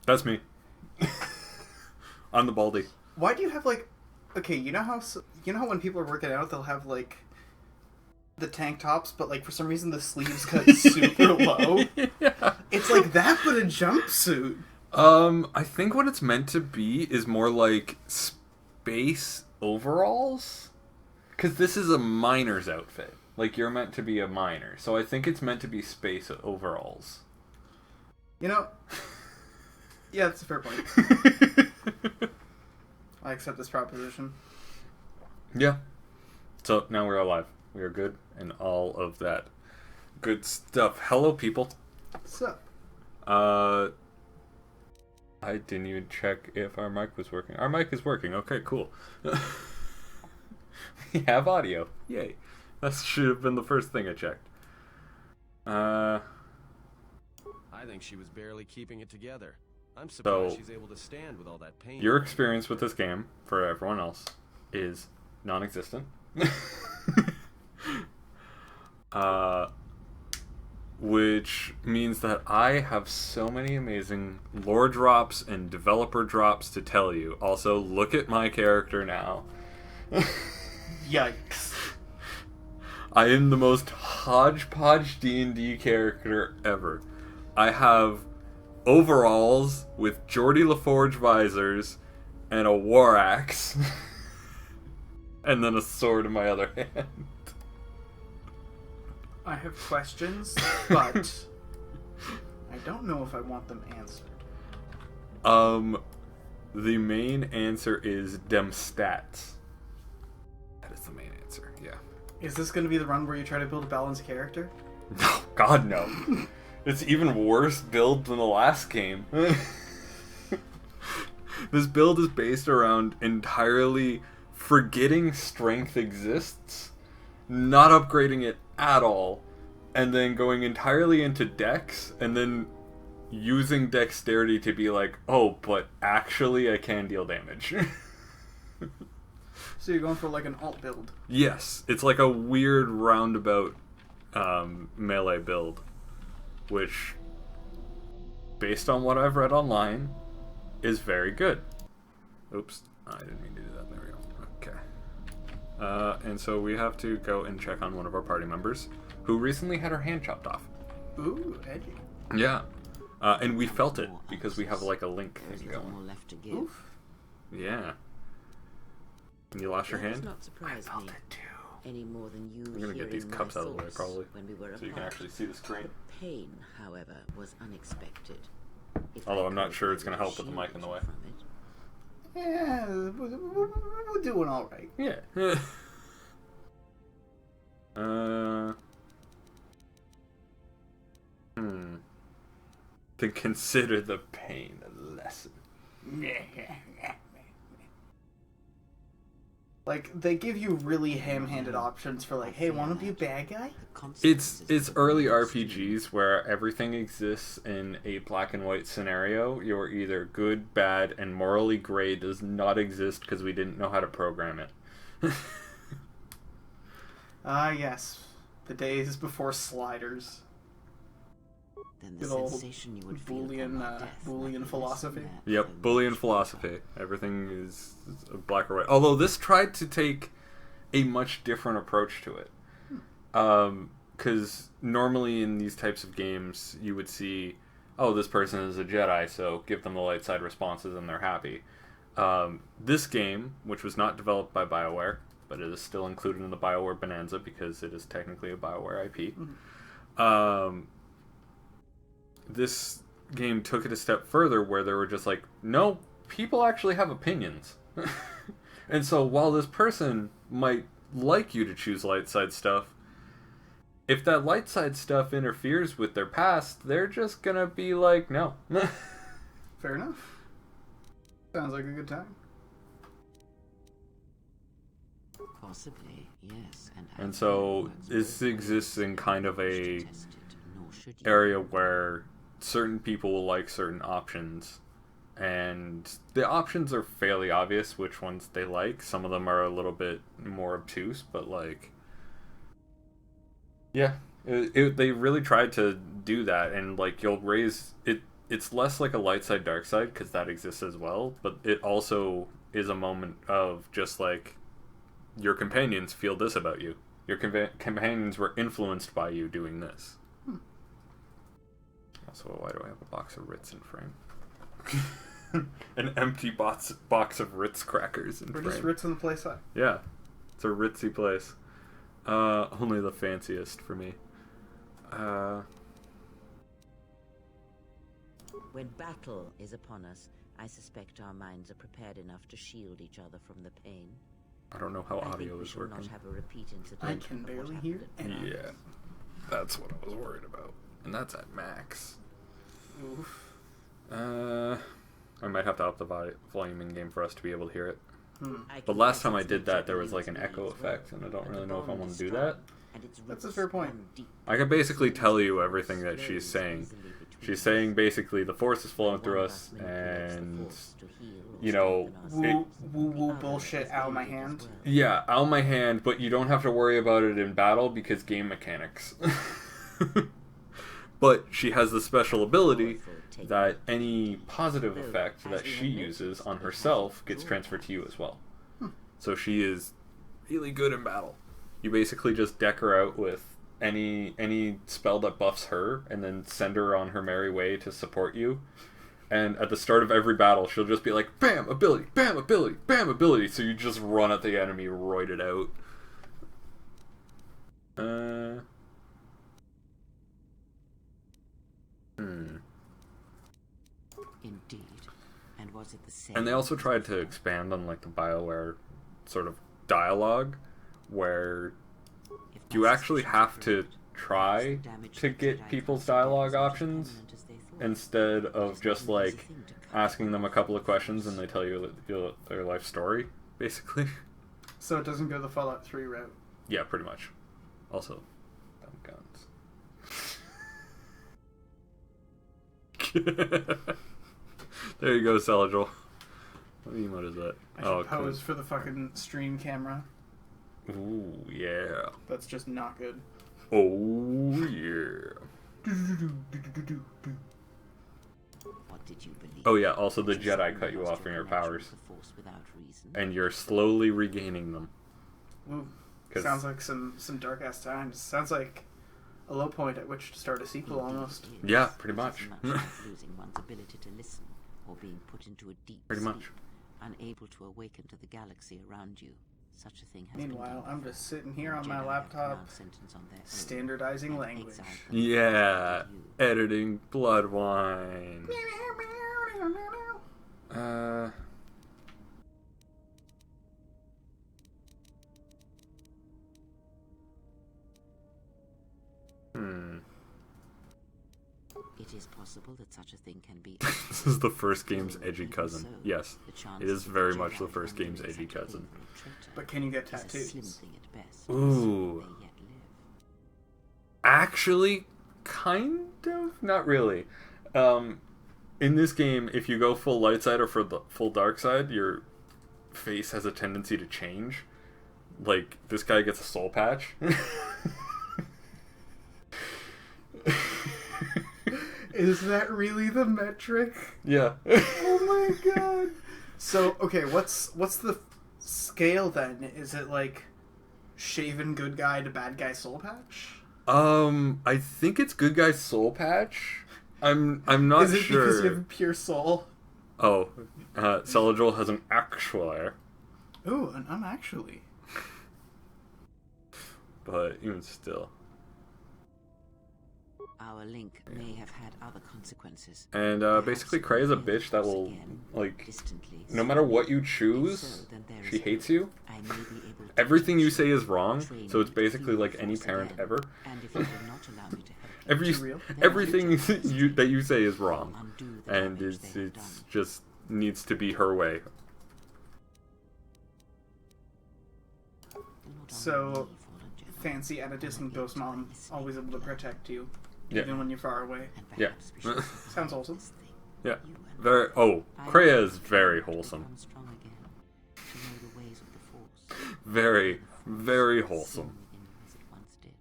That's me. I'm the baldy. Why do you have, like... Okay, you know how when people are working out, they'll have, like, the tank tops, but, like, for some reason the sleeves cut super low? Yeah. It's like that, but a jumpsuit. I think what it's meant to be is more like space overalls. Because this is a miner's outfit. Like, you're meant to be a miner. So I think it's meant to be space overalls. You know... Yeah, that's a fair point. I accept this proposition. Yeah. So now we're alive. We are good and all of that good stuff. Hello, people. What's up? I didn't even check if our mic was working. Our mic is working. Okay, cool. We have audio. Yay. That should have been the first thing I checked. I think she was barely keeping it together. I'm surprised she's able to stand with all that pain. Your experience with this game, for everyone else, is non-existent. Which means that I have so many amazing lore drops and developer drops to tell you. Also, look at my character now. Yikes. I am the most hodgepodge D&D character ever. I have overalls with Geordie LaForge visors and a war axe. And then a sword in my other hand. I have questions, but I don't know if I want them answered. The main answer is dem stats. That is the main answer, yeah. Is this going to be the run where you try to build a balanced character? No, God no. It's even worse build than the last game. This build is based around entirely forgetting strength exists, not upgrading it at all, and then going entirely into dex, and then using dexterity to be like, oh, but actually I can deal damage. So you're going for like an alt build? Yes, it's like a weird roundabout melee build, which, based on what I've read online, is very good. Oops, I didn't mean to do that. There we go. Okay. And so we have to go and check on one of our party members who recently had her hand chopped off. Ooh, edgy. Yeah. And we felt it because we have like a link thing going. Oof. Yeah. And you lost your hand? Not surprised I felt me it too. any more than you. I'm gonna get these hearing cups my out of the way thoughts probably, when we were so you can apart. actually see the screen. The pain, however, was unexpected. If Although I I'm not could sure it's have gonna help with the mic in the way. shielded you from it. Yeah, we're doing all right. Yeah. To consider the pain a lesson. Like, they give you really ham-handed options for like, hey, want to be a bad guy? It's early RPGs where everything exists in a black and white scenario. You're either good, bad, and morally gray does not exist because we didn't know how to program it. Yes. The days before sliders. Then the Good old sensation you would feel upon Boolean, my death might Boolean be less philosophy. than that Yep, of a Boolean machine. philosophy. Everything is black or white. Although this tried to take a much different approach to it. Because normally in these types of games, you would see, oh, this person is a Jedi, so give them the light side responses and they're happy. This game, which was not developed by BioWare, but it is still included in the BioWare Bonanza because it is technically a BioWare IP. Mm-hmm. This game took it a step further where they were just like, no, people actually have opinions. And so while this person might like you to choose light side stuff, if that light side stuff interferes with their past, they're just gonna be like, no. Fair enough. Sounds like a good time. Possibly, yes. And so this exists in kind of a area where certain people will like certain options, and the options are fairly obvious which ones they like. Some of them are a little bit more obtuse, but like, yeah, they really tried to do that. And like, you'll raise it, it's less like a light side, dark side, because that exists as well, but it also is a moment of just like your companions feel this about you. Your companions were influenced by you doing this. Also, why do I have a box of Ritz in frame? An empty box of Ritz crackers in We're frame. just Ritz in the place. Yeah, it's a ritzy place. Only the fanciest for me. When battle is upon us, I suspect our minds are prepared enough to shield each other from the pain. I don't know how I think audio we is shall working. not have a repeat incident. I can of what barely happened hear at anything. Yeah, that's what I was worried about, and that's at max. Oof. I might have to up the volume in game for us to be able to hear it. I But can last guess time I it's did nature that, there was being like an to me echo as effect, and I don't But really the know if I bond want is to do strong, that. and its That's a roots fair point. run deep. I could basically Seams tell you that everything that she's flows saying. easily between She's us. saying basically the force is flowing One through of us, manipulates the and force to heal or you know, strengthen ourselves. Woo The woo other bullshit is out my aided as hand. well. yeah, out my hand, but you don't have to worry about it in battle because game mechanics. But she has the special ability that any positive effect that she uses on herself gets transferred to you as well. So she is really good in battle. You basically just deck her out with any spell that buffs her and then send her on her merry way to support you. And at the start of every battle, she'll just be like, bam, ability, bam, ability, bam, ability. So you just run at the enemy, roid it out. Indeed. And was it the same? And they also tried to expand on like the BioWare sort of dialogue, where If you my actually suspicions have are to correct, try perhaps the damage to that get Jedi people's considered dialogue as much options permanent as they thought. instead of It is just not an easy like thing to cut asking them a across couple of the questions and force. they tell you their life story, basically. So it doesn't go the Fallout 3 route. Yeah, pretty much. Also, dumb guns. There you go, Celadril. What emote is that? I should pose for the fucking stream camera. Ooh, yeah. That's just not good. Oh, yeah. What did you believe? Oh, yeah, also the That Jedi suddenly cut you lost off from your connection powers. with the Force without reason? And you're slowly regaining them. Ooh, 'Cause- sounds like some dark ass times. Sounds like a low point at which to start a sequel Indeed almost. it is. Yeah, pretty It is much. like losing one's ability to listen or being put into a deep Pretty sleep, much. unable to awaken to the galaxy around you. Such a thing has Meanwhile, been I'm done just sitting here before. on my Jedi have laptop, pronounced sentence on their own standardizing and language. exiled them Yeah, to you. editing blood wine. Hmm. It is possible that such a thing can be. This is the first game's edgy Even cousin. so, Yes, the it chances is that very the much Jedi the first can do game's such edgy a thing cousin. for a traitor But can you get is a slim tattoos? thing at best. Ooh. They yet live. Actually, kind of? Not really. In this game, if you go full light side or for the full dark side, your face has a tendency to change. Like, this guy gets a soul patch. Is that really the metric? Yeah. Oh my god. So, okay, what's the scale then? Is it like shaven good guy to bad guy soul patch? I think it's good guy's soul patch. I'm not Is it sure. because you have a pure soul? Oh, Celadril has an actual, Ooh, and I'm actually. but even still. Our link may have had other consequences. And basically, Cray is a bitch that will, like, Distantly. no matter what you choose, she hates you. I may be able to Everything you teach say is wrong, train so it's you basically to like use any the Force parent again. ever. And if you will not allow me to help you, real? Everything that you say is wrong, undo the and damage they have it's done. just needs to be her way. Do not So, honor me, fallen Jedi, Fancy at a distant ghost mom, always able to protect you, Yeah. even when you're far away. and Yeah. perhaps we should Sounds wholesome. this thing. Yeah, You and very. Oh, I Kreia hope is to very become wholesome. strong again, to know the ways of the Force. Very, very Sin wholesome. within as it once did.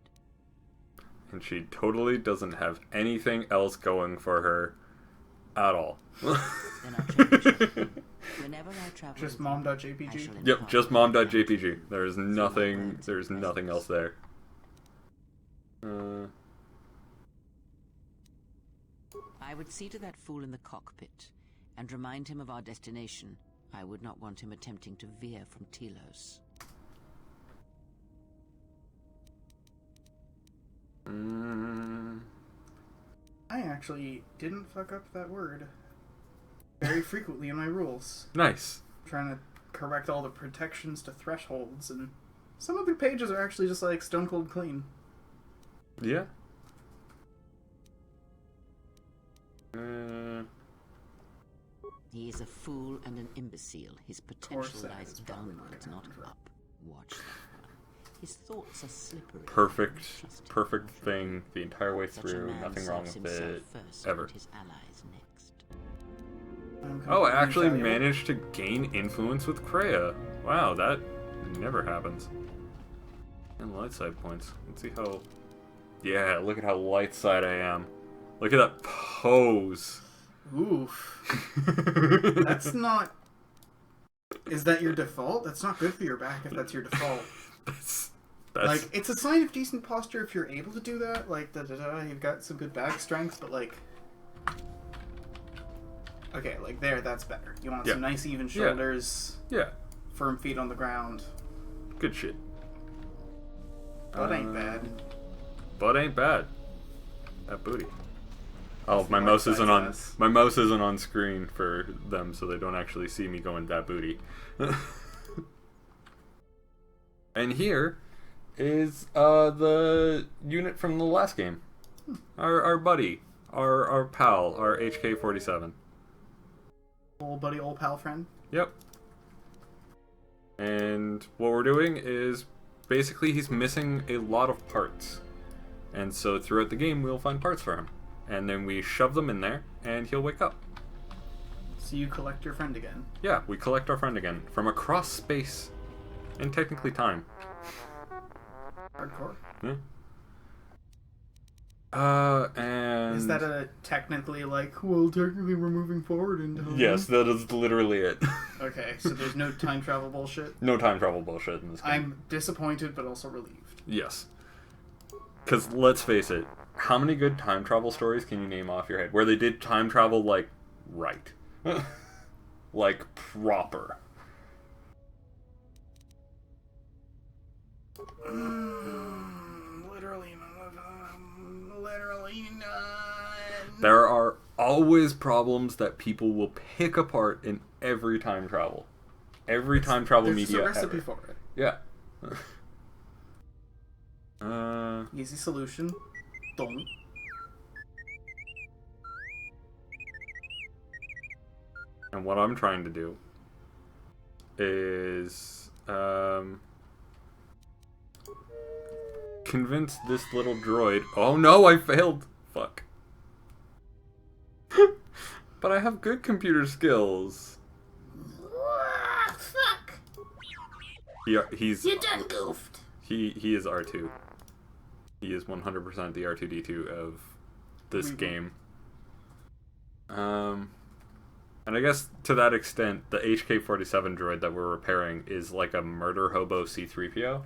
And she totally doesn't have anything else going for her at all. Then I'll change it. Whenever I travel Just with you, I mom.jpg. shall Yep, impart just my mom.jpg. There's nothing. words There's and nothing else there. I would see to that fool in the cockpit and remind him of our destination. I would not want him attempting to veer from Telos. I actually didn't fuck up that word very frequently in my rules. Nice. I'm trying to correct all the protections to thresholds, and some of the pages are actually just like stone cold clean. Yeah. He is a fool and an imbecile. His potential that lies is probably downwards, not not gonna happen. up. Watch that one. His thoughts are slippery. Perfect. Trust him. Perfect thing the entire way Such a through. man Nothing wrong serves with it himself first ever. and his allies next. I'm Oh, I completely actually invaluable. managed to gain influence with Kreia. Wow, that never happens. And light side points. Let's see how... Yeah, look at how light side I am. Look at that pose. Oof. That's not... Is that your default? That's not good for your back if that's your default. That's Like, it's a sign of decent posture if you're able to do that. Like, you've got some good back strength, but like... Okay, like there, that's better. You want some nice even shoulders, yeah, firm feet on the ground. good shit. Butt ain't bad. Butt ain't bad. That booty. Oh, That's my the mouse right isn't size on. ass. My mouse isn't on screen for them, so they don't actually see me going that booty. And here is the unit from the last game. Our buddy, our pal, our HK-47. Old buddy, old pal friend. Yep. And what we're doing is basically he's missing a lot of parts. And so throughout the game we'll find parts for him. And then we shove them in there and he'll wake up. So you collect your friend again. Yeah, we collect our friend again from across space and technically time. Hardcore. Yeah. And Is that a technically like, well, technically we're moving forward in time? yes, that is literally it. Okay, so there's no time travel bullshit. No time travel bullshit in this game. I'm disappointed, but also relieved. Yes. Because let's face it, how many good time travel stories can you name off your head where they did time travel like right, like proper? Literally none. There are always problems that people will pick apart in every time travel. Every time travel There's media just a recipe ever. for it. Yeah. Easy solution. Don't. And what I'm trying to do is convince this little droid. Oh no, I failed. Fuck. But I have good computer skills. Fuck. He's You done goofed. he is R2. He is 100% the R2D2 of this game. And I guess to that extent, the HK-47 droid that we're repairing is like a murder hobo C-3PO.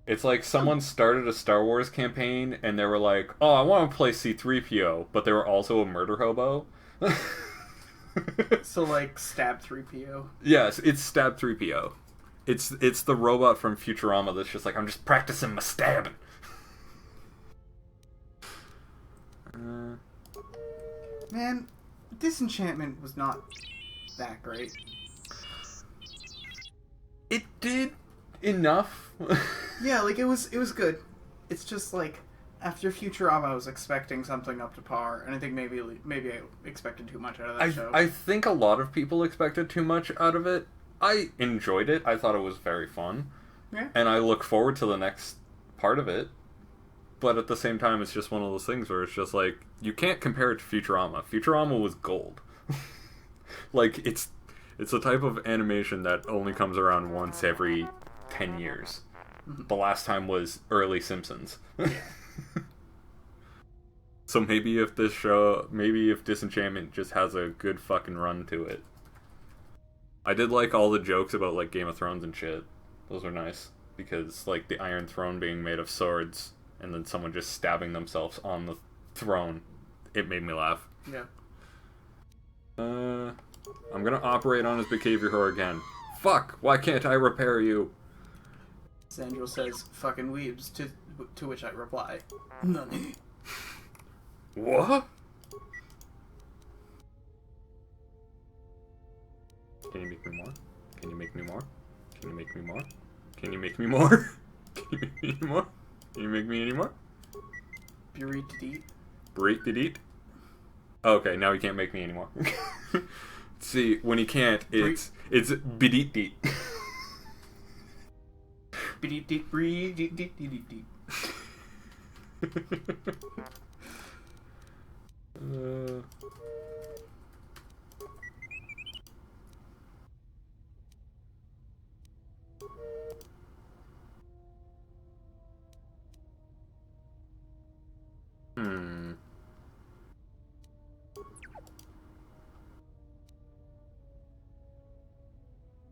It's like someone started a Star Wars campaign and they were like, oh, I want to play C-3PO, but they were also a murder hobo. So like stab 3PO. Yes, it's Stab 3PO. It's the robot from Futurama that's just like, I'm just practicing my stabbing. Man, Disenchantment was not that great. It did enough. Yeah, like it was good. It's just like after Futurama, I was expecting something up to par, and I think maybe I expected too much out of that show. I think a lot of people expected too much out of it. I enjoyed it. I thought it was very fun. Yeah. And I look forward to the next part of it. But at the same time, it's just one of those things where it's just like, you can't compare it to Futurama. Futurama was gold. Like, it's a type of animation that only comes around once every 10 years. The last time was early Simpsons. Yeah. So maybe if Disenchantment just has a good fucking run to it. I did like all the jokes about like Game of Thrones and shit. Those were nice because like the Iron Throne being made of swords and then someone just stabbing themselves on the throne. It made me laugh. Yeah. I'm gonna operate on his behavior her again. Fuck! Why can't I repair you? Zandril says, "Fucking weebs," to which I reply, "None." What? Can you make me more? Can you make me more? Can you make me more? Can you make me more? Can you make me any more? Can you make me any more? Bureed to eat. Break the deet? Okay, now he can't make me anymore. See, when he can't, it's bideet deet. Bideet deet breed deet deet deet deet.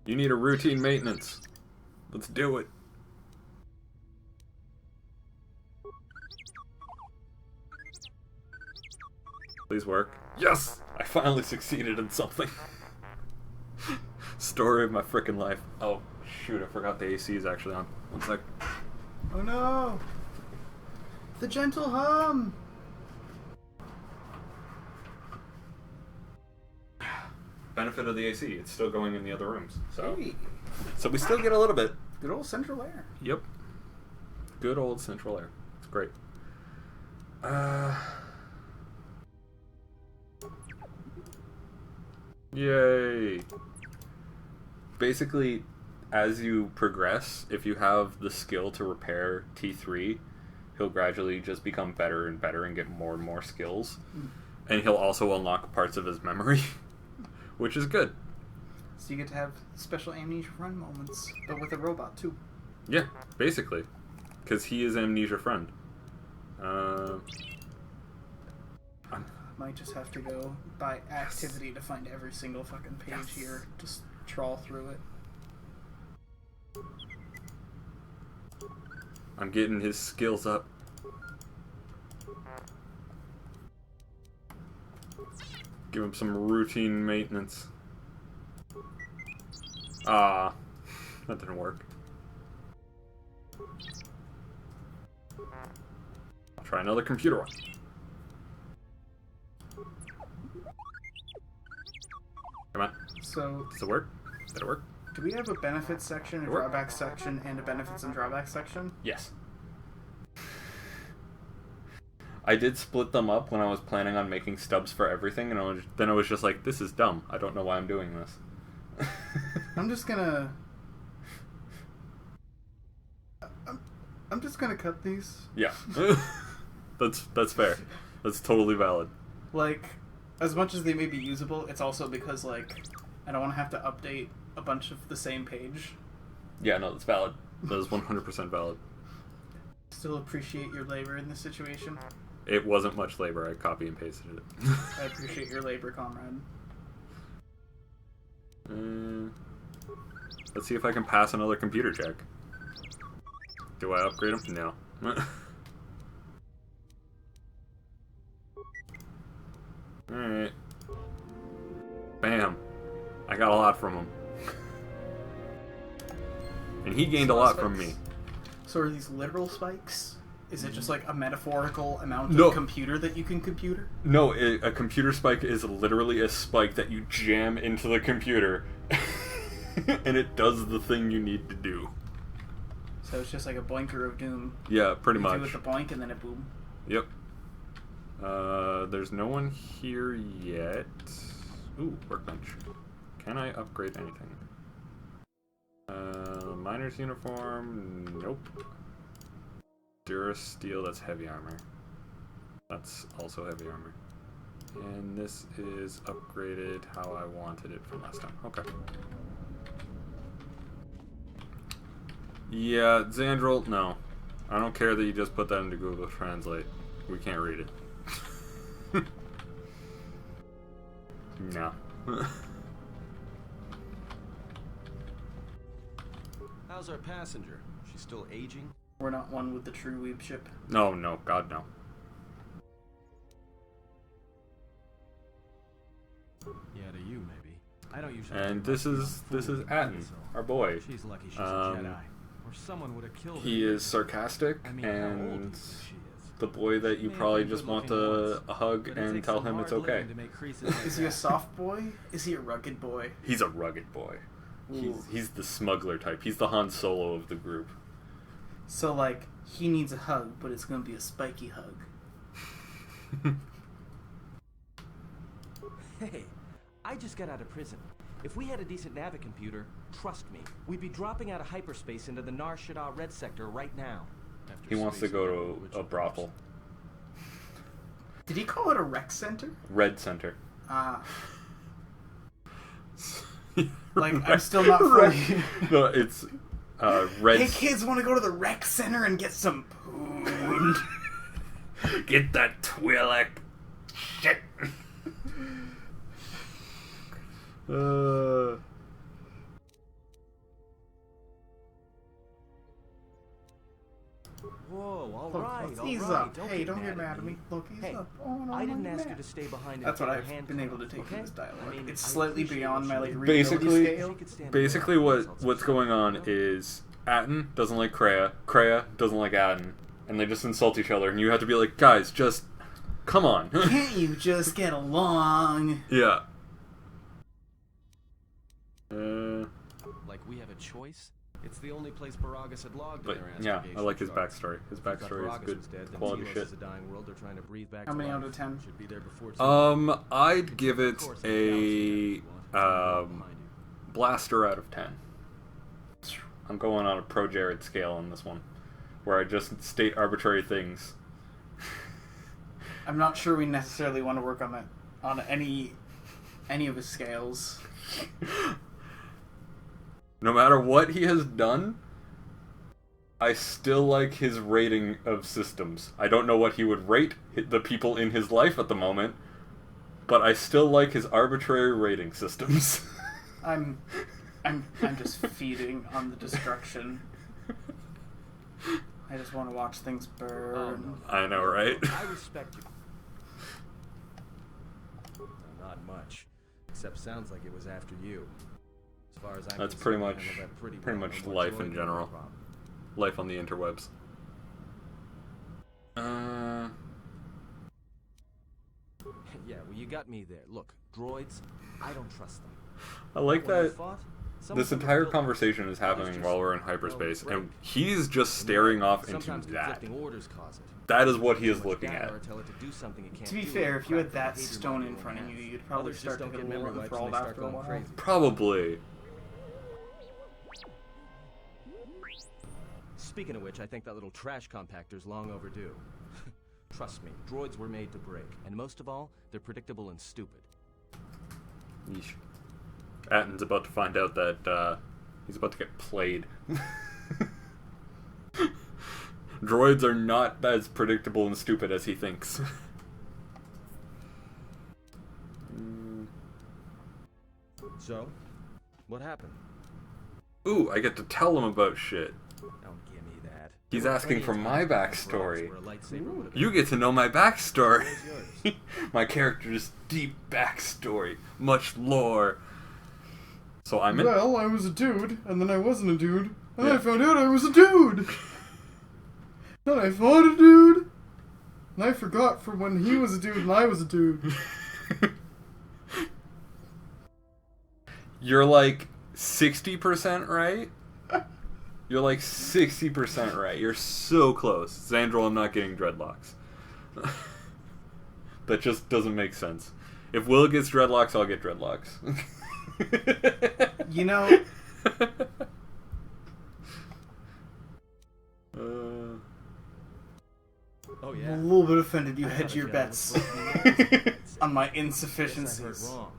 You need a routine maintenance. Let's do it. Please work. Yes! I finally succeeded in something. Story of my frickin' life. Oh, shoot, I forgot the AC is actually on. One sec. Oh no! The gentle hum! Benefit of the AC, it's still going in the other rooms. So, Hey. so we still get a little bit. Good old central air. Yep. Good old central air. It's great. Yay. Basically, as you progress, if you have the skill to repair T3, he'll gradually just become better and better and get more and more skills. And he'll also unlock parts of his memory, which is good. So you get to have special amnesia run moments, but with a robot too. Yeah, basically. Because he is Amnesia Friend. Might just have to go by activity to find every single fucking page here. Just trawl through it. I'm getting his skills up. Give him some routine maintenance. Ah, that didn't work. I'll try another computer one. Come on. So, Does it work? Did it work? do we have a benefits section, a drawbacks section, and a benefits and drawbacks section? Yes. I did split them up when I was planning on making stubs for everything, and then I was just like, this is dumb. I don't know why I'm doing this. I'm just gonna... I'm just gonna cut these. Yeah. That's fair. That's totally valid. Like, as much as they may be usable, it's also because, like, I don't want to have to update a bunch of the same page. Yeah, no, that's valid. That is 100% valid. Still appreciate your labor in this situation. It wasn't much labor. I copy and pasted it. I appreciate your labor, comrade. Let's see if I can pass another computer check. Do I upgrade him? No. Alright. Bam. I got a lot from him. And he gained a lot from me. So are these literal spikes? Is it just like a metaphorical amount No. of computer that you can computer? No, a computer spike is literally a spike that you jam into the computer. And it does the thing you need to do. So it's just like a boinker of doom. Yeah, pretty You much. do it the boink and then it boom. Yep. There's no one here yet. Ooh, workbench. Can I upgrade anything? Miner's uniform. Nope. Durasteel, that's heavy armor. That's also heavy armor. And this is upgraded how I wanted it from last time. Okay. Yeah, Zandril, no. I don't care that you just put that into Google Translate. We can't read it. No. How's our passenger? She's still aging? We're not one with the true weeb ship. No, God, no. Yeah, to you maybe. I don't usually. And this is Atten, our boy. She's lucky she's a Jedi. Or someone would have killed her. He is sarcastic, I mean, how old do you and think she is? the boy that you May probably have been just want good-looking a once, hug but it and takes tell some him it's hard okay. living to make creases like Is he a that. soft boy? Is he a rugged boy? He's a rugged boy. Ooh. He's the smuggler type. He's the Han Solo of the group. So, like, he needs a hug, but it's gonna be a spiky hug. Hey, I just got out of prison. If we had a decent navicomputer, trust me, we'd be dropping out of hyperspace into the Nar Shaddaa Red Sector right now. After He wants to space go and to a brothel. Did he call it a rec center? Red Center. Ah. Like, I'm still not fully... No, it's Red. Hey kids, want to go to the rec center and get some poon? Get that Twi'lek shit. Whoa, all Look, right, all ease right. up. Don't Hey, get don't get mad mad at me. Look, ease Hey, up. Oh, no, I didn't don't ask get you to mad. stay behind. That's and what get your I've hand been cut able to off, take from okay? this dialogue. I mean, It's I slightly appreciate beyond what my, you like, did. Basically- readability scale. She could stand Basically, alone. what's going on is Atten doesn't like Kreia doesn't like Atten, and they just insult each other, and you have to be like, guys, just come on. Can't you just get along? Yeah. Like we have a choice? It's the only place Baragas had logged But in their yeah, I astrogation like his charts. backstory. His If we thought backstory is Baragas good was dead, then quality Telos shit. is a dying world they're trying to breathe back How to many life. out of 10? Should be there before too I'd give it Of course, a if you want, behind you. blaster out of 10. I'm going on a pro Jared scale on this one, where I just state arbitrary things. I'm not sure we necessarily want to work on that on any of his scales. No matter what he has done, I still like his rating of systems. I don't know what he would rate the people in his life at the moment, but I still like his arbitrary rating systems. I'm just feeding on the destruction. I just want to watch things burn. Oh, no. I know, right? I respect you. Not much. Except sounds like it was after you. As far as I'm That's concerned, pretty you much- handled that pretty pretty well. much No life droid, in no general. problem. Life on the interwebs. Yeah, well, you got me there. Look, droids, I don't trust them. I like When I that fought, some this of them were entire built- conversation is happening just, while we're in well, hyperspace, break. and he's just staring off into Sometimes that. conflicting orders cause it. That is what he is Too much looking data at. or tell it to do something it can't To be do, fair, or if you had craft that the behavior stone model in it front of has. you, you'd probably Others start just to don't get a get little memory wipes and enthralled they start after a going while. crazy. Probably. Speaking of which, I think that little trash compactor's long overdue. Trust me, droids were made to break, and most of all, they're predictable and stupid. Yeesh. Atten's about to find out that he's about to get played. Droids are not as predictable and stupid as he thinks. So, what happened? Ooh, I get to tell him about shit. Don't give me that. He's There were asking plenty for of my times when backstory. where a lightsaber would have been You get to know my backstory. yours. My character's deep backstory. Much lore. So I'm in. Well, I was a dude, and then I wasn't a dude, and Yeah. I found out I was a dude. Then I fought a dude, and I forgot from when he was a dude and I was a dude. You're like 60% right? You're like 60% right. You're so close. Xandril, I'm not getting dreadlocks. That just doesn't make sense. If Will gets dreadlocks, I'll get dreadlocks. You know, Oh I'm yeah. a little bit offended you I hedge have a your job bets with on my Guess I heard insufficiencies. wrong.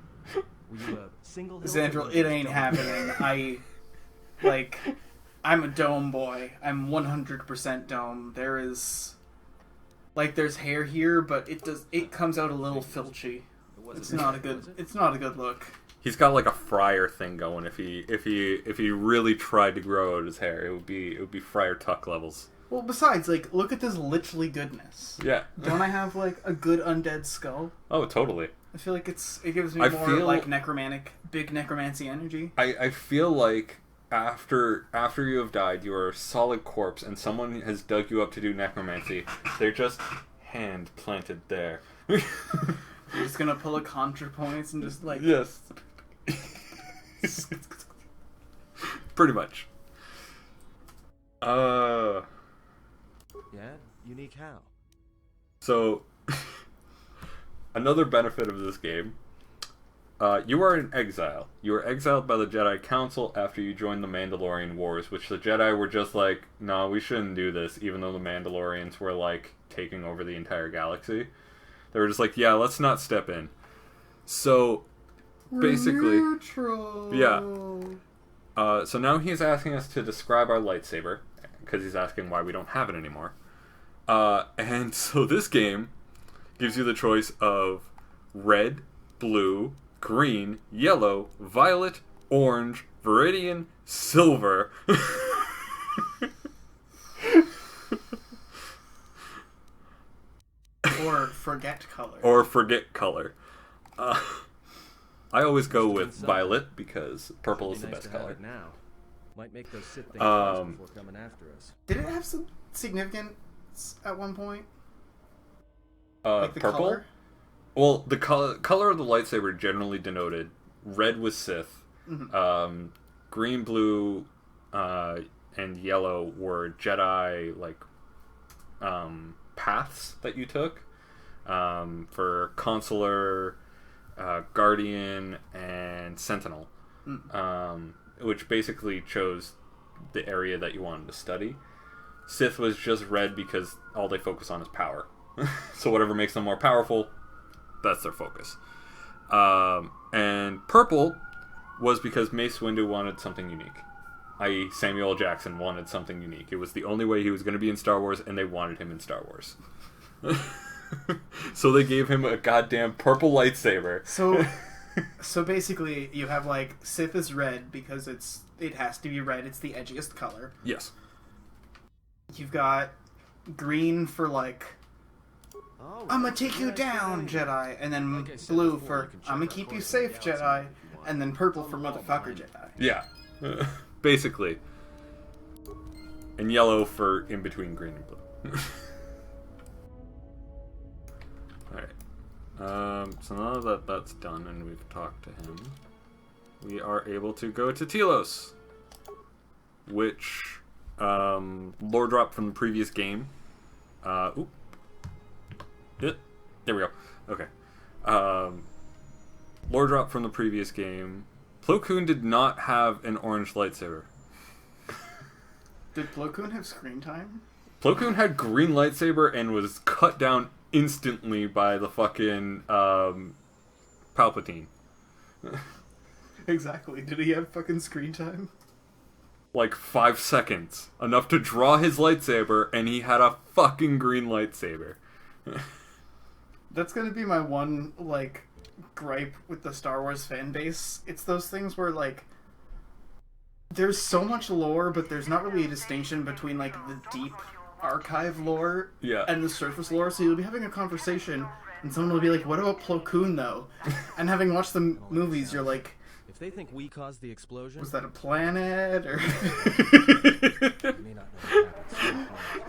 Were you a single hill Xandril, or it a ain't double? happening. I'm a dome boy. I'm 100% dome. There's hair here, but it comes out a little filchy. It's not a good look. He's got like a Friar thing going. If he really tried to grow out his hair, it would be Friar Tuck levels. Well, besides, like, look at this literally goodness. Yeah. Don't I have like a good undead skull? Oh, totally. I feel like it gives me more like big necromancy energy. I feel like after you have died, you are a solid corpse, and someone has dug you up to do necromancy. They're just hand planted there. You're just gonna pull a contrapoints and just like yes, pretty much. Yeah, unique how? So, another benefit of this game. You are in exile. You were exiled by the Jedi Council after you joined the Mandalorian Wars, which the Jedi were just like, no, we shouldn't do this, even though the Mandalorians were, like, taking over the entire galaxy. They were just like, yeah, let's not step in. So, basically... Neutral. Yeah. So now he's asking us to describe our lightsaber, because he's asking why we don't have it anymore. And so this game gives you the choice of red, blue, green, yellow, violet, orange, viridian, silver. Or forget color. I always go with violet because purple is the best color. Now. Might make those Sith things before coming after us. Did it have some significance at one point? Like the purple? color? Well, the color of the lightsaber generally denoted red was Sith, green, blue, and yellow were Jedi like paths that you took for Consular, Guardian, and Sentinel, which basically chose the area that you wanted to study. Sith was just red because all they focus on is power. So whatever makes them more powerful, that's their focus. And purple was because Mace Windu wanted something unique. I.e. Samuel L. Jackson wanted something unique. It was the only way he was going to be in Star Wars, and they wanted him in Star Wars. So they gave him a goddamn purple lightsaber. So basically, you have like Sith is red because it has to be red. It's the edgiest color. Yes. You've got green for like I'm gonna take you down, Jedi, and then blue for I'm gonna keep you safe, Jedi, and then purple for motherfucker, Jedi. Yeah, basically. And yellow for in between green and blue. Alright. So now that that's done and we've talked to him, we are able to go to Telos, which lore drop from the previous game. There we go. Okay. Lore drop from the previous game. Plo Koon did not have an orange lightsaber. Did Plo Koon have screen time? Plo Koon had green lightsaber and was cut down instantly by the fucking Palpatine. Exactly. Did he have fucking screen time? Like 5 seconds. Enough to draw his lightsaber, and he had a fucking green lightsaber. That's gonna be my one, like, gripe with the Star Wars fan base. It's those things where, like, there's so much lore, but there's not really a distinction between, like, the deep archive lore and the surface lore. So you'll be having a conversation, and someone will be like, what about Plo Koon, though? And having watched the movies, you're like, if they think we caused the explosion, was that a planet, or...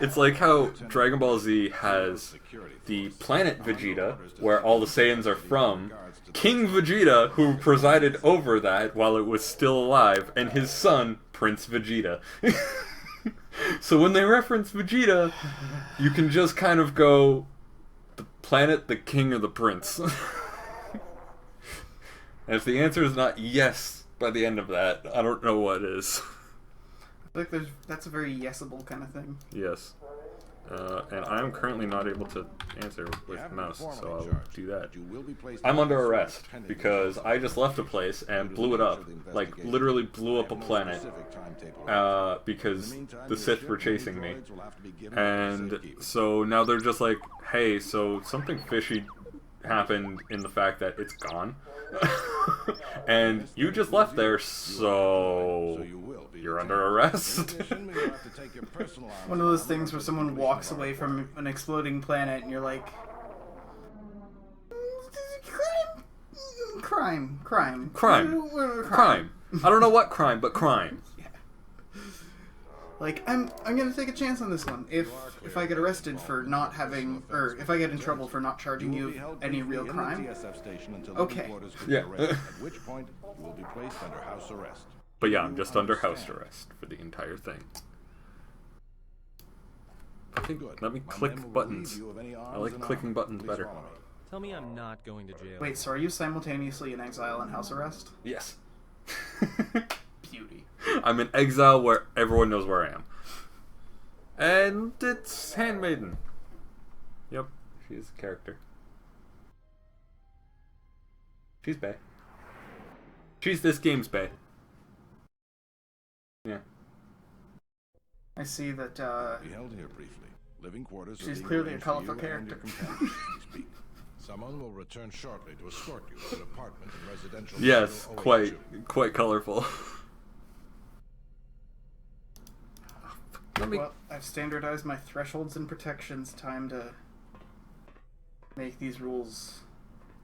It's like how Dragon Ball Z has the planet Vegeta, where all the Saiyans are from, King Vegeta, who presided over that while it was still alive, and his son, Prince Vegeta. So when they reference Vegeta, you can just kind of go, the planet, the king, or the prince. And if the answer is not yes by the end of that, I don't know what is. I feel like that's a very yesable kind of thing. Yes. And I'm currently not able to answer with mouse, so I'll do that. I'm under arrest because I just left a place and blew it up. Like, literally blew up a planet because the Sith were chasing me. And so now they're just like, hey, so something fishy happened in the fact that it's gone. And you just left there, so you're under arrest. One of those things where someone walks away from an exploding planet and you're like, crime. I don't know what crime, but crime. Like, I'm gonna take a chance on this one. If I get arrested for not having, or if I get in trouble for not charging you any real crime, okay. Yeah. At which point you will be placed under house arrest. But yeah, I'm just under house arrest for the entire thing. Let me click buttons. I like clicking buttons better. Tell me I'm not going to jail. Wait, so are you simultaneously in exile and house arrest? Yes. Beauty. I'm in exile where everyone knows where I am. And it's Handmaiden. Yep, she's a character. She's bae. She's this game's bae. Yeah. I see that, Be held here briefly. Living quarters she's clearly a colorful character. Someone will return shortly to escort you to an apartment in residential. Yes, quite colorful. Well, I've standardized my thresholds and protections. Time to make these rules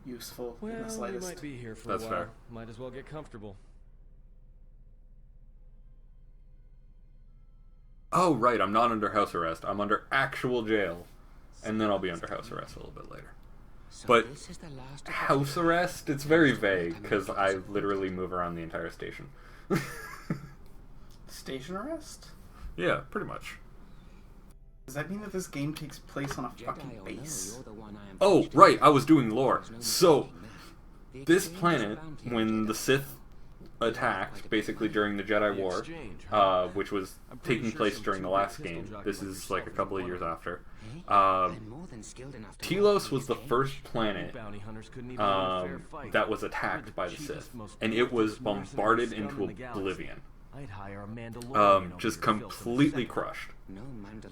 useful in the Well, you slightest. might be here for That's a while. fair. Might as well get comfortable. Oh, right, I'm not under house arrest. I'm under actual jail. And then I'll be under house arrest a little bit later. But house arrest, it's very vague, because I literally move around the entire station. Station arrest? Yeah, pretty much. Does that mean that this game takes place on a fucking base? Oh, right, I was doing lore. So, this planet, when the Sith attacked, basically during the Jedi War, which was taking place during the last game, this is like a couple of years after, Telos was the first planet that was attacked by the Sith, and it was bombarded into oblivion. Just completely crushed.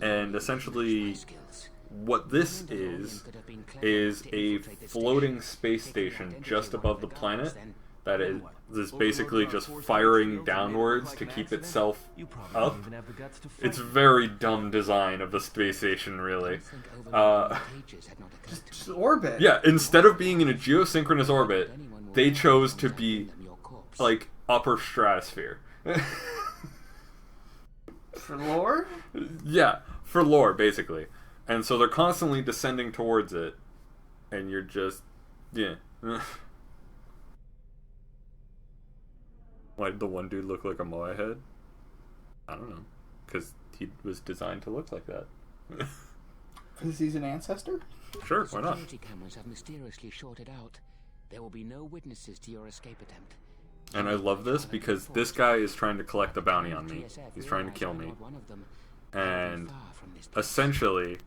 And essentially, what this is a floating space station just above the planet that is basically just firing downwards to keep itself up. It's very dumb design of the space station, really. Just orbit. Yeah, instead of being in a geosynchronous orbit, they chose to be, like, upper stratosphere. For lore? Yeah, for lore, basically. And so they're constantly descending towards it, and you're just... yeah. Why did the one dude look like a Moai head? I don't know. Because he was designed to look like that. Because he's an ancestor? Sure, why not? Security cameras have mysteriously shorted out. There will be no witnesses to your escape attempt. And I love this because this guy is trying to collect a bounty on me. He's trying to kill me. And essentially,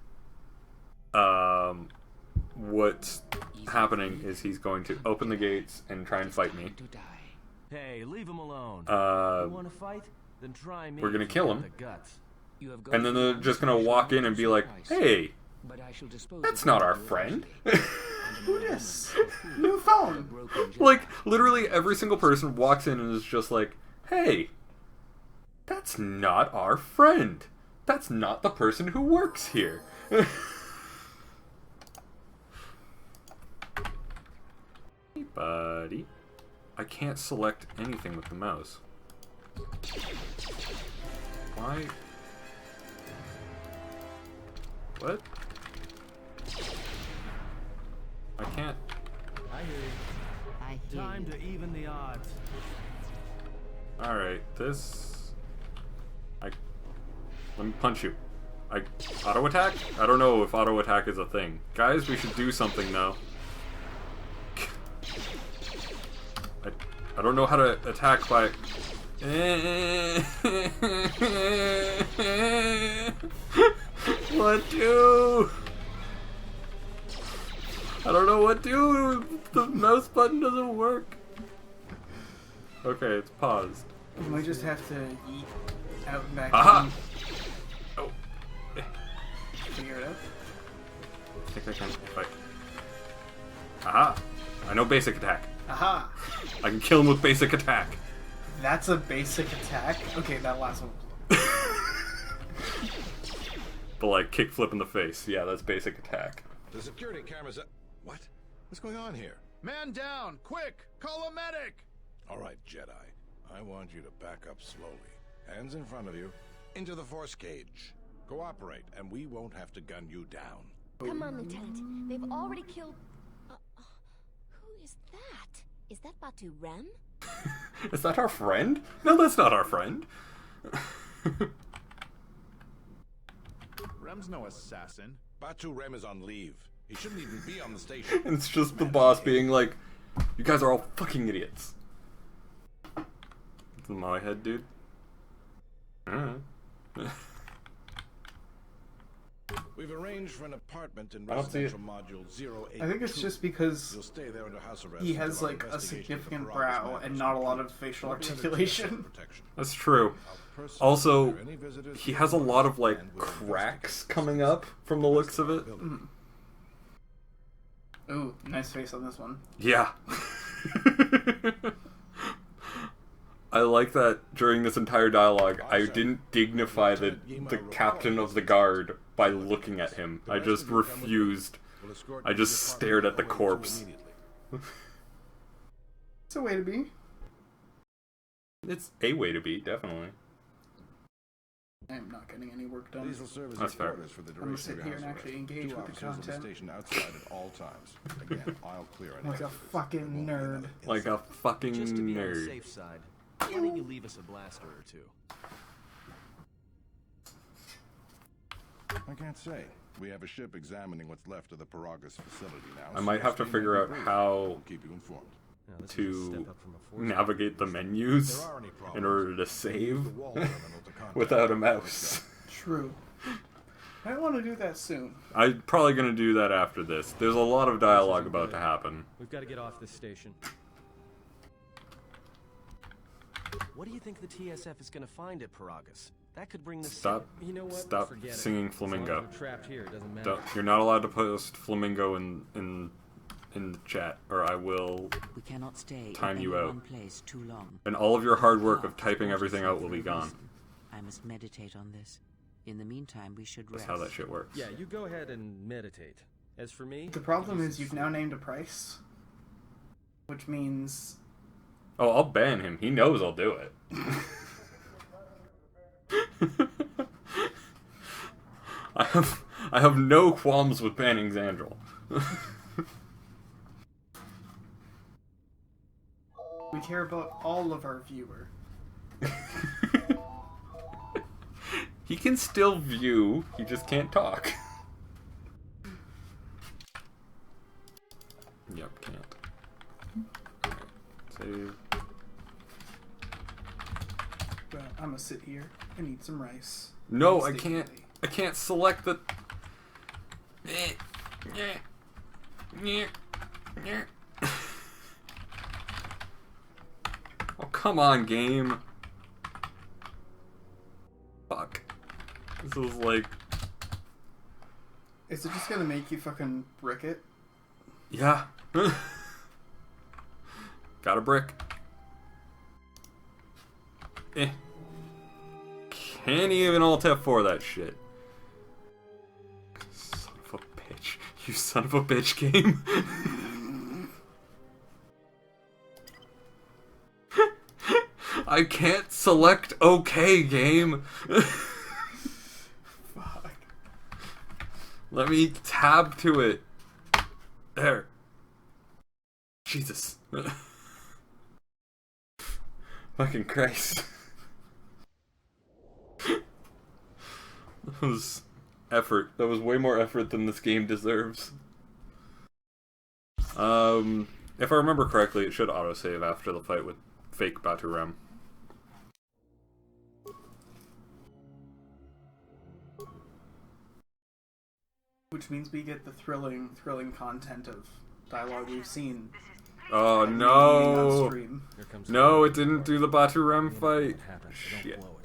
what's happening is he's going to open the gates and try and fight me. Hey, leave him alone. You want to fight? Then try me. We're gonna kill him. The guts. And then they're just gonna walk in and be like, "Hey, that's not our friend." Who dis? New phone. Like, literally every single person walks in and is just like, "Hey, that's not our friend. That's not the person who works here." Hey, buddy. I can't select anything with the mouse. Why? What? I can't. I hear you. I hear Time you. to even the odds. Alright, this... Let me punch you. Auto attack? I don't know if auto attack is a thing. Guys, we should do something now. I don't know how to attack by... What do? I don't know what do. The mouse button doesn't work. Okay, it's paused. You might just have to eat out and back. Aha! Oh. Figure it out. I think I can. If I... Aha! I know basic attack. Aha! I can kill him with basic attack. That's a basic attack? Okay, that last one. But like, kickflip in the face. Yeah, that's basic attack. The security cameras... What? What's going on here? Man down! Quick! Call a medic! All right, Jedi. I want you to back up slowly. Hands in front of you. Into the force cage. Cooperate, and we won't have to gun you down. Come on, Lieutenant. They've already killed... who is that? Is that Batu Rem? Is that our friend? No, that's not our friend. Rem's no assassin. Batu Rem is on leave. He shouldn't even be on the station. It's just the boss being like, you guys are all fucking idiots. It's in my head, dude. We've arranged for an apartment in I don't see it. residential module 082. I think it's just because You'll stay there under house arrest he has until our like a investigation of the significant Paragus brow matter and is not a lot complete. of facial There'll be other articulation. TSF protection. That's true. I'll personally Also, clear any visitors he to has a the lot of house like and will cracks investigate coming up from the looks of it. Mm. Ooh, nice face on this one. Yeah. I like that during this entire dialogue, I didn't dignify the captain of the guard by looking at him. I just refused. We'll escort I you to just the stared at the apartment corpse. immediately. It's a way to be. It's a way to be, definitely. I am not getting any work done. These will serve as That's your fair. quarters for the I'm gonna duration sit of your here house and actually arrest. engage Two with the officers will be content. stationed outside at all times. Again, I'll clear any Like a visitors. fucking There won't be nerd. another Like a fucking Just to be on the nerd. safe side, why don't you leave us a blaster or two? I can't say. We have a ship examining what's left of the Paragus facility now. I might have to figure out how We'll keep you informed. Now, this is a to step up from a force. navigate the If menus there are any problems, in order to use save the wall terminal to contact without a us. mouse. True. I want to do that soon. I'm probably gonna do that after this. There's a lot of dialogue about to happen. We've got to get off this station. What do you think the TSF is going to find at Paragus? That could bring the Stop. You know what? Stop Forget it. singing As long as Flamingo. we're trapped here, it doesn't matter. You're not allowed to post Flamingo in the chat, or I will. We cannot stay Time in you any out. one place too long. And all of your hard work of typing everything out will be gone. I must meditate on this. In the meantime, we should That's rest. how that shit works. Yeah, you go ahead and meditate. As for me, The problem is you've now named a price, which means Oh, I'll ban him. He knows I'll do it. I have no qualms with banning Xandril. we care about all of our viewer. He can still view, he just can't talk. Yep, can't. Alright, save. But I'm gonna sit here and eat some rice. No, I Painstakingly. can't. I can't select the. Oh, come on, game. Fuck. This is like. Is it just gonna make you fucking brick it? Yeah. Got a brick. Can't even Alt F4 that shit. Son of a bitch. You son of a bitch, game. I can't select OK, game. Fuck. Let me tab to it. There. Jesus. Fucking Christ. That was effort. That was way more effort than this game deserves. If I remember correctly, it should autosave after the fight with fake Batu Rem. Which means we get the thrilling content of dialogue we've seen. Oh on no! stream. Here comes No, it didn't do the Batu Rem What fight. happens, so don't Shit. blow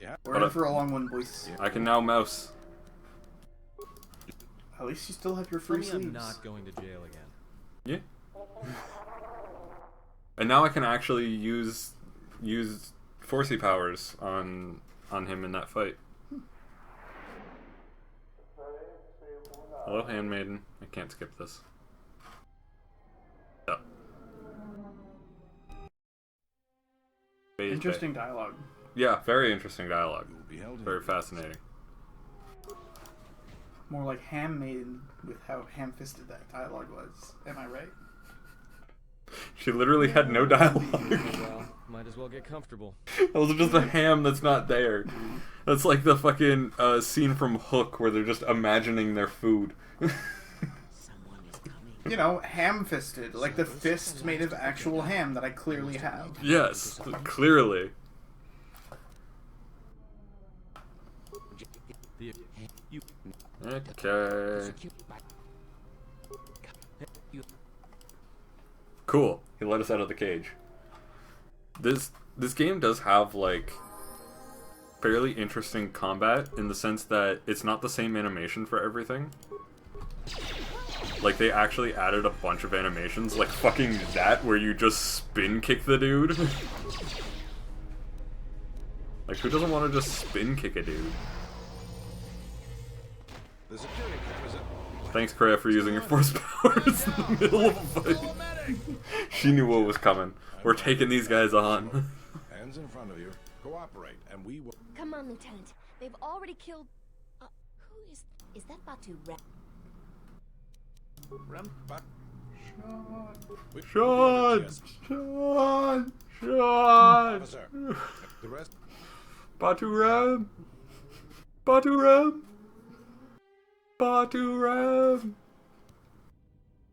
it. We're in for a long one, boys. I can now mouse. At least you still have your For free me, I'm sleeves. not going to jail again. Yeah. And now I can actually use Forcey powers on him in that fight. Hello, handmaiden. I can't skip this. Oh. Interesting dialogue. Yeah, very interesting dialogue. You will be held Very in fascinating. More like Handmaiden with how ham-fisted that dialogue was. Am I right? She literally had no dialogue. Well, might as well get comfortable. That was just a ham that's not there. That's like the fucking scene from Hook where they're just imagining their food. Someone is coming. You know, ham-fisted. Like the fist made of actual ham that I clearly have. Yes, clearly. Okay. Cool. He let us out of the cage. This game does have like fairly interesting combat in the sense that it's not the same animation for everything. Like they actually added a bunch of animations, like fucking that where you just spin kick the dude. Like who doesn't want to just spin kick a dude? The security cameras are... Thanks, Kreia, for using your force powers in the middle of a fight. She knew what was coming. We're taking these guys on. Hands in front of you. Cooperate, and we will... Come on, Lieutenant. They've already killed... who is... Is that Batu Sean! Sean! Sean! Officer, the rest... Batu-ram! Batu-ram! Batu-ram!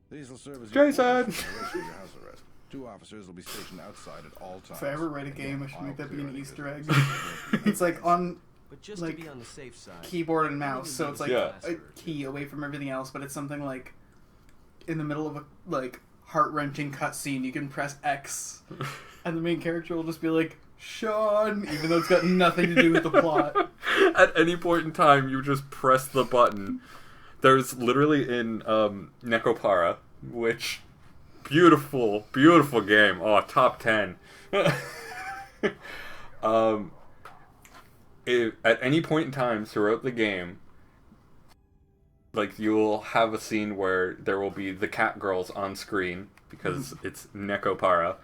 These will serve as Jason! your house arrest. 2 officers will be stationed outside at all times. If I ever write a game, I should make that be an Clear Easter any egg. It's like on But just like to be on the safe side. keyboard and mouse, so it's like Yeah. a key away from everything else, but it's something like in the middle of a like heart-wrenching cutscene, you can press X, and the main character will just be like, Sean, even though it's got nothing to do with the plot. At any point in time, you just press the button. There's literally in Nekopara, which beautiful, beautiful game. Oh, top 10. At any point in time throughout the game, like you'll have a scene where there will be the cat girls on screen because it's Nekopara.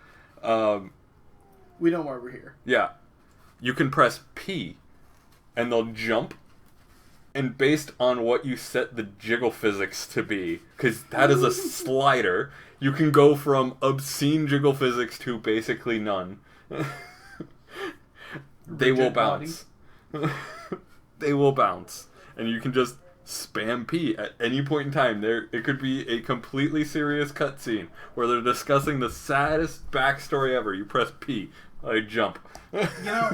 We know why we're here. Yeah. You can press P and they'll jump. And based on what you set the jiggle physics to be, because that is a slider, you can go from obscene jiggle physics to basically none. They will Rigid body. bounce. They will bounce. And you can just spam P at any point in time. It could be a completely serious cutscene where they're discussing the saddest backstory ever. You press P, I jump. You know,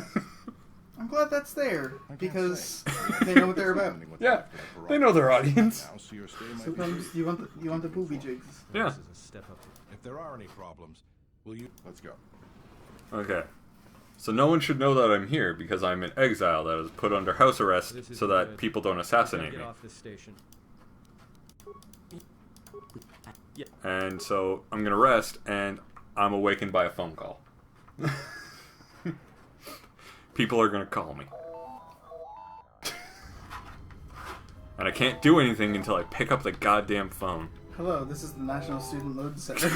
I'm glad that's there because they know what they're about. Yeah, they know their audience. Now, so your stay might Sometimes be... you want the booby jigs. Yeah. This is a step up. If there are any problems, will you... Let's go. Okay. So no one should know that I'm here because I'm in exile that is put under house arrest This is so that good. people don't assassinate Get me. off this station. And so I'm gonna rest and I'm awakened by a phone call. People are gonna call me. And I can't do anything until I pick up the goddamn phone. Hello, this is the National Student Loan Center.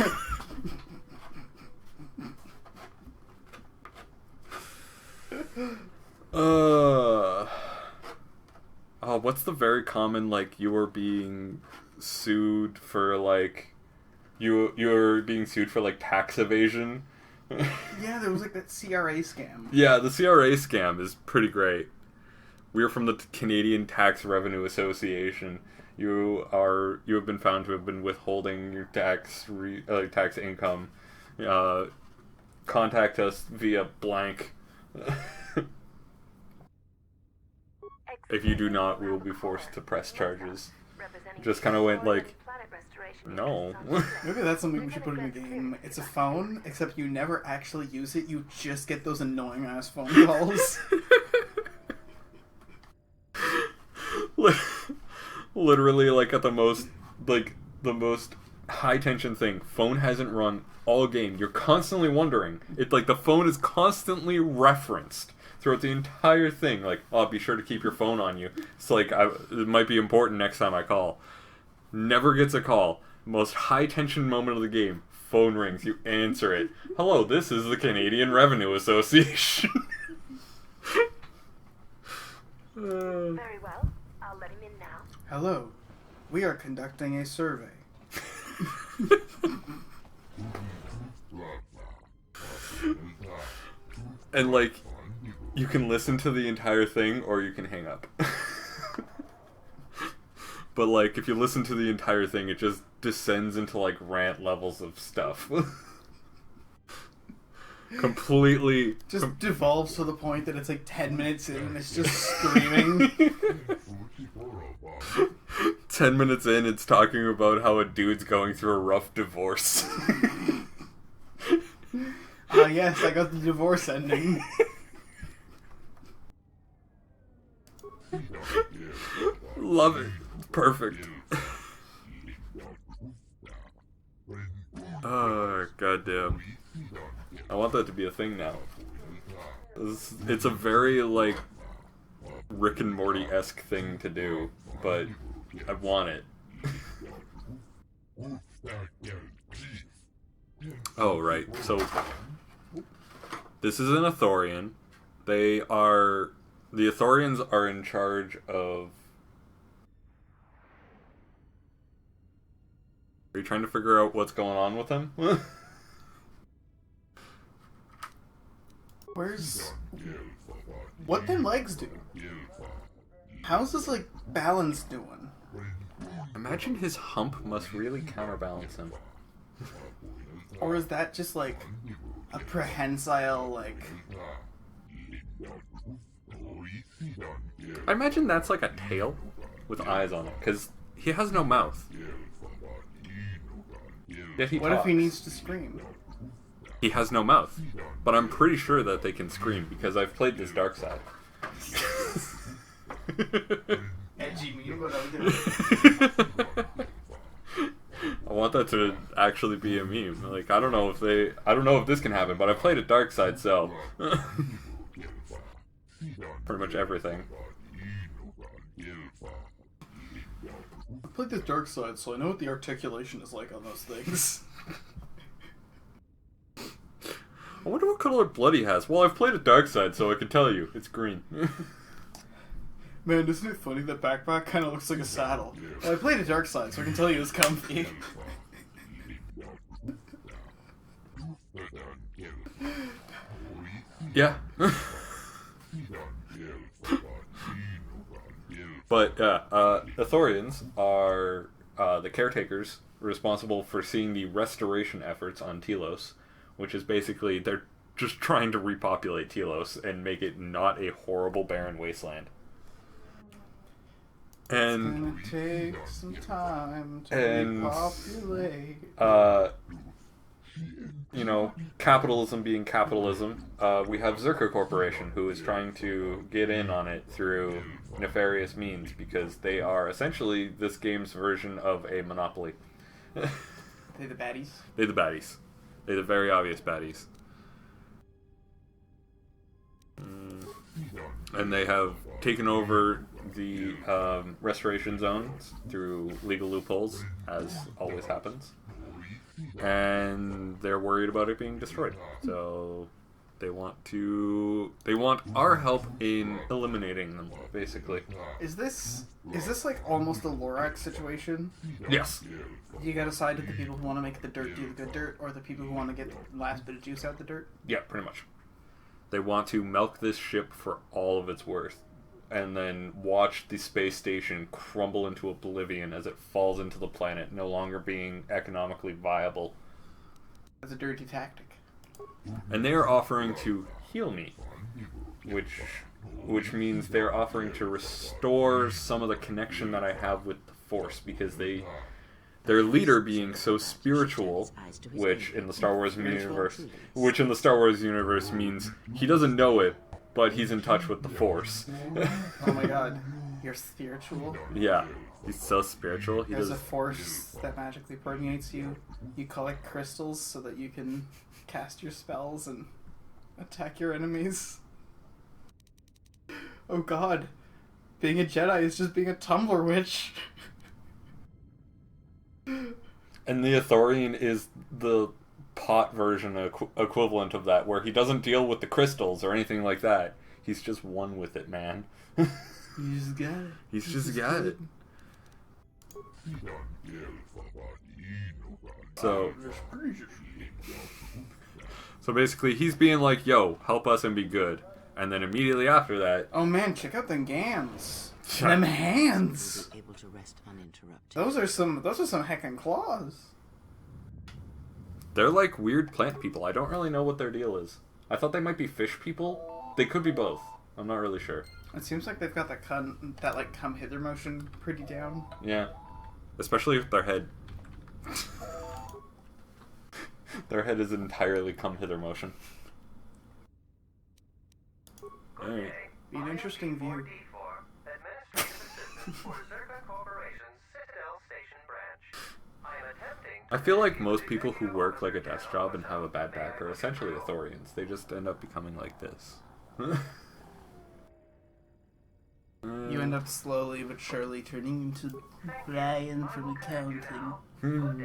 Oh, what's the very common, like, you were being sued for, like, you're being sued for, like, tax evasion? Yeah, there was like that CRA scam. Yeah, the CRA scam is pretty great. We're from the Canadian Tax Revenue Association. You have been found to have been withholding your tax income. Contact us via blank. If you do not, we will be forced to press charges. Just kind of went like, no. Maybe that's something we should put in the game. It's a phone, except you never actually use it. You just get those annoying ass phone Literally, like, at the most high tension thing. Phone hasn't run all game. You're constantly wondering. It's like the phone is constantly referenced throughout the entire thing. Like, oh, be sure to keep your phone on you. It's like, it might be important next time I call. Never gets a call. Most high tension moment of the game. Phone rings. You answer it. Hello, this is the Canadian Revenue Association. Very well. I'll let him in now. Hello. We are conducting a survey. And, like, you can listen to the entire thing or you can hang up. But, like, if you listen to the entire thing, it just descends into, like, rant levels of stuff. Completely... Just devolves to the point that it's like 10 minutes in and it's just screaming. 10 minutes in, it's talking about how a dude's going through a rough divorce. Yes, I got the divorce ending. Love it. Perfect. Oh, goddamn. I want that to be a thing now. It's a very, like, Rick and Morty-esque thing to do, but I want it. Oh, right. So, this is an Ithorian. The Ithorians are in charge of... Are you trying to figure out what's going on with them? What them legs do? How's his, like, balance doing? Imagine his hump must really counterbalance him. Or is that just, like, a prehensile, like... I imagine that's like a tail with eyes on it, because he has no mouth. Yet he What talks. if he needs to scream? He has no mouth. But I'm pretty sure that they can scream, because I've played this dark side. Edgy meme, but I want that to actually be a meme. Like, I don't know if this can happen, but I've played it dark side, so pretty much everything. I played this dark side, so I know what the articulation is like on those things. I wonder what color blood he has. Well, I've played it dark side, so I can tell you. It's green. Man, isn't it funny that backpack kind of looks like a saddle? Well, I played a dark side, so I can tell you it's comfy. Yeah. But, Ithorians are the caretakers responsible for seeing the restoration efforts on Telos, which is basically, they're just trying to repopulate Telos and make it not a horrible barren wasteland. And it's gonna take some time to repopulate. You know, capitalism being capitalism, we have Zerko Corporation, who is trying to get in on it through nefarious means, because they are essentially this game's version of a monopoly. They the baddies? They're the baddies. They're the very obvious baddies. And they have taken over the restoration zones through legal loopholes, as always happens. And they're worried about it being destroyed. So they want our help in eliminating them, basically. Is this like almost a Lorax situation? Yes. You gotta side with the people who want to make the dirt do the good dirt, or the people who want to get the last bit of juice out the dirt? Yeah, pretty much. They want to milk this ship for all of its worth, and then watch the space station crumble into oblivion as it falls into the planet, no longer being economically viable. That's a dirty tactic. And they are offering to heal me, which means they're offering to restore some of the connection that I have with the Force, because their leader being so spiritual, which in the Star Wars universe means he doesn't know it, but he's in touch with the Force. Oh my god. You're spiritual. Yeah, he's so spiritual. He There's does. a force that magically permeates you. You collect crystals so that you can cast your spells and attack your enemies. Oh god. Being a Jedi is just being a Tumblr witch. And the Ithorian is the pot version equivalent of that, where he doesn't deal with the crystals or anything like that. He's just one with it, man. You just got it. He's just got it. So basically, he's being like, "Yo, help us and be good," and then immediately after that, oh man, check out them gams. Them hands. Able to rest uninterrupted. Those are some heckin' claws. they're like weird plant people. I don't really know what their deal is. I thought they might be fish people. They could be both. I'm not really sure. It seems like they've got that come hither motion pretty down. Yeah, especially with their head. Their head is entirely come hither motion. Alright. Be an interesting view. I feel like most people who work like a desk job and have a bad back are essentially Ithorians. They just end up becoming like this. You end up slowly but surely turning into Brian from accounting.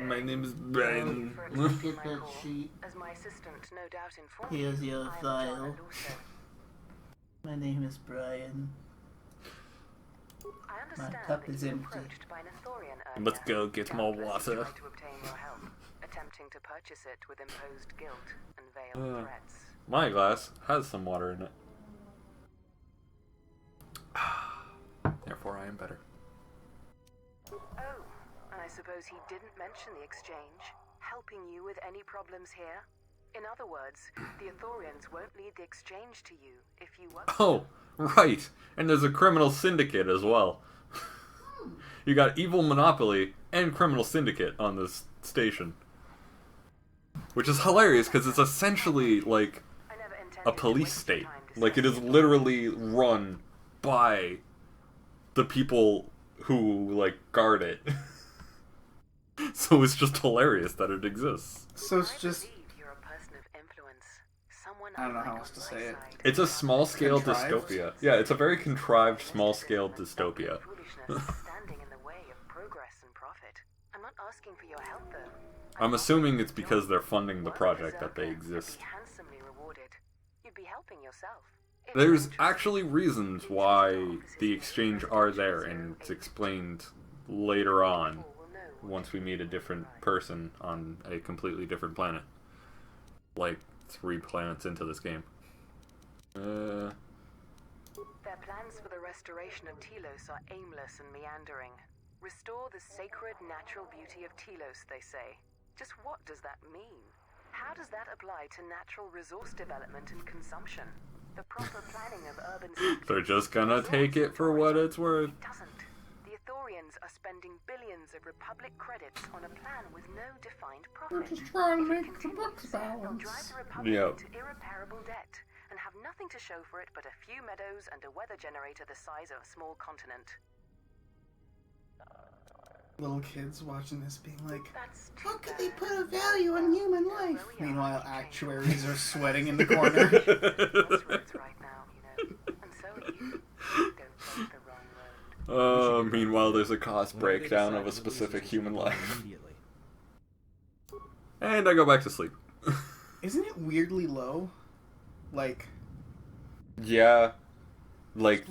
My name is Brian. Get that sheet. As my assistant no doubt informed Here's you, your I am file. John Lucer. My name is Brian. I My understand cup that is you were empty. approached by an Ithorian earlier. Let's go get more Doubtless water. tried to obtain your help, attempting to purchase it with imposed guilt and veiled threats. My glass has some water in it. Therefore, I am better. Oh, and I suppose he didn't mention the exchange, helping you with any problems here? In other words, the Ithorians won't need the exchange to you if you work. Oh, right. And there's a criminal syndicate as well. You got evil monopoly and criminal syndicate on this station. Which is hilarious because it's essentially like a police state. Like it is literally run by the people who like guard it. So it's just hilarious that it exists. So it's just... You're a person of influence. Someone I don't know how else to say it. It's a small-scale Contrived? dystopia. Yeah, it's a very contrived small-scale dystopia. Foolishness standing in the way of progress and profit. I'm not asking for your help though. I'm assuming it's because they're funding the project that they exist. Be handsomely rewarded. You'd be helping yourself. If There's you're actually reasons why the exchange are there, and it's explained later on once we meet a different person on a completely different planet. Like 3 planets into this game. Their plans for the restoration of Telos are aimless and meandering. Restore the sacred natural beauty of Telos, they say. Just what does that mean? How does that apply to natural resource development and consumption? The proper planning of urban cities. They're just gonna take it for what it's worth. It doesn't. The Ithorians are spending billions of Republic credits on a plan with no defined profit. We're just trying to make the Continue books so, they'll balance. drive the Republic Yep. into irreparable debt and have nothing to show for it but a few meadows and a weather generator the size of a small continent. Little kids watching this being like, That's too how could they bad. put a value on human life? Well, Meanwhile, actuaries are sweating in the corner. Crossroads right now, you know, and so are you. Don't take the wrong road. Meanwhile, there's a cost breakdown of a specific human life. Immediately. And I go back to sleep. Isn't it weirdly low? Like, Yeah. Like,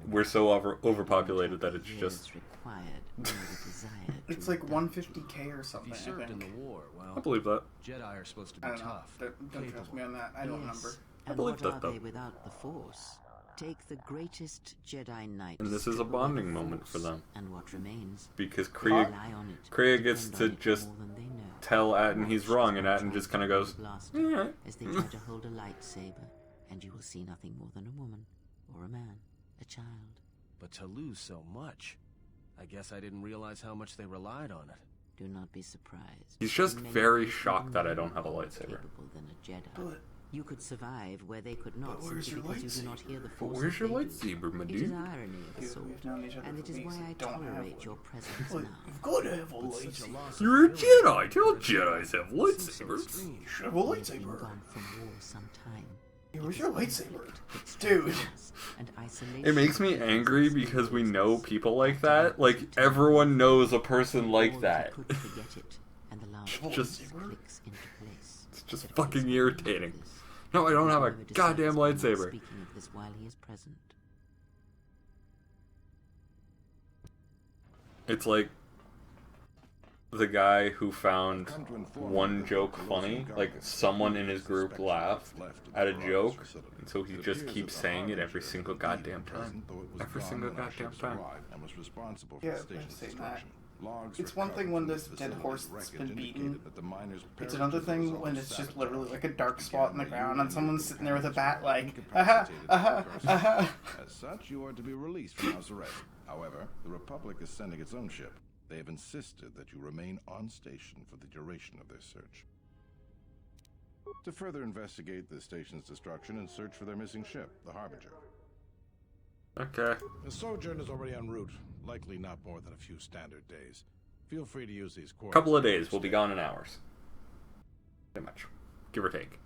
we're so overpopulated that it's just... required, nor the desire to it's like indulge. 150k or If something, you I served in think. the war, I well, believe that. Jedi are supposed to I be don't know. tough. Don't trust me on that. I don't remember. And believe what that, are though. they without the Force? Take the greatest Jedi Knight. And this is a strip away bonding the moment for Force, them. And what remains? Because Rely Krieg on it, Krieg gets depend to on it just more than they know. tell Atten he's Watch wrong, and them Atten try just to kind of hold goes, the blaster "Alright." as they try to hold a lightsaber, and you will see nothing more than a woman, or a man, a child. But to lose so much, I guess I didn't realize how much they relied on it. Do not be surprised. He's just Many very are shocked that I even don't have a more lightsaber. capable than a Jedi. But You could survive where they could not, But where's simply your because you do not hear the But force where's your they do. lightsaber, my It is dude? irony of a Dude, sort, we've known each other and it for is weeks why I and don't have tolerate one. your presence Like, now. you've got to have a With such a lightsaber. loss of You're a ability, Jedi. Tell Red Jedis have seems so lightsabers. extreme. You should have a You've been lightsaber. gone from war some time. Yeah, where's your lightsaber? Its Dude. chaos and isolation. It makes me angry because we know people like that. Like, everyone knows a person like that. You could forget it, and the last Just- piece clicks into place. It's just But it fucking is irritating. this. No, I don't have a Whoever decides goddamn I'm not lightsaber. Speaking of this while he is present. It's like the guy who found one joke funny, like someone in his group laughed at a joke, and so he just keeps saying it every single goddamn time. Every single goddamn time. Yeah, I'm saying that. It's one thing when this dead horse that's been beaten. It's another thing when it's just literally like a dark spot in the ground and someone's sitting there with a bat like, aha, aha, aha. As such, you are to be released from house arrest. However, the Republic is sending its own ship. They have insisted that you remain on station for the duration of their search. To further investigate the station's destruction and search for their missing ship, the Harbinger. Okay. The Sojourn is already en route, likely not more than a few standard days. Feel free to use these coordinates. Couple of days, we'll be gone in hours. Pretty much. Give or take.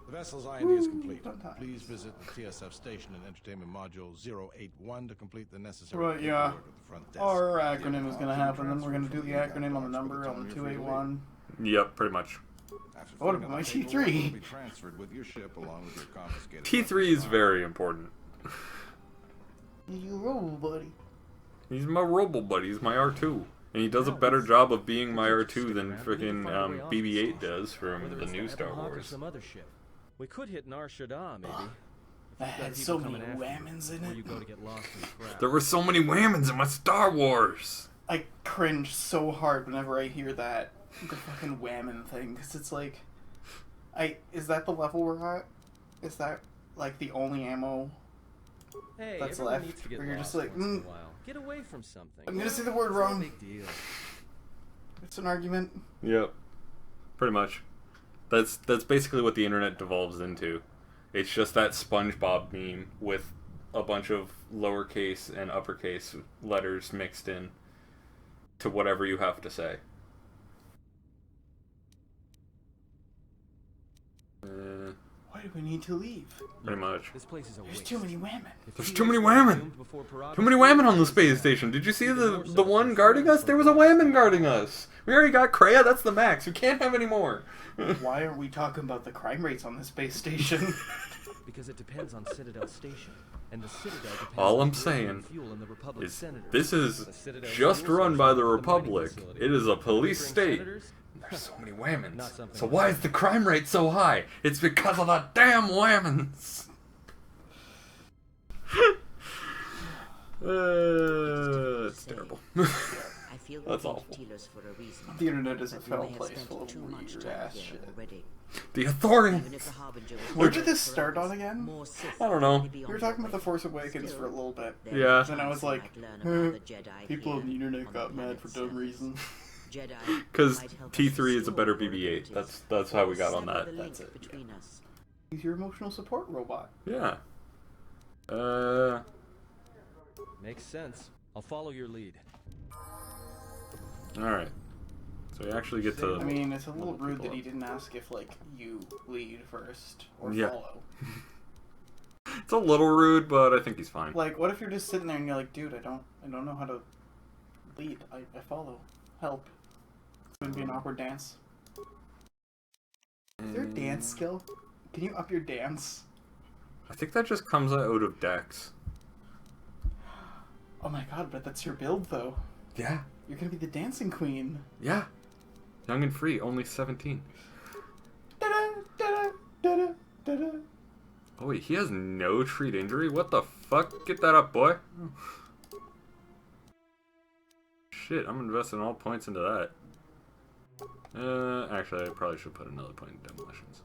The vessel's IND is complete. Please visit the TSF station and entertainment module 081 to complete the necessary Right, yeah. paperwork at the front desk. Our acronym is gonna happen, then we're gonna do the acronym on the number on the 281. Yep, pretty much. After What filling about my out the paperwork, T3? you'll be transferred with your ship along with your confiscated T3 is very important. You roll, buddy. He's my robo buddy, he's my R2. And he does a better job of being my R2 than freaking BB-8 does from the new Star Wars. Some other ship. We could hit Nar Shaddaa, maybe. That had so many whammons in Or you it. go to get lost in the crowd. There were so many whammons in my Star Wars! I cringe so hard whenever I hear that. The fucking whammon thing. Because it's like... Is that the level we're at? Is that, like, the only ammo Hey, that's everyone left? needs to get Where you're lost just like, once in a while. Get away from something. I'm gonna say the word It's no wrong. big deal. It's an argument. Yep. Pretty much. That's basically what the internet devolves into. It's just that SpongeBob meme with a bunch of lowercase and uppercase letters mixed in to whatever you have to say. Why do we need to leave? Pretty much. This place is a There's waste. too many whammon. There's too many whammon! Too many whammon on the space station! Did you see the one guarding us? There was a whammon guarding us! We already got Kreia, that's the max. We can't have any more! Why aren't we talking about the crime rates on the space station? Because it depends on Citadel Station. And the Citadel depends All on I'm the saying fuel and the Republic is senators. this is The Citadel just fuel run source by is the mining Republic. facility. It is a police Neighboring state. senators? There's so many whammons. Not something So why is the crime rate so high? It's because of the damn whammons. It's terrible. I feel we That's came awful. to Telos for a reason. The internet is a But we fell may have place spent full of too much weird time ass here shit. already. The Even Authorians. if the Harbinger was Where right did this for start us, on again? more Sith I don't know. may be We on were their talking about The way. Force Awakens Still, for a little bit. there Yeah. is Then I was something like, might learn about the Jedi people in the here internet on got the mad for planet's dumb surface. reasons. Jedi Because might help us T3 is a better explore BB-8. abilities. That's how we got on Sever that. the link That's it, between us. He's your emotional support robot. Yeah. Makes sense. I'll follow your lead. Alright. So we actually get to... I mean, it's a little rude that he didn't ask if, like, you lead first or Yeah. follow. It's a little rude, but I think he's fine. Like, what if you're just sitting there and you're like, dude, I don't know how to lead. I follow. Help. It's gonna be an awkward dance. Is there a dance skill? Can you up your dance? I think that just comes out of Dex. Oh my god, but that's your build, though. Yeah. You're gonna be the dancing queen. Yeah. Young and free, only 17. Da-da, da-da, da-da, da-da. Oh wait, he has no treat injury? What the fuck? Get that up, boy. Shit, I'm investing all points into that. Actually, I probably should put another point in demolitions.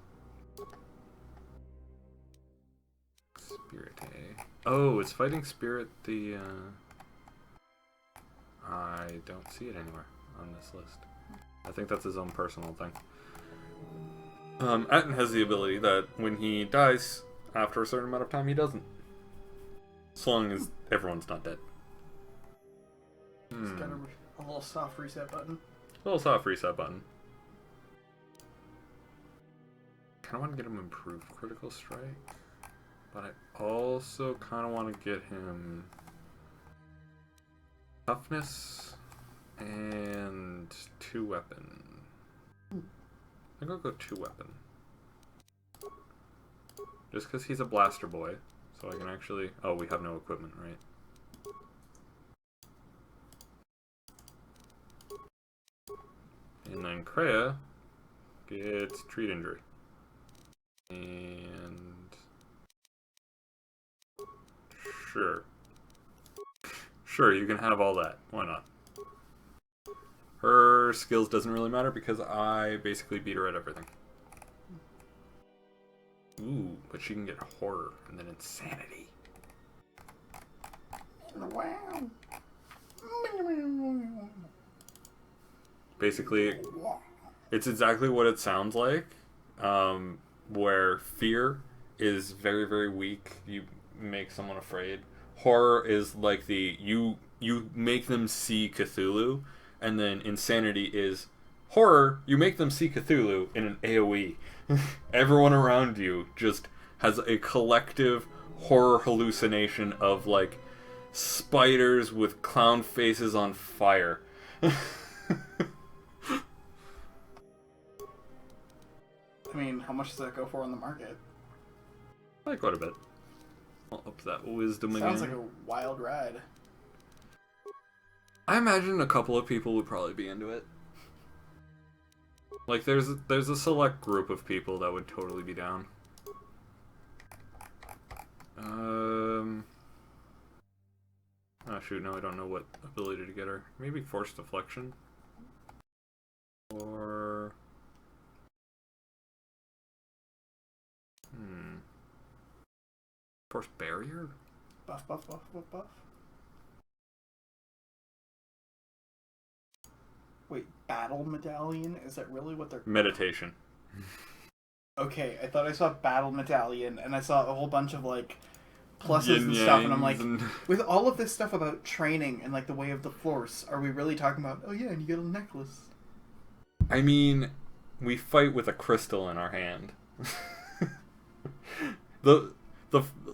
Spirit, eh? Oh, is fighting Spirit the, I don't see it anywhere on this list. I think that's his own personal thing. Atten has the ability that when he dies, after a certain amount of time, he doesn't. As long as everyone's not dead. Just got a little soft reset button. A little soft reset button. Kind of want to get him improved critical strike, but I also kind of want to get him toughness and 2 weapon. I think I'll go 2 weapon. Just because he's a blaster boy, so I can actually... Oh, we have no equipment, right? And then Kreia gets treat injury. And... Sure. Sure, you can have all that. Why not? Her skills doesn't really matter because I basically beat her at everything. Ooh, but she can get horror and then insanity. Wow. Basically, it's exactly what it sounds like. Where fear is very, very weak. You make someone afraid. Horror is like you make them see Cthulhu, and then insanity is horror. You make them see Cthulhu in an AoE. Everyone around you just has a collective horror hallucination of like spiders with clown faces on fire. I mean, how much does that go for on the market? Like quite a bit. I'll up that wisdom again. Sounds like a wild ride. I imagine a couple of people would probably be into it. Like, there's a select group of people that would totally be down. Oh shoot, no, I don't know what ability to get her. Maybe Force Deflection? Or... Force Barrier? Buff, buff, buff, buff, buff. Wait, Battle Medallion? Is that really what they're... Meditation. Okay, I thought I saw Battle Medallion, and I saw a whole bunch of, like, pluses and stuff, and I'm like, with all of this stuff about training and, like, the way of the Force, are we really talking about, oh yeah, and you get a necklace? I mean, we fight with a crystal in our hand. The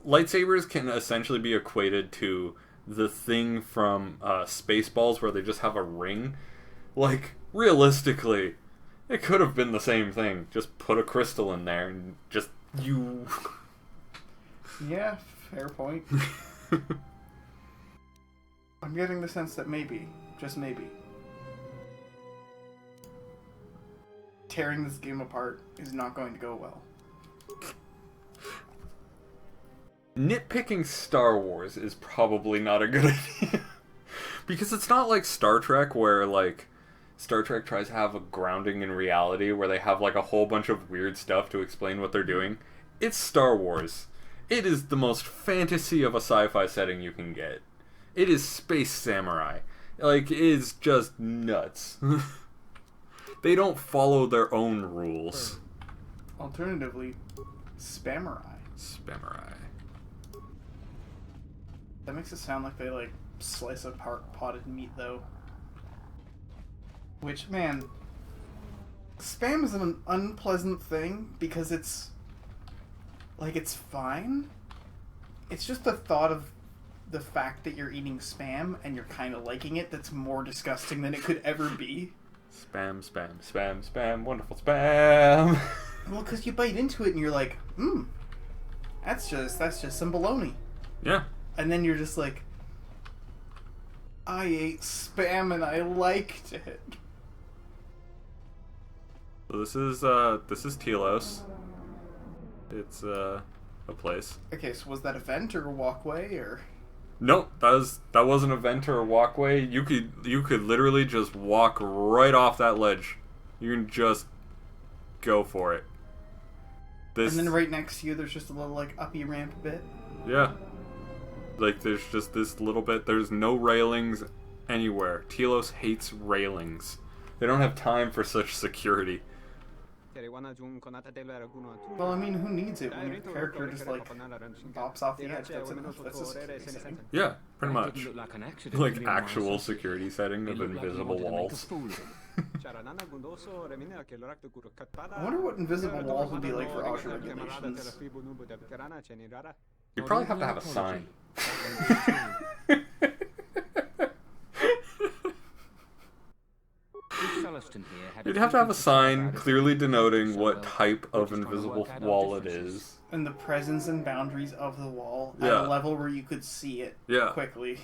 lightsabers can essentially be equated to the thing from Spaceballs where they just have a ring. Like, realistically, it could have been the same thing. Just put a crystal in there and just you... Yeah, fair point. I'm getting the sense that maybe, just maybe, tearing this game apart is not going to go well. Nitpicking Star Wars is probably not a good idea. Because it's not like Star Trek where, like, Star Trek tries to have a grounding in reality where they have, like, a whole bunch of weird stuff to explain what they're doing. It's Star Wars. It is the most fantasy of a sci-fi setting you can get. It is space samurai. Like, it is just nuts. They don't follow their own rules. Alternatively, Spamurai. Spamurai. That makes it sound like they, like, slice apart potted meat, though. Which, man, spam is an unpleasant thing because it's, like, it's fine. It's just the thought of the fact that you're eating spam and you're kind of liking it that's more disgusting than it could ever be. Spam, spam, spam, spam, wonderful spam. Well, because you bite into it and you're like, that's just some bologna. Yeah. And then you're just like, I ate spam and I liked it. So this is Telos. It's a place. Okay, so was that a vent or a walkway or? Nope, that wasn't a vent or a walkway. You could literally just walk right off that ledge. You can just go for it. And then right next to you, there's just a little like uppy ramp bit. Yeah. Like there's just this little bit. There's no railings anywhere. Telos hates railings. They don't have time for such security. Well, I mean, who needs it when your character just, like, bops off the edge? That's enough. That's a security setting. Yeah, pretty much. It looked like an accident Like leaving my actual sausage. security setting It of looked like he invisible wanted to make a walls. fool of him. I wonder what invisible walls would be like for Osher regulations. You probably have to have a sign. You'd have to have a sign clearly denoting what type of invisible wall it is. And the presence and boundaries of the wall at Yeah. a level where you could see it quickly.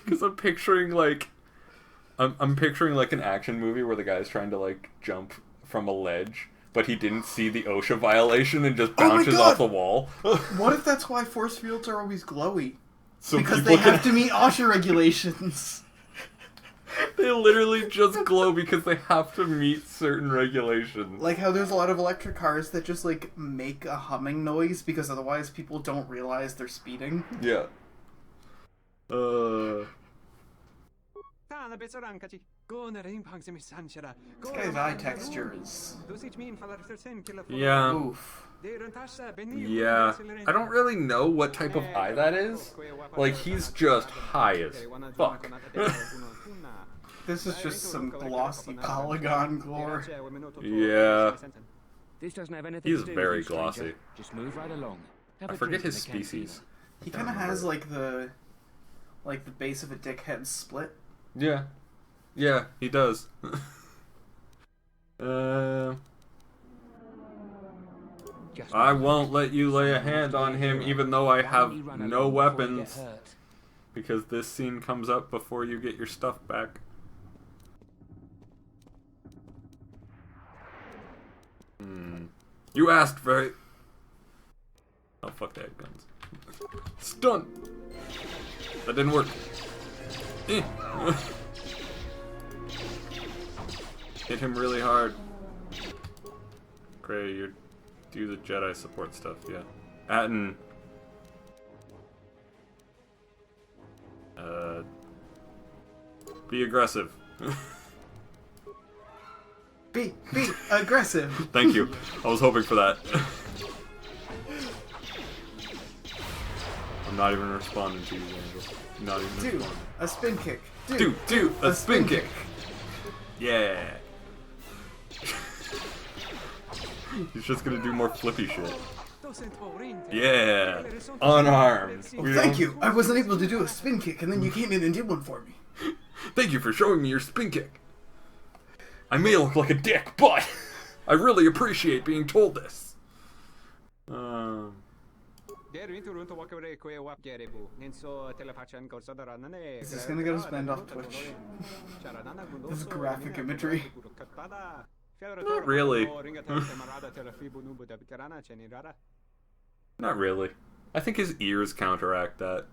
Because I'm picturing like I'm picturing like an action movie where the guy's trying to like jump from a ledge, but he didn't see the OSHA violation and just bounces off the wall. What if that's why force fields are always glowy? So because people they have to meet OSHA regulations. They literally just glow because they have to meet certain regulations. Like how there's a lot of electric cars that just like make a humming noise because otherwise people don't realize they're speeding. Yeah. This guy's eye texture is... Yeah. Oof. Yeah. I don't really know what type of eye that is. Like, he's just high as fuck. This is just some glossy polygon glory. Yeah. This doesn't have anything He's to do very with you, stranger. glossy. Just move right along. Have I a forget drink his in the canteen. species. He kind of has like the base of a dickhead split. Yeah. Yeah, he does. I won't let you lay a hand on him even though I have no weapons. Because this scene comes up before you get your stuff back. You asked very... Oh, fuck, they had guns. Stun! That didn't work. Hit him really hard. Gray, you do the Jedi support stuff, yeah. Atten. Be aggressive. Be aggressive. Thank you. I was hoping for that. I'm not even responding to you, Angel. Not even Do responding. a spin kick. Do a spin kick. Yeah. He's just gonna do more flippy shit. Yeah. Unarmed. Oh, thank you. I wasn't able to do a spin kick, and then you came in and did one for me. Thank you for showing me your spin kick. I may look like a dick, but I really appreciate being told this. Is this gonna get us banned off Twitch? This is graphic imagery. Not really. Not really. I think his ears counteract that.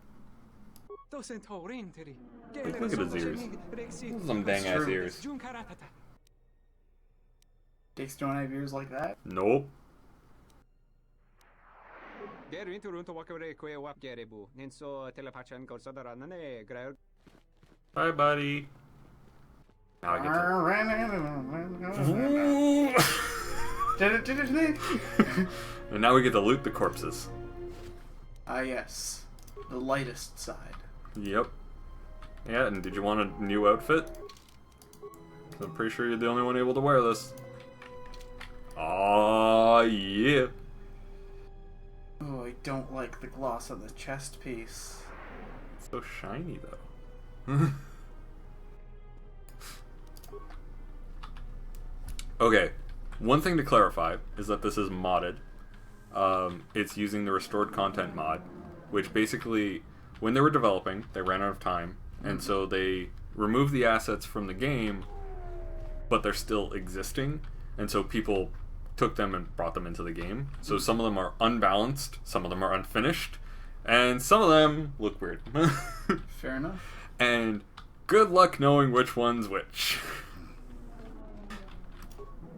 Look at his ears. Those are some dang ass ears. Dicks don't have ears like that? Nope. Bye, buddy. Now I get to... And now we get to loot the corpses. Ah, yes. The lightest side. Yep. Yeah, and did you want a new outfit? 'Cause I'm pretty sure you're the only one able to wear this. Aw, yeah. Oh, I don't like the gloss on the chest piece. It's so shiny, though. Okay, one thing to clarify is that this is modded. It's using the restored content mod, which basically, when they were developing, they ran out of time, and so they removed the assets from the game, but they're still existing, and so people took them and brought them into the game. So some of them are unbalanced, some of them are unfinished, and some of them look weird. Fair enough. And good luck knowing which one's which.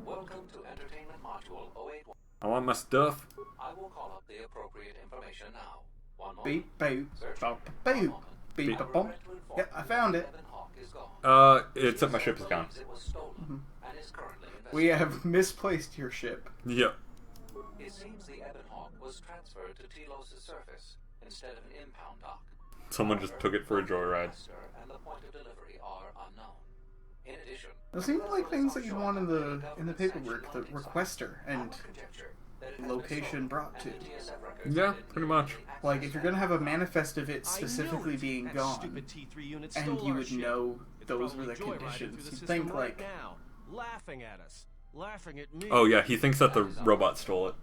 Welcome to Entertainment Module 081. I want my stuff. I will call up the appropriate information now. One moment. Beep, boop, bop, boop, beep, bop, bop. Yeah, I found it. is gone. It's that my ship is gone. It was stolen and is currently We have misplaced your ship. Yep. It seems the Ebonhawk was transferred to Telos' surface instead of an impound dock. Someone just took it for a joyride. And the point of delivery are unknown. In addition, Those seem like things that you'd want in the paperwork, the requester and location brought to. Yeah, pretty much. Like, if you're gonna have a manifest of it specifically being That gone, stupid T3 unit and stole you our would ship. know It's those were probably the joyriding conditions, through the you'd system think, right like... now, laughing at us, laughing at me. Oh yeah, he thinks that the robot stole it.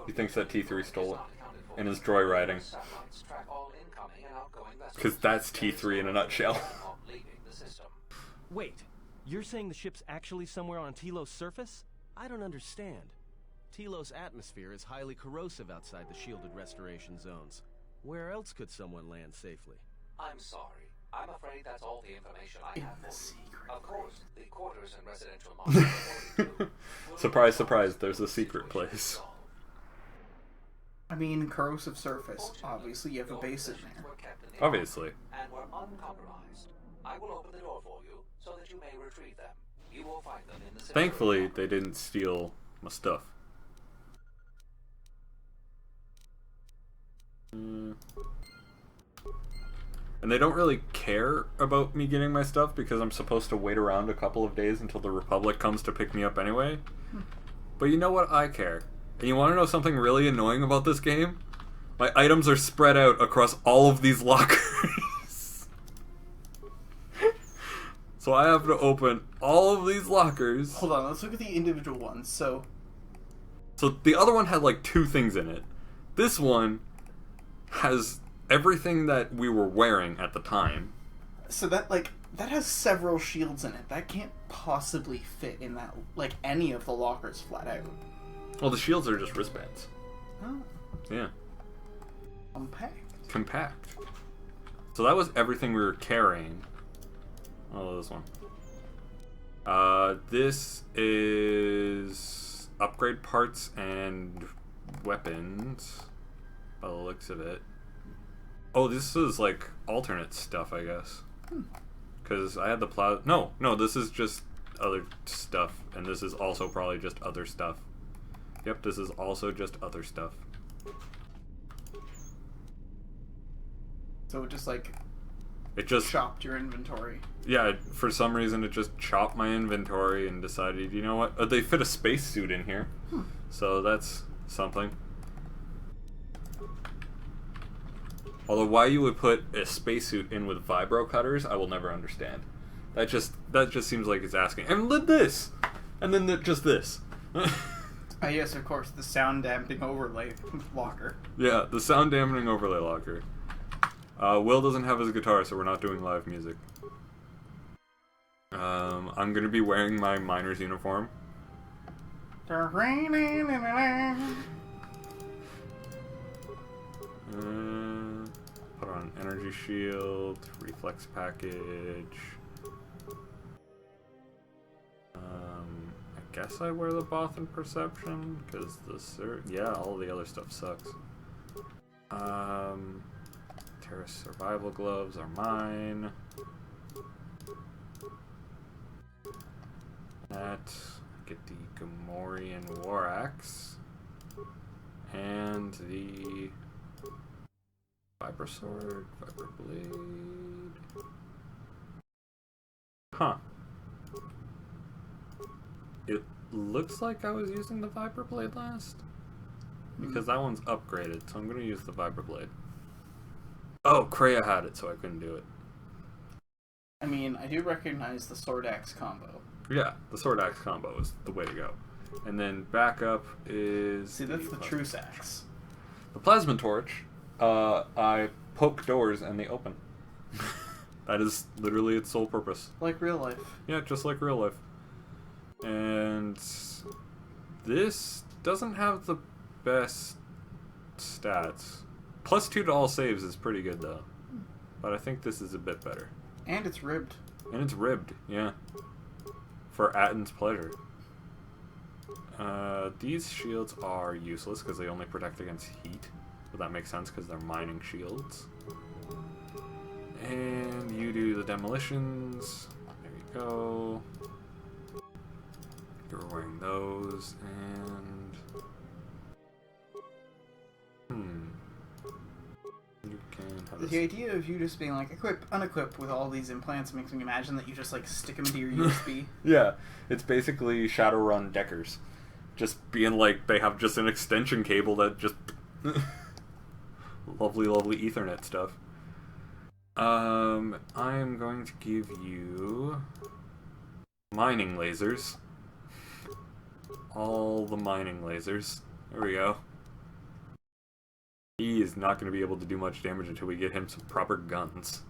He thinks that T3 stole it. And is joyriding. Because that's T3 in a nutshell. Wait, you're saying the ship's actually somewhere on Telos' surface? I don't understand. Telos' atmosphere is highly corrosive outside the shielded restoration zones. Where else could someone land safely? I'm sorry. I'm afraid that's all the information I have for you. Of course, the quarters and residential modules. Surprise, surprise, there's a secret place. I mean, corrosive surface. Obviously, you have a base in there. Obviously. And were uncompromised. I will open the door for you so that you may retrieve them. You will find them in the Thankfully, they didn't steal my stuff. And they don't really care about me getting my stuff because I'm supposed to wait around a couple of days until the Republic comes to pick me up anyway. But you know what? I care. And you want to know something really annoying about this game? My items are spread out across all of these lockers. So I have to open all of these lockers. Hold on, let's look at the individual ones. So the other one had like 2 things in it. This one has everything that we were wearing at the time. So that has several shields in it. That can't possibly fit in that, like, any of the lockers flat out. Well, the shields are just wristbands. Oh. Yeah. Compact. So that was everything we were carrying. Oh, this one. This is upgrade parts and weapons, by the looks of it. Oh, this is like alternate stuff, I guess. Because I had the plasma. No, this is just other stuff, and this is also probably just other stuff. Yep, this is also just other stuff. So it just chopped your inventory. Yeah, for some reason it just chopped my inventory and decided, you know what? They fit a spacesuit in here. So that's something. Although why you would put a spacesuit in with vibro cutters, I will never understand. That just seems like it's asking. And then this! And then just this. Yes, of course, the sound dampening overlay locker. Yeah, the sound dampening overlay locker. Will doesn't have his guitar, so we're not doing live music. I'm gonna be wearing my miner's uniform. Put on energy shield, reflex package. I guess I wear the Bothan perception because all the other stuff sucks. Terrace survival gloves are mine. Get the Gamorrean war axe and the Viper sword, Viper blade. Huh. It looks like I was using the Viper blade last. Because that one's upgraded, so I'm going to use the Viper blade. Oh, Kreia had it, so I couldn't do it. I mean, I do recognize the sword axe combo. Yeah, the sword axe combo is the way to go. And then backup is... See, that's the truce axe. The plasma torch, I poke doors and they open. That is literally its sole purpose. Like real life. Yeah, just like real life. And this doesn't have the best stats. +2 to all saves is pretty good though. But I think this is a bit better. And it's ribbed. And it's ribbed, yeah. For Atton's pleasure. These shields are useless because they only protect against heat. But that makes sense because they're mining shields. And you do the demolitions. There you go. You're wearing those, and... You can have The idea of you just being like, equip, unequip with all these implants makes me imagine that you just like stick them into your USB. Yeah, it's basically Shadowrun Deckers. Just being like, they have just an extension cable that just... lovely, lovely Ethernet stuff. I'm going to give you... mining lasers. All the mining lasers. There we go. He is not going to be able to do much damage until we get him some proper guns.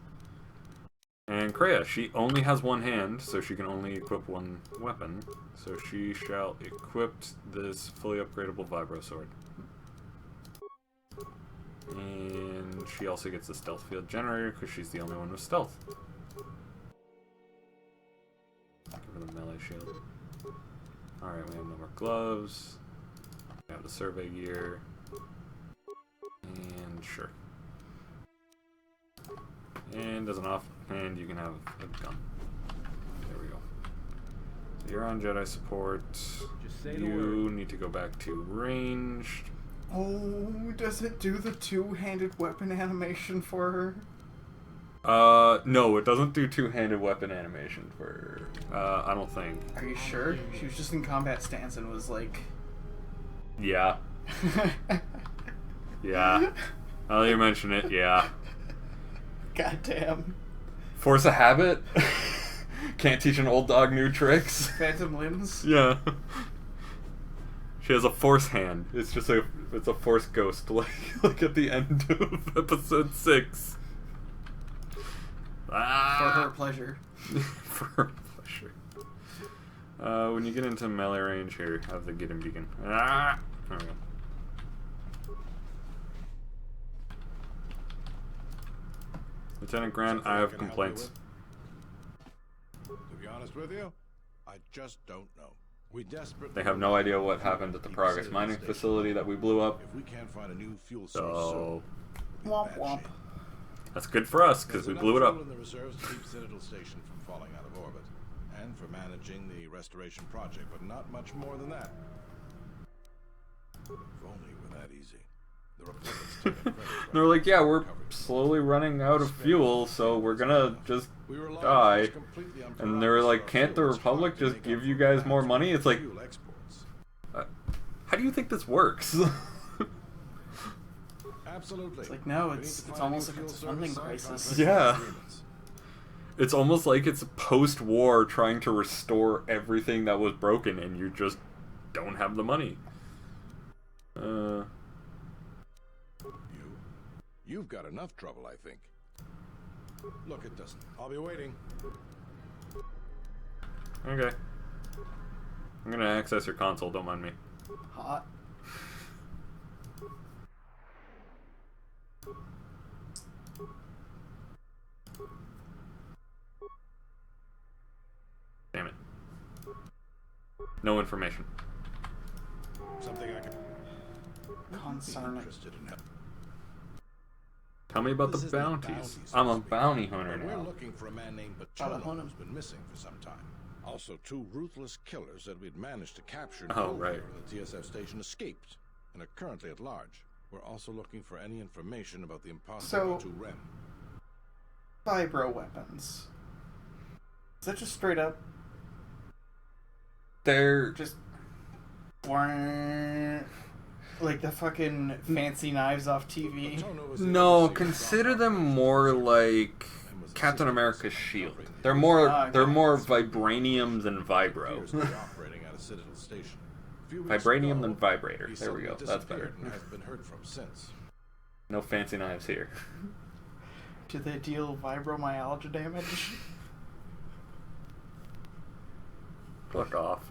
And Kreia, she only has one hand, so she can only equip one weapon. So she shall equip this fully upgradable vibro sword. And she also gets the stealth field generator because she's the only one with stealth. Give her the melee shield. Alright, we have no more gloves. We have the survey gear. And sure. And as an offhand, you can have a gun. There we go. So you're on Jedi support. You need to go back to ranged. Oh, does it do the two-handed weapon animation for her? No, it doesn't do two-handed weapon animation for her. I don't think. Are you sure? She was just in combat stance and was like... Yeah. Yeah. Now that you mention it, yeah. Goddamn. Force a habit? Can't teach an old dog new tricks? Phantom limbs? Yeah. She has a force hand. It's just it's a force ghost, like at the end of episode 6. For her pleasure. For her pleasure. When you get into melee range here, have the get him beacon. There we go. Lieutenant Grant, I have complaints. To be honest with you, I just don't know. We desperately They have no idea what happened at the Progress mining facility that we blew up. If we can't find a new fuel source, Womp womp. That's good for us because we blew it up. in the reserves to keep Citadel Station from falling out of orbit, and for managing the restoration project, but not much more than that. If only it were that easy. The Republic's taken credit for They're like, yeah, we're slowly running out of fuel, so we're gonna just die. And they're like, can't the Republic just give you guys more money? It's like, how do you think this works? Absolutely. It's like, no, it's almost like it's a funding crisis. Yeah. It's almost like it's post-war trying to restore everything that was broken, and you just don't have the money. You've got enough trouble, I think. Look, it doesn't. I'll be waiting. Okay. I'm gonna access your console, don't mind me. Hot. Damn it. No information. Something I can... Concerning. Tell me about the bounties. I'm a bounty hunter We're now. looking for a man named Pachono who's been missing for some time. Also, 2 ruthless killers that we'd managed to capture Right. the TSF station escaped and are currently at large. We're also looking for any information about the impossible So- 2 Rem. Vibro weapons. Is that just straight up? They're just like the fucking fancy knives off TV. No, consider them more like Captain America's shield. They're more vibranium than vibro. Vibranium than vibrator. There we go. That's better. No fancy knives here. Do they deal vibromyalgia damage? Fuck off.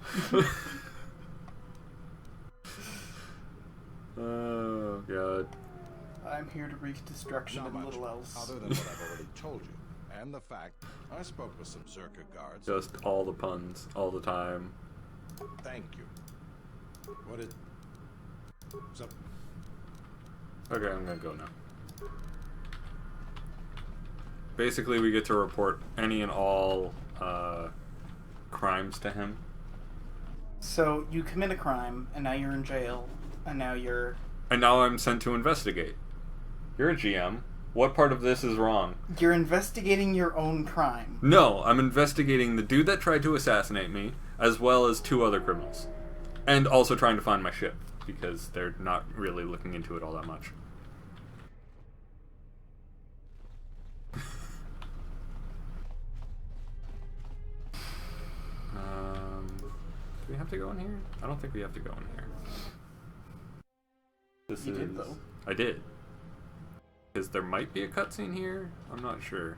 Oh god. I'm here to wreak destruction Not and much, little else. other than what I've already told you, and the fact I spoke with some Zerka guards. Just all the puns, all the time. Thank you. What is... So... Okay, I'm gonna go now. basically we get to report any and all crimes to him. So you commit a crime, and now you're in jail, and now you're... And now I'm sent to investigate. You're a GM. What part of this is wrong? You're investigating your own crime. No, I'm investigating the dude that tried to assassinate me, as well as 2 other criminals. And also trying to find my ship, because they're not really looking into it all that much. Do we have to go in here? I don't think we have to go in here. You did, though. I did. Because there might be a cutscene here? I'm not sure.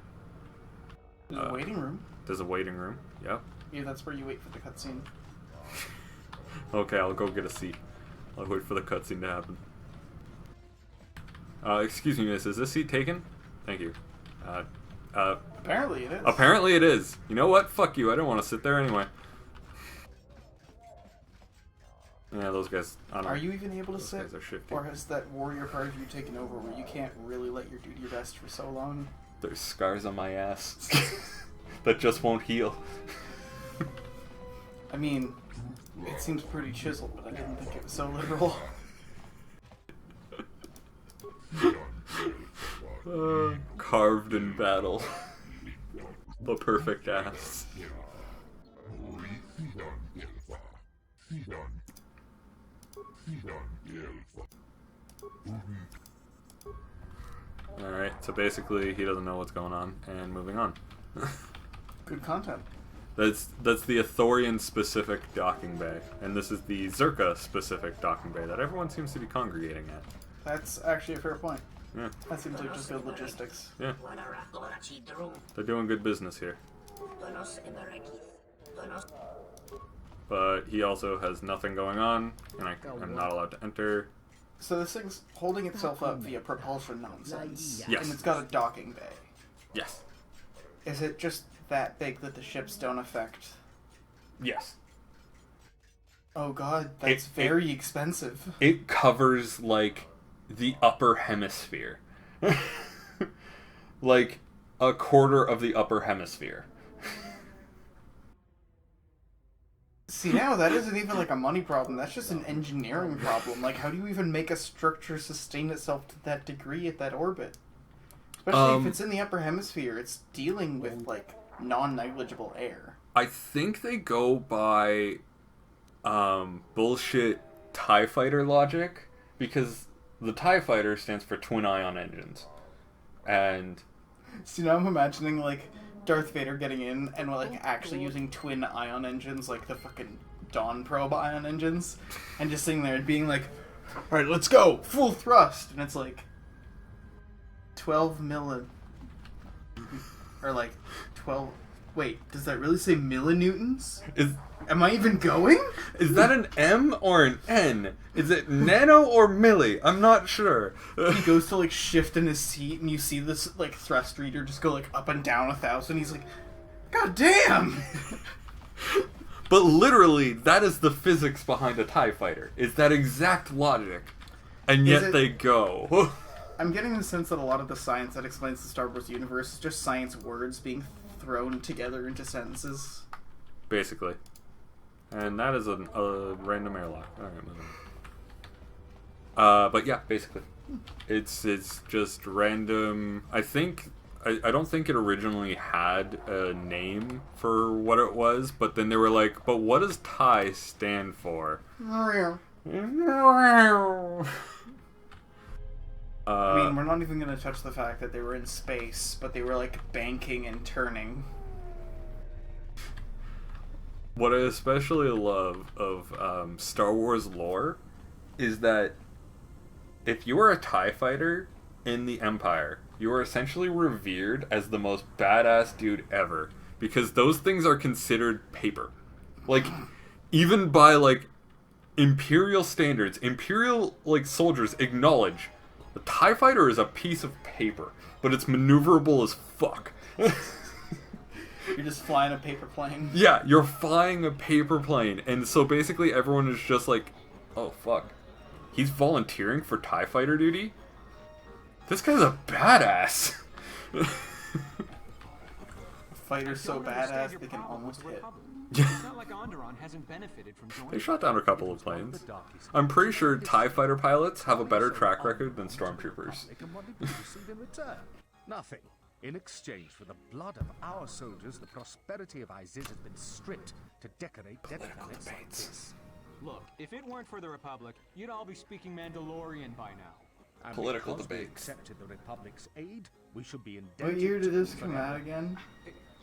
There's a waiting room. There's a waiting room, yep. Yeah, that's where you wait for the cutscene. Okay, I'll go get a seat. I'll wait for the cutscene to happen. Excuse me, miss, is this seat taken? Thank you. Apparently it is. Apparently it is. You know what? Fuck you, I don't want to sit there anyway. Yeah, those guys... Are you even able to those sit? guys are shifty. Or has that warrior part of you taken over where you can't really let your duty rest for so long? There's scars on my ass that just won't heal. I mean, it seems pretty chiseled, but I didn't think it was so literal. Carved in battle. The perfect ass. Alright, so basically he doesn't know what's going on, and moving on. Good content. That's the Athorian specific docking bay, and this is the Zerka specific docking bay that everyone seems to be congregating at. That's actually a fair point. Yeah. That seems like just good logistics. Yeah. They're doing good business here. But he also has nothing going on, and I'm not allowed to enter. So this thing's holding itself up via propulsion nonsense. Yes. And it's got a docking bay. Yes. Is it just that big that the ships don't affect? Yes. Oh god, that's very expensive. It covers, like, the upper hemisphere. Like, a quarter of the upper hemisphere. See, now that isn't even like a money problem, that's just an engineering problem. Like, how do you even make a structure sustain itself to that degree at that orbit? Especially if it's in the upper hemisphere, it's dealing with, like, non-negligible air. I think they go by bullshit TIE fighter logic, because the TIE fighter stands for twin ion engines. And see, now I'm imagining, like, Darth Vader getting in and, like, actually using twin ion engines, like the fucking Dawn Probe ion engines, and just sitting there and being like, alright, let's go! Full thrust! And it's like 12 milli... Or like 12... Wait, does that really say millinewtons? Am I even going? Is that an M or an N? Is it nano or milli? I'm not sure. He goes to, like, shift in his seat, and you see this, like, thrust reader just go, like, up and down 1,000. He's like, God damn! But literally, that is the physics behind a TIE fighter. Is that exact logic. And yet they go. I'm getting the sense that a lot of the science that explains the Star Wars universe is just science words being thrown together into sentences. Basically. And that is a random airlock. Alright, moving on. But yeah, basically. It's just random. I don't think it originally had a name for what it was, but then they were like, but what does TIE stand for? I mean, we're not even going to touch the fact that they were in space, but they were, like, banking and turning. What I especially love of Star Wars lore is that if you are a TIE fighter in the Empire, you are essentially revered as the most badass dude ever. Because those things are considered paper. Like, even by, like, Imperial standards, Imperial, like, soldiers acknowledge the TIE fighter is a piece of paper, but it's maneuverable as fuck. You're just flying a paper plane. Yeah, you're flying a paper plane, and so basically everyone is just like, oh fuck, he's volunteering for TIE fighter duty? This guy's a badass. fighters so badass they can almost hit. It's not like Onderon hasn't benefited from joining. They shot down a couple of planes. I'm pretty sure TIE fighter pilots have a better track record than stormtroopers. Nothing. In exchange for the blood of our soldiers, the prosperity of Iziz has been stripped to decorate dead planets like this. Look, if it weren't for the Republic, you'd all be speaking Mandalorian by now. And Political because we debates. accepted the Republic's aid, we should be indebted. What year did this to come out again?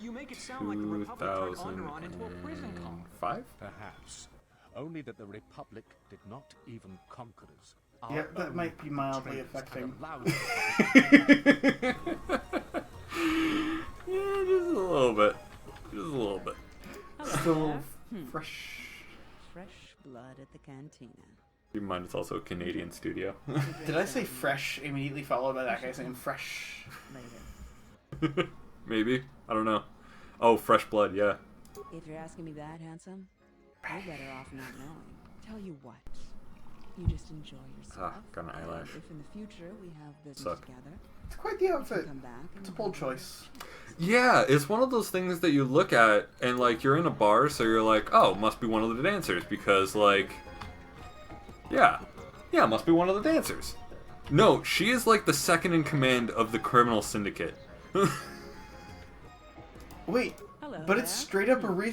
You make it sound like the Republic turned Onderon into a prison colony. 5? Perhaps. Only that the Republic did not even conquer us. Yeah, that might be mildly affecting. Yeah, just a little bit. Just a little bit. Still fresh. Fresh blood at the cantina. Keep in mind, it's also a Canadian studio. Did I say fresh immediately followed by that guy saying fresh? Later. Maybe. I don't know. Oh, fresh blood, yeah. If you're asking me that, handsome, you're better off not knowing. Tell you what, you just enjoy yourself. Got an eyelash. If in the future we have business Suck. together, it's quite the outfit. come back. It's a bold choice. Yeah, it's one of those things that you look at and, like, you're in a bar, so you're like, oh, must be one of the dancers, because, like, yeah, must be one of the dancers. No, she is, like, the second in command of the criminal syndicate. Wait, Hello but it's straight up a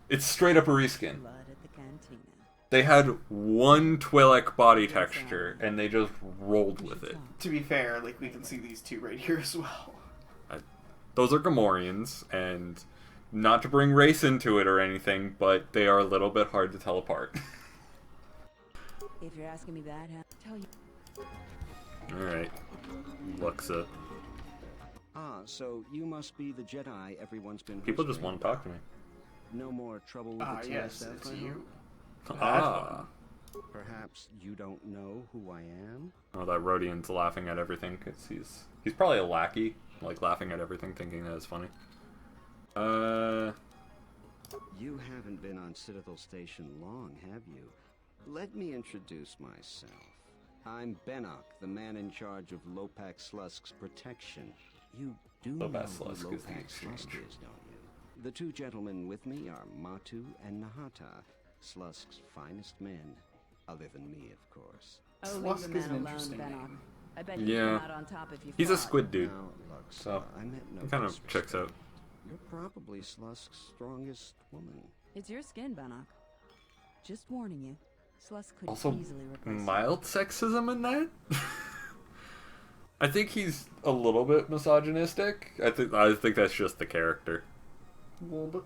It's straight up a reskin. Blood at the cantina. They had one Twi'lek body texture, and they just rolled with it. To be fair, like, we can see these two right here as well. Those are Gamorreans, and not to bring race into it or anything, but they are a little bit hard to tell apart. If you're asking me that, tell you. Alright. Luxa. Ah, so you must be the Jedi everyone's been People just whispering want to talk to me. No more trouble with the yes, TSF, it's I you. hope? Ah. Perhaps you don't know who I am? Oh, that Rodian's laughing at everything, because he's probably a lackey, like, laughing at everything, thinking that it's funny. You haven't been on Citadel Station long, have you? Let me introduce myself. I'm Benok, the man in charge of Lopak Slusk's protection. You do know Lopak who Slusk is the Lopak exchange. Slusk is, don't you? The two gentlemen with me are Matu and Nahata, Slusk's finest men. Other than me, of course. Oh, Slusk leave the is man an alone, interesting Benok. name. I bet you'd Yeah. come out on top if you He's a fought. squid dude, Now, look, so I meant no it kind of disrespect. checks out. You're probably Slusk's strongest woman. It's your skin, Benok. Just warning you. Slusk could Also, easily replace you. mild sexism in that? I think he's a little bit misogynistic. I think that's just the character. A little bit.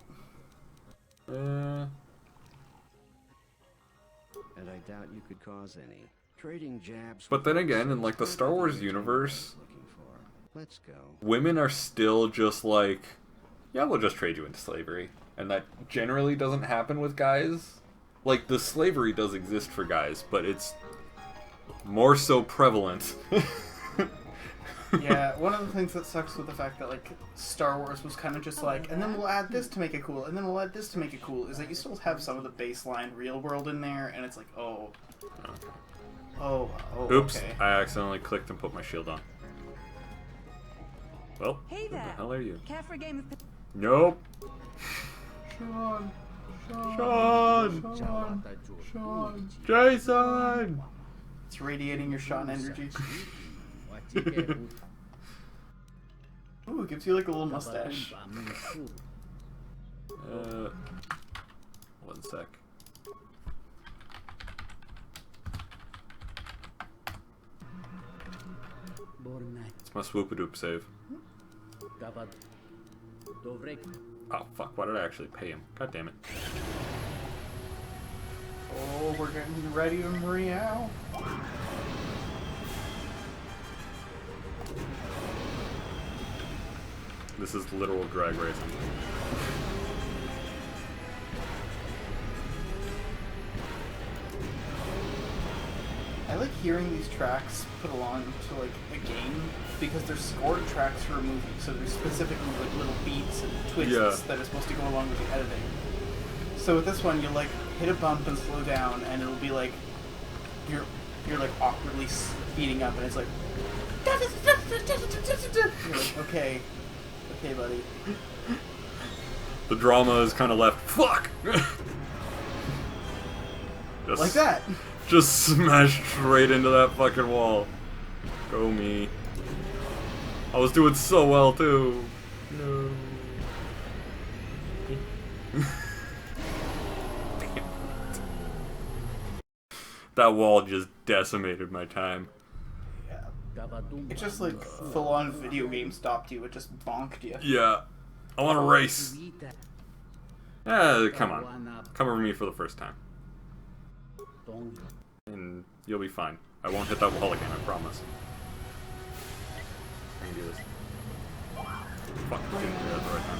And I doubt you could cause any. Trading jabs. But then again, in, like, the Star Wars universe, Looking for. Let's go. women are still just like, yeah, we'll just trade you into slavery. And that generally doesn't happen with guys. Like, the slavery does exist for guys, but it's more so prevalent. Yeah, one of the things that sucks with the fact that, like, Star Wars was kind of just like, and then we'll add this to make it cool, and then we'll add this to make it cool, is that you still have some of the baseline real world in there, and it's like, oh. Oops, okay. I accidentally clicked and put my shield on. Well, Hey who the there. hell are you? Care for a game of... Nope. Sean! Jason! It's radiating your Sean energy. Ooh, it gives you like a little mustache. One sec. It's my swoop-a-doop save. Oh, fuck, why did I actually pay him? God damn it. Oh, we're getting ready to Muriel. This is literal drag racing. I like hearing these tracks put along to like a game because they're scored tracks for a movie, so there's specifically like little beats and twists that are supposed to go along with the editing. So with this one, you like hit a bump and slow down, and it'll be like you're like awkwardly speeding up, and it's like you're like okay, buddy. The drama is kind of left. Fuck! Just, Like that. Just smashed straight into that fucking wall. Go me. I was doing so well too. No. Damn it. That wall just decimated my time. Yeah. It just like full on video game stopped you. It just bonked you. Yeah. I want to race. Come on. Come over me for the first time. And you'll be fine. I won't hit that wall again, I promise. I can do this. Fuck, didn't do that at the right time.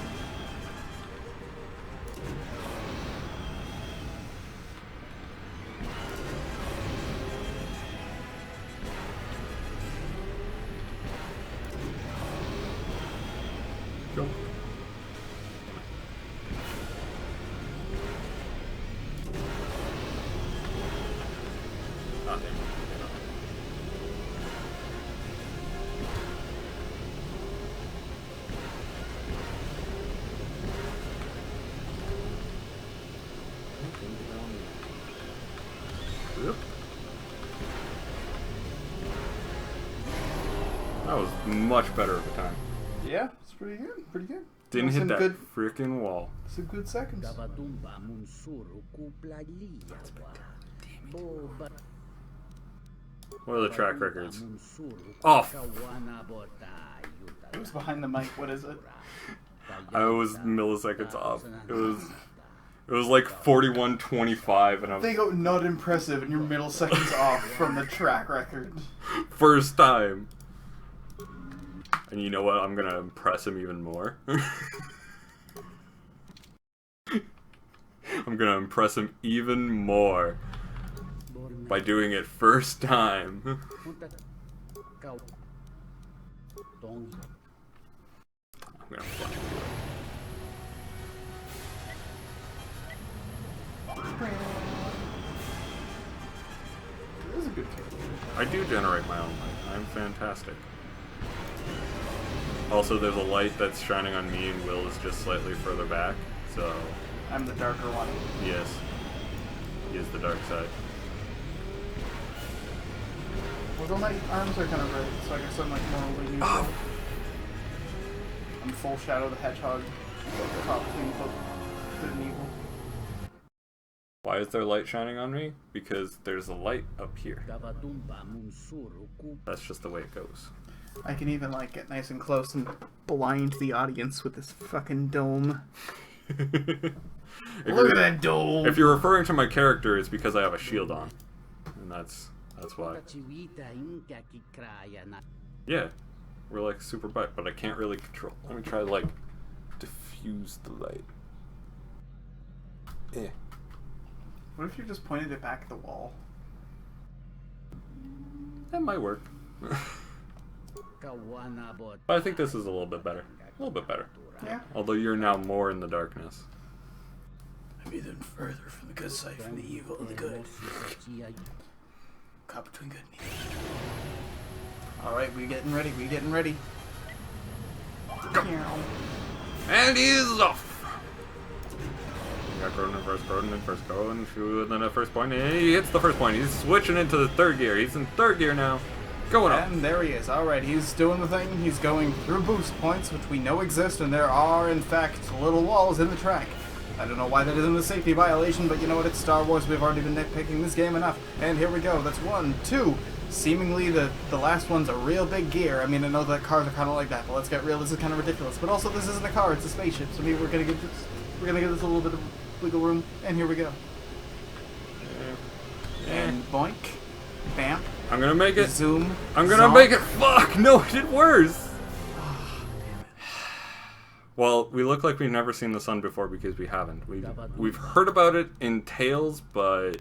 Go. Oh, damn. Yep. That was much better at the time. Yeah, it's pretty good. Pretty good. Didn't hit that good, freaking wall. some good seconds. What are the track records? Off. Who's behind the mic? What is it? I was milliseconds off. It was like 41:25, and They go not impressive, and you're middle seconds off from the track record. First time. And you know what? I'm gonna impress him even more. I'm gonna impress him even more by doing it first time. I'm gonna flash you. It is a good character. I do generate my own light. I'm fantastic. Also, there's a light that's shining on me, and Will is just slightly further back, so... I'm the darker one. Yes. He is the dark side. Although my arms are kind of red, so I guess I'm like morally neutral. Oh. I'm full Shadow the Hedgehog, caught between both good and evil. Why is there light shining on me? Because there's a light up here. That's just the way it goes. I can even like get nice and close and blind the audience with this fucking dome. Look at that dome! If you're referring to my character, it's because I have a shield on. And that's why. Yeah. We're like super bright, but I can't really control. Let me try to like diffuse the light. Eh. What if you just pointed it back at the wall? That might work. But I think this is a little bit better. A little bit better. Yeah. Although you're now more in the darkness. I'm even further from the good side, from the evil and the good. Caught between good and evil. Alright, we getting ready, Go. And he's off! Got Kroden in first, Kroden, shoot, and then at first point, and he hits the first point. He's switching into the third gear. He's in third gear now. Going up. And there he is. Alright, he's doing the thing. He's going through boost points, which we know exist, and there are, in fact, little walls in the track. I don't know why that isn't a safety violation, but you know what? It's Star Wars. We've already been nitpicking this game enough. And here we go. That's 1, 2. Seemingly, the last one's a real big gear. I mean, I know that cars are kind of like that, but let's get real. This is kind of ridiculous. But also, this isn't a car. It's a spaceship. So maybe we're gonna give this a little bit of wiggle room. And here we go. And boink. Bamp. I'm gonna make it. Zoom. I'm gonna make it. Fuck! No, I did worse! Well, we look like we've never seen the sun before because we haven't. We've heard about it in tales, but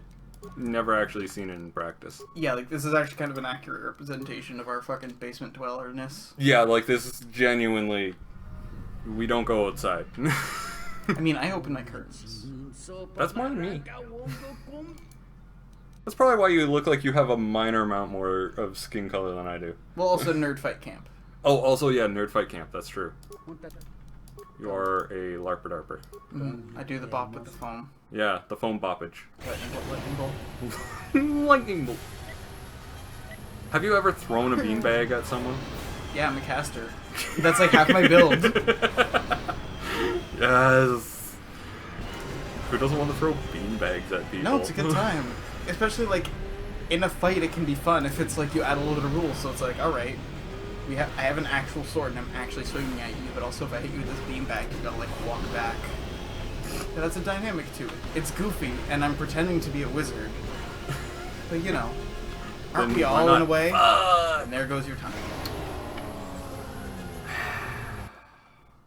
never actually seen it in practice. Yeah, like this is actually kind of an accurate representation of our fucking basement dwellerness. Yeah, like this is genuinely... We don't go outside. I mean, I open my curtains. That's more than me. That's probably why you look like you have a minor amount more of skin color than I do. Well, also Nerd Fight Camp. Oh, also, yeah, Nerd Fight Camp. That's true. You are a LARPer darper. I do the bop with the foam. Yeah, the foam boppage. Lightning bolt. Lightning bolt. Have you ever thrown a beanbag at someone? Yeah, I'm a caster. That's like half my build. Yes. Who doesn't want to throw beanbags at people? No, it's a good time. Especially like in a fight, it can be fun if it's like you add a little bit of rules. So it's like, all right, I have an actual sword and I'm actually swinging at you, but also if I hit you with this beanbag, you gotta like walk back. Yeah, that's a dynamic to it. It's goofy, and I'm pretending to be a wizard. But you know, aren't we all in a way? And there goes your time.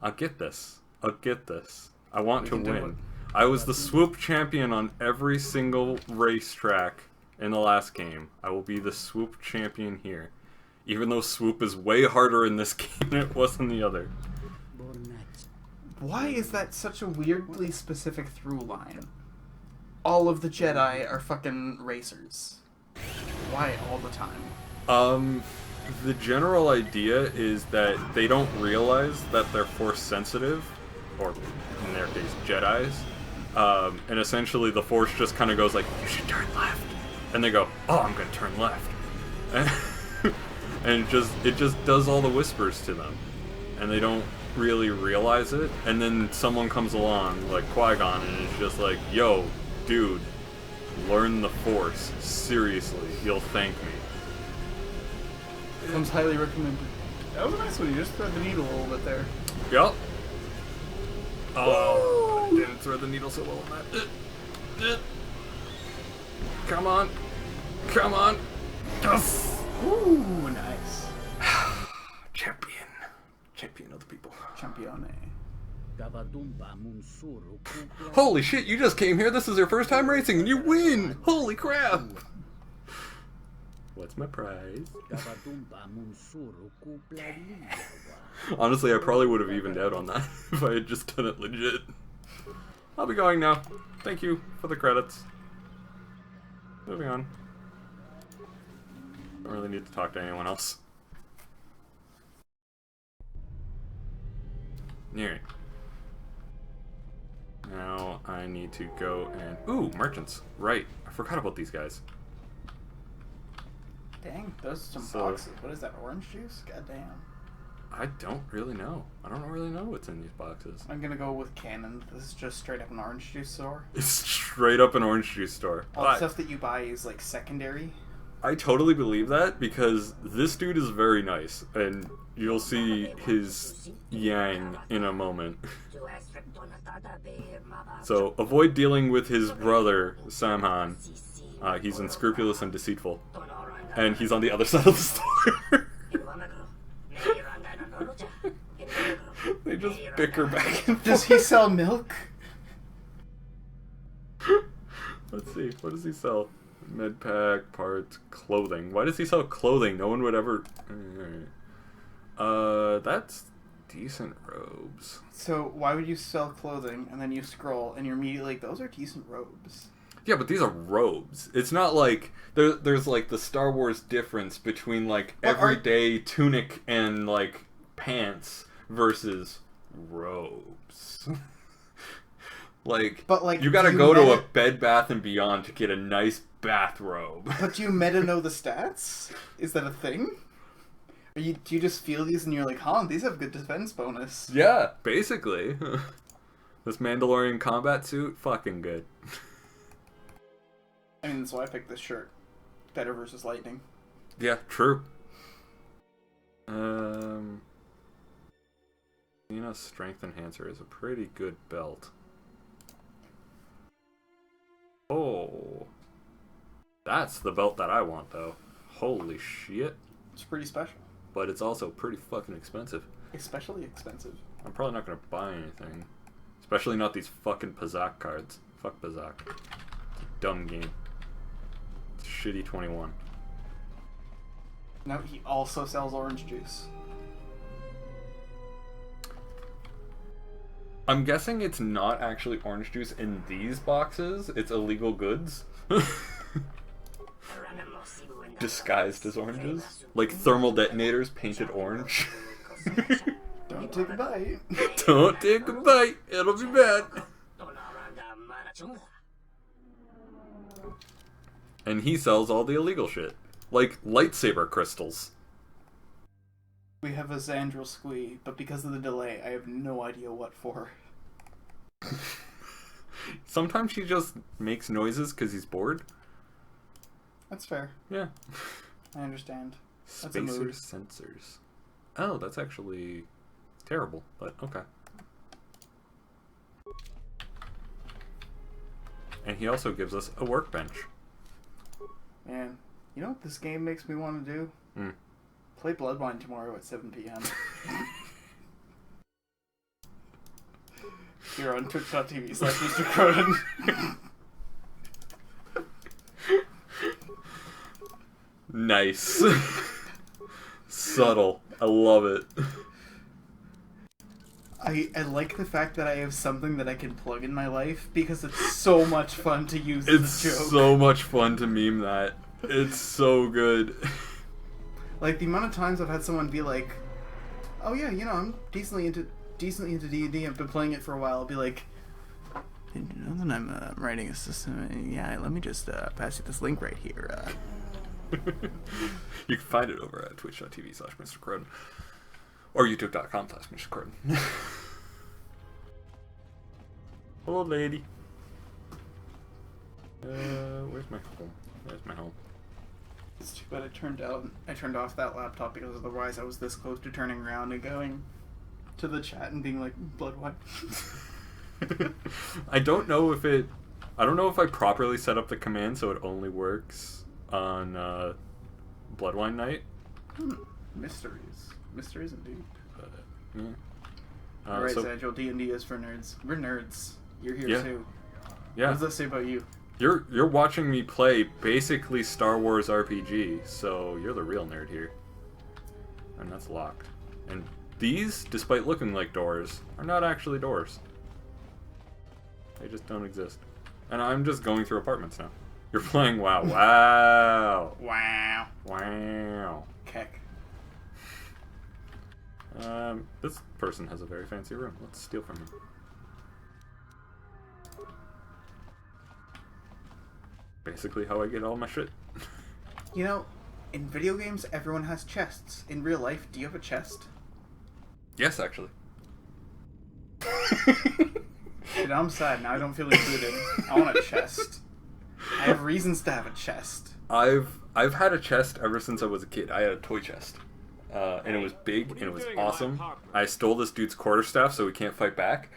I'll get this. I'll get this. I want to win. I was the swoop champion on every single racetrack in the last game. I will be the swoop champion here. Even though swoop is way harder in this game than it was in the other. Why is that such a weirdly specific through line? All of the Jedi are fucking racers. Why all the time? The general idea is that they don't realize that they're force sensitive, or in their case, Jedis. And essentially the force just kind of goes like, you should turn left. And they go, oh, I'm going to turn left. And it just does all the whispers to them. And they don't really realize it. And then someone comes along, like Qui-Gon, and it's just like, yo, dude, learn the force. Seriously, you'll thank me. Comes highly recommended. That was a nice one. You just thread the needle a little bit there. Yup. Oh, I didn't thread the needle so well on that. Come on. Come on. Yes. Ooh, nice. Champion. Champion of the people. Champione. Holy shit, you just came here. This is your first time racing and you win. Holy crap. What's my prize? Honestly, I probably would have evened out on that if I had just done it legit. I'll be going now. Thank you for the credits. Moving on. Don't really need to talk to anyone else. Alright. Now I need to go and... Ooh, merchants. Right. I forgot about these guys. Dang, those are some boxes. What is that, orange juice? God damn. I don't really know. I don't really know what's in these boxes. I'm gonna go with canon. This is just straight up an orange juice store. It's straight up an orange juice store. All the stuff that you buy is like secondary. I totally believe that because this dude is very nice, and you'll see his yang in a moment. So avoid dealing with his brother, Samhan. He's unscrupulous and deceitful. And he's on the other side of the store. They just bicker back and forth. Does he sell milk? Let's see. What does he sell? Medpack, parts, clothing. Why does he sell clothing? No one would ever... That's decent robes. So why would you sell clothing and then you scroll and you're immediately like, those are decent robes? Yeah, but these are robes. It's not like there's like the Star Wars difference between like everyday tunic and like pants versus robes. But like you gotta go to a Bed Bath and Beyond to get a nice bathrobe. But do you meta know the stats? Is that a thing? Or do you just feel these and you're like, huh, these have good defense bonus? Yeah, basically. This Mandalorian combat suit, fucking good. I mean, that's why I picked this shirt. Better versus lightning. Yeah, true. Strength Enhancer is a pretty good belt. Oh. That's the belt that I want, though. Holy shit. It's pretty special. But it's also pretty fucking expensive. Especially expensive. I'm probably not going to buy anything. Especially not these fucking Pazak cards. Fuck Pazak. It's a dumb game. It's shitty 21. No, he also sells orange juice. I'm guessing it's not actually orange juice in these boxes. It's illegal goods. Disguised as oranges. Like thermal detonators painted orange. Don't take a bite. Don't take a bite. It'll be bad. And he sells all the illegal shit. Like lightsaber crystals. We have a Xandril squee, but because of the delay, I have no idea what for. Sometimes he just makes noises because he's bored. That's fair. Yeah. I understand. That's Spacer a mood. sensors. Oh, that's actually terrible, but okay. And he also gives us a workbench. Man, you know what this game makes me want to do? Play Bloodwine tomorrow at 7 p.m. Here on twitch.tv/Mr. Kroden. Nice. Subtle. I love it. I like the fact that I have something that I can plug in my life because it's so much fun to use as It's a joke. so much fun to meme that. It's so good. Like the amount of times I've had someone be like, "Oh yeah, you know, I'm decently into D&D. I've been playing it for a while." I'll be like, "You know that I'm writing a system? Yeah, let me just pass you this link right here." You can find it over at twitch.tv/Mr. Kroden. Or youtube.com/Mr. Kroden. Hello, lady. Where's my home? There's my home. It's too bad I turned off that laptop because otherwise I was this close to turning around and going to the chat and being like, "Bloodwine." I don't know if I properly set up the command so it only works on Bloodwine night. Mysteries indeed. Yeah. Alright, Zagil, D&D is for nerds. We're nerds. You're here too. Yeah. What does that say about you? You're watching me play basically Star Wars RPG, so you're the real nerd here. And that's locked. And these, despite looking like doors, are not actually doors. They just don't exist. And I'm just going through apartments now. You're playing WoW. Wow. Wow. Wow. Keck. This person has a very fancy room. Let's steal from him. Basically how I get all my shit. You know, in video games, everyone has chests. In real life, do you have a chest? Yes, actually. Dude, I'm sad. Now I don't feel included. I want a chest. I have reasons to have a chest. I've had a chest ever since I was a kid. I had a toy chest. And it was big, and it was awesome. I stole this dude's quarterstaff so he can't fight back.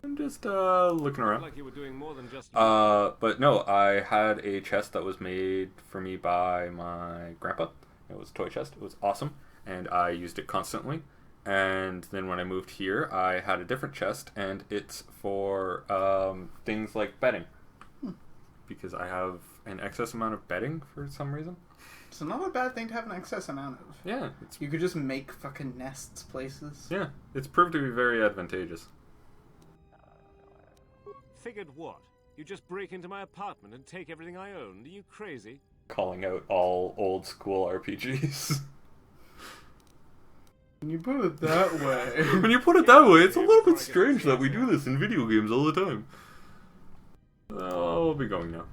I'm just looking around. Like you were doing more than just but no, I had a chest that was made for me by my grandpa. It was a toy chest. It was awesome, and I used it constantly. And then when I moved here, I had a different chest, and it's for things like bedding. Because I have an excess amount of bedding for some reason. It's not a bad thing to have an excess amount of. Yeah. You could just make fucking nests places. Yeah, it's proved to be very advantageous. Figured what? You just break into my apartment and take everything I own? Are you crazy? Calling out all old school RPGs. When you put it that way. When you put it that way, it's a little bit strange that we do this in video games all the time. I'll be going now.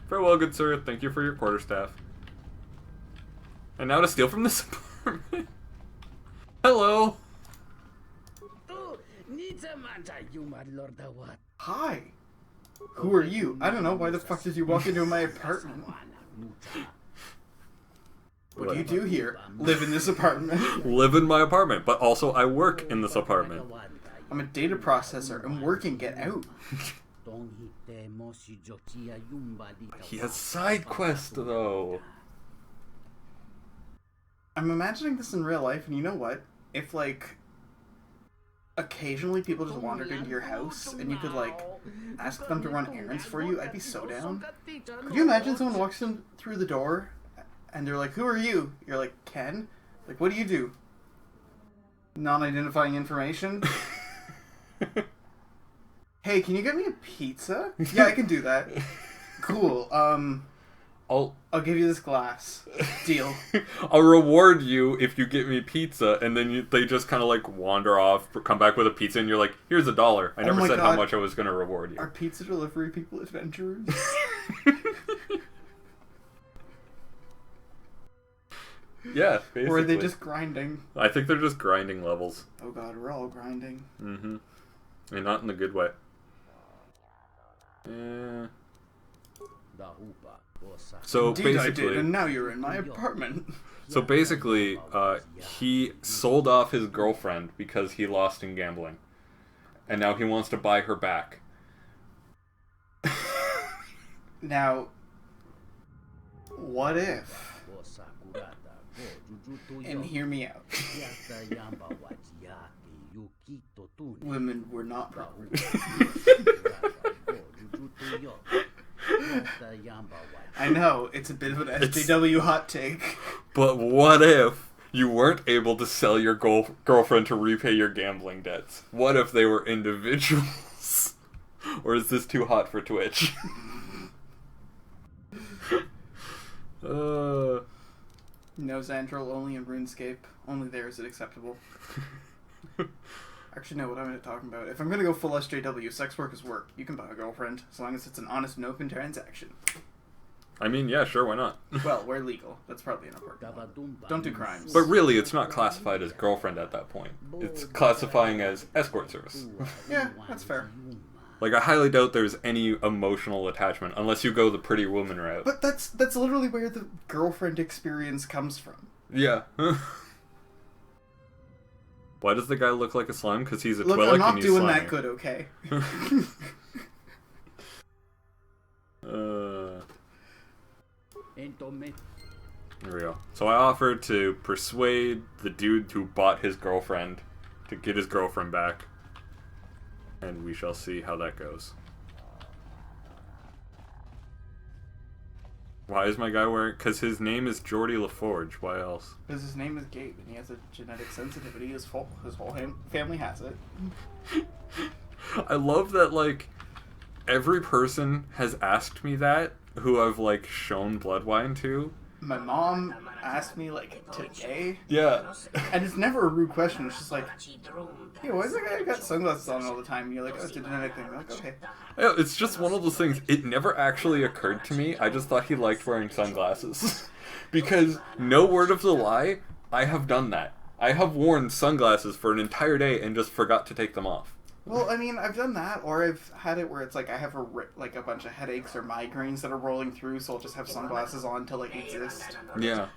Farewell, good sir. Thank you for your quarterstaff. And now to steal from this apartment. Hello. Hi. Who are you? I don't know. Why the fuck did you walk into my apartment? What do you do here? Live in this apartment? Live in my apartment, but also I work in this apartment. I'm a data processor. I'm working. Get out. He has side quests, though. I'm imagining this in real life, and you know what? If, like, occasionally people just wandered into your house, and you could, like, ask them to run errands for you, I'd be so down. Could you imagine someone walks in through the door, and they're like, "Who are you?" You're like, "Ken." Like, what do you do? Non-identifying information? Hey, can you get me a pizza? Yeah, I can do that. Cool. I'll give you this glass. Deal. I'll reward you if you get me pizza, and then they just kind of like wander off, come back with a pizza, and you're like, here's $1. I never said how much I was going to reward you. Are pizza delivery people adventurers? Yeah, basically. Or are they just grinding? I think they're just grinding levels. Oh god, we're all grinding. Mm-hmm. And not in the good way. Yeah. So Indeed basically, I did, and now you're in my apartment. So basically, he sold off his girlfriend because he lost in gambling. And now he wants to buy her back. Now, what if... And hear me out. Women were not I know, it's a bit of an SJW hot take. But what if you weren't able to sell your girlfriend to repay your gambling debts? What if they were individuals? Or is this too hot for Twitch? No, Xandril, only in RuneScape. Only there is it acceptable. Actually, no, what I'm talking about. If I'm going to go full SJW, sex work is work. You can buy a girlfriend, as long as it's an honest and open transaction. I mean, yeah, sure, why not? Well, we're legal. That's probably an important one. Don't do crimes. But really, it's not classified as girlfriend at that point. It's classifying as escort service. Yeah, that's fair. Like, I highly doubt there's any emotional attachment, unless you go the pretty woman route. But that's literally where the girlfriend experience comes from. Yeah. Why does the guy look like a slime? Because he's a Look, Twi'lek I'm not and he's doing slimy. that good, okay? There we go. So I offered to persuade the dude who bought his girlfriend to get his girlfriend back. And we shall see how that goes. Why is my guy wearing... Because his name is Geordie LaForge. Why else? Because his name is Gabe, and he has a genetic sensitivity. His whole family has it. I love that, like, every person has asked me that who I've, like, shown blood wine to. My mom asked me, like, today. Yeah. And it's never a rude question. It's just like, hey, why is that guy got sunglasses on all the time? And you're like, oh, it's a genetic thing. I'm like, okay. Yeah, it's just one of those things. It never actually occurred to me. I just thought he liked wearing sunglasses. Because, no word of the lie, I have done that. I have worn sunglasses for an entire day and just forgot to take them off. Well, I mean, I've done that, or I've had it where it's like I have a bunch of headaches or migraines that are rolling through, so I'll just have sunglasses on to, like, exist. Yeah.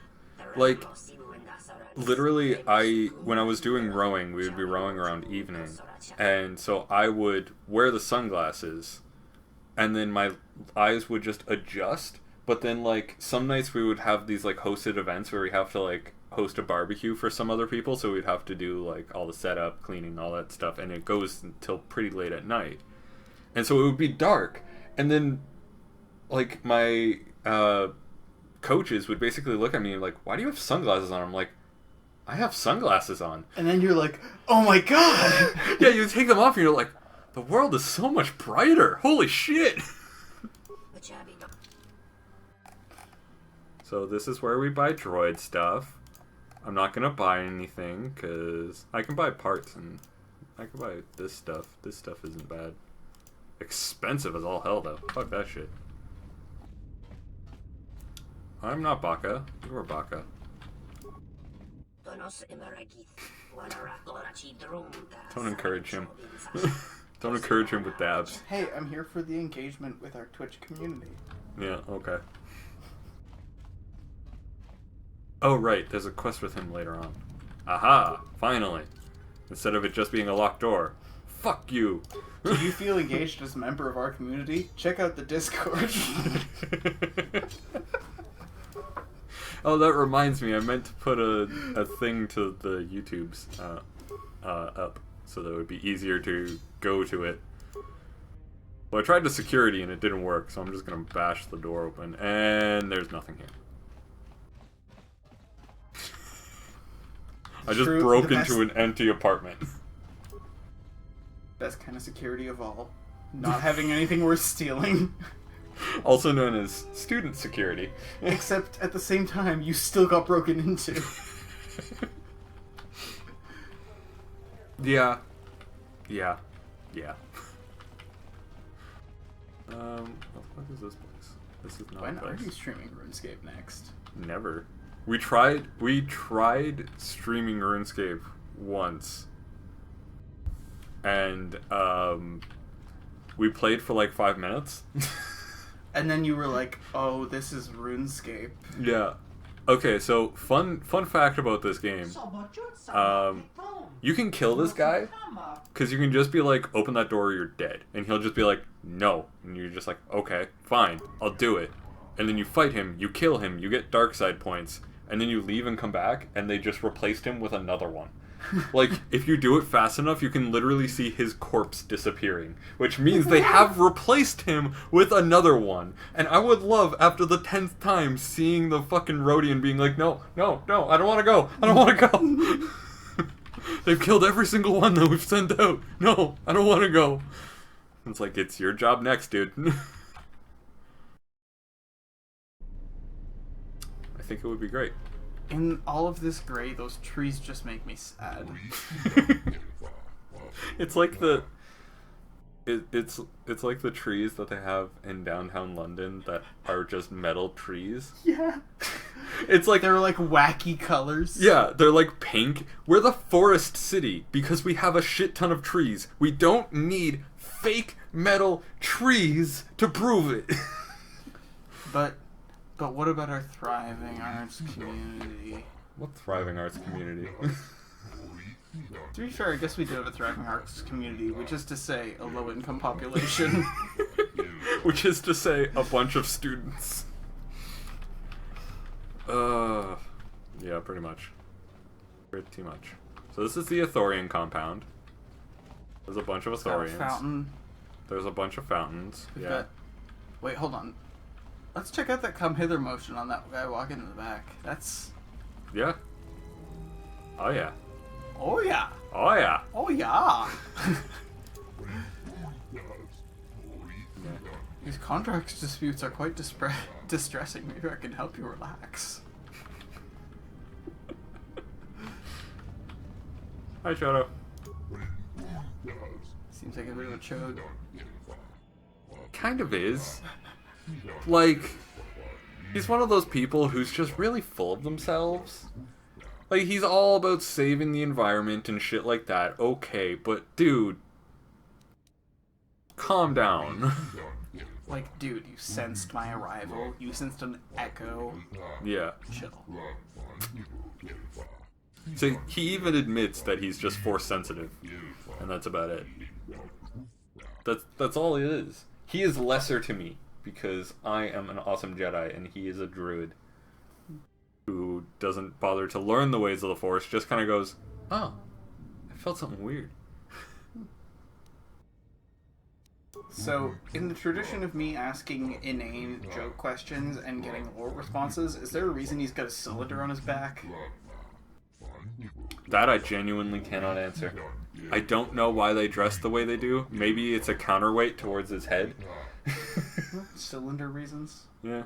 Like, literally, when I was doing rowing, we would be rowing around evening, and so I would wear the sunglasses, and then my eyes would just adjust, but then, like, some nights we would have these, like, hosted events where we have to, like, host a barbecue for some other people, so we'd have to do, like, all the setup, cleaning, all that stuff, and it goes until pretty late at night. And so it would be dark, and then, like, my coaches would basically look at me and like, why do you have sunglasses on? I'm like, I have sunglasses on. And then you're like, oh my god! Yeah, you take them off and you're like, the world is so much brighter. Holy shit! So this is where we buy droid stuff. I'm not gonna buy anything, because I can buy parts, and I can buy this stuff. This stuff isn't bad. Expensive as all hell, though. Fuck that shit. I'm not Baka. You are Baka. Don't encourage him. Don't encourage him with dabs. Hey, I'm here for the engagement with our Twitch community. Yeah, okay. Oh, right, there's a quest with him later on. Aha! Finally! Instead of it just being a locked door. Fuck you! Do you feel engaged as a member of our community? Check out the Discord. Oh, that reminds me, I meant to put a thing to the YouTubes up, so that it would be easier to go to it. Well, I tried the security and it didn't work, so I'm just gonna bash the door open, and there's nothing here. I just broke into an empty apartment. Best kind of security of all. Not having anything worth stealing. Also known as student security. Except at the same time, you still got broken into. Yeah. Yeah. Yeah. What the fuck is this place? This is not When a place. are you streaming RuneScape next? Never. We tried streaming RuneScape once. And we played for like 5 minutes. And then you were like, "Oh, this is RuneScape." Yeah. Okay, so fun fact about this game. You can kill this guy because you can just be like, "Open that door or you're dead," and he'll just be like, "No," and you're just like, "Okay, fine, I'll do it." And then you fight him, you kill him, you get dark side points, and then you leave and come back, and they just replaced him with another one. Like, if you do it fast enough, you can literally see his corpse disappearing, which means they have replaced him with another one. And I would love, after the 10th time, seeing the fucking Rhodian being like, no, I don't want to go, I don't want to go. They've killed every single one that we've sent out. No, I don't want to go. It's like, it's your job next, dude. I think it would be great. In all of this gray, those trees just make me sad. It's like it's like the trees that they have in downtown London that are just metal trees. Yeah. It's like they're like wacky colors. Yeah, they're like pink. We're the forest city because we have a shit ton of trees. We don't need fake metal trees to prove it. But what about our thriving arts community? What thriving arts community? To be fair, I guess we do have a thriving arts community, which is to say a low-income population. Which is to say a bunch of students. Yeah, pretty much. Pretty much. So this is the Athorian compound. There's a bunch of Athorians. Fountain. There's a bunch of fountains. We've yeah. got... Wait, hold on. Let's check out that come hither motion on that guy walking in the back. That's... Yeah. Oh yeah. Oh yeah. Oh yeah. Oh yeah. These contract disputes are quite distressing. Maybe I can help you relax. Hi, Shadow. Seems like a bit of a chode. Kind of is. Like, he's one of those people who's just really full of themselves. Like, he's all about saving the environment and shit like that. Okay, but dude, calm down. Like, dude, you sensed my arrival. You sensed an echo. Yeah. Chill. So he even admits that he's just force sensitive, and that's about it. That's all it is. He is lesser to me because I am an awesome Jedi and he is a druid who doesn't bother to learn the ways of the Force. Just kind of goes, "Oh, I felt something weird." So, in the tradition of me asking inane joke questions and getting lore responses, is there a reason he's got a cylinder on his back? That I genuinely cannot answer. I don't know why they dress the way they do. Maybe it's a counterweight towards his head. Cylinder reasons? Yeah.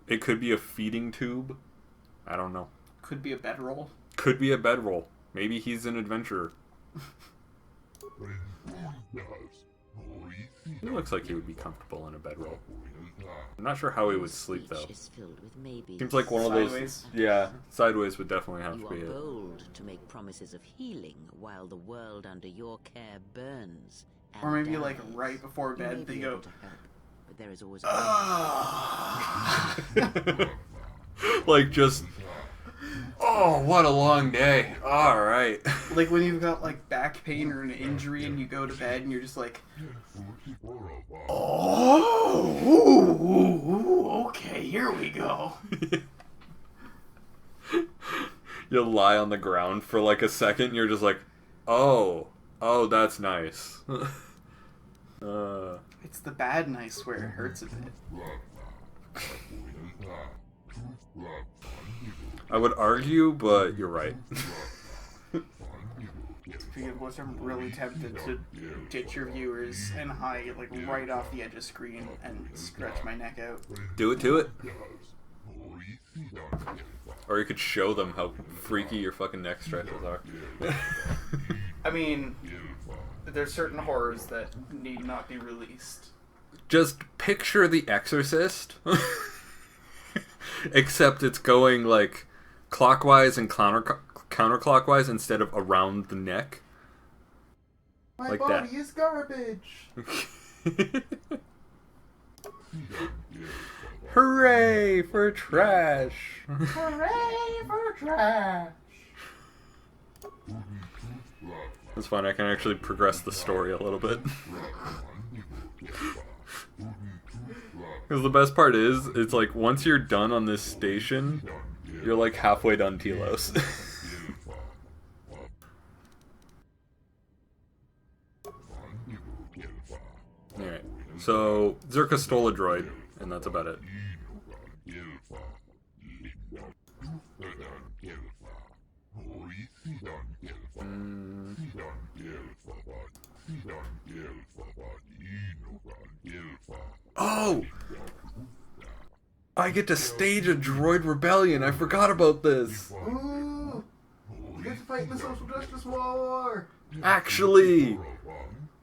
It could be a feeding tube. I don't know. Could be a bedroll. Could be a bedroll. Maybe he's an adventurer. He looks like he would be comfortable in a bedroll. I'm not sure how he would sleep though. Seems like one of those. Sideways. Yeah, sideways would definitely have You to be are it. bold to make promises of healing while the world under your care burns. And Or maybe dies. like right before You may bed they be go, able to help, but there is always Like just. Oh, what a long day. Alright. like when you've got like back pain or an injury and you go to bed and you're just like, oh, okay, here we go. You'll lie on the ground for like a second and you're just like, oh, that's nice. It's the bad nice where it hurts a bit. I would argue, but you're right. To be Speaking of which, I'm really tempted to ditch your viewers and hide like right off the edge of screen and stretch my neck out. Do it to it. Or you could show them how freaky your fucking neck stretches are. I mean, there's certain horrors that need not be released. Just picture The Exorcist, except it's going like clockwise and counterclockwise instead of around the neck. My like body that. is garbage. Hooray for trash! Hooray for trash! That's fine, I can actually progress the story a little bit. Because the best part is, it's like, once you're done on this station, you're like halfway done Telos. Alright, so Zerka stole a droid, and that's about it. Oh! I get to stage a droid rebellion. I forgot about this. Ooh! You get to fight in the social justice war! Actually,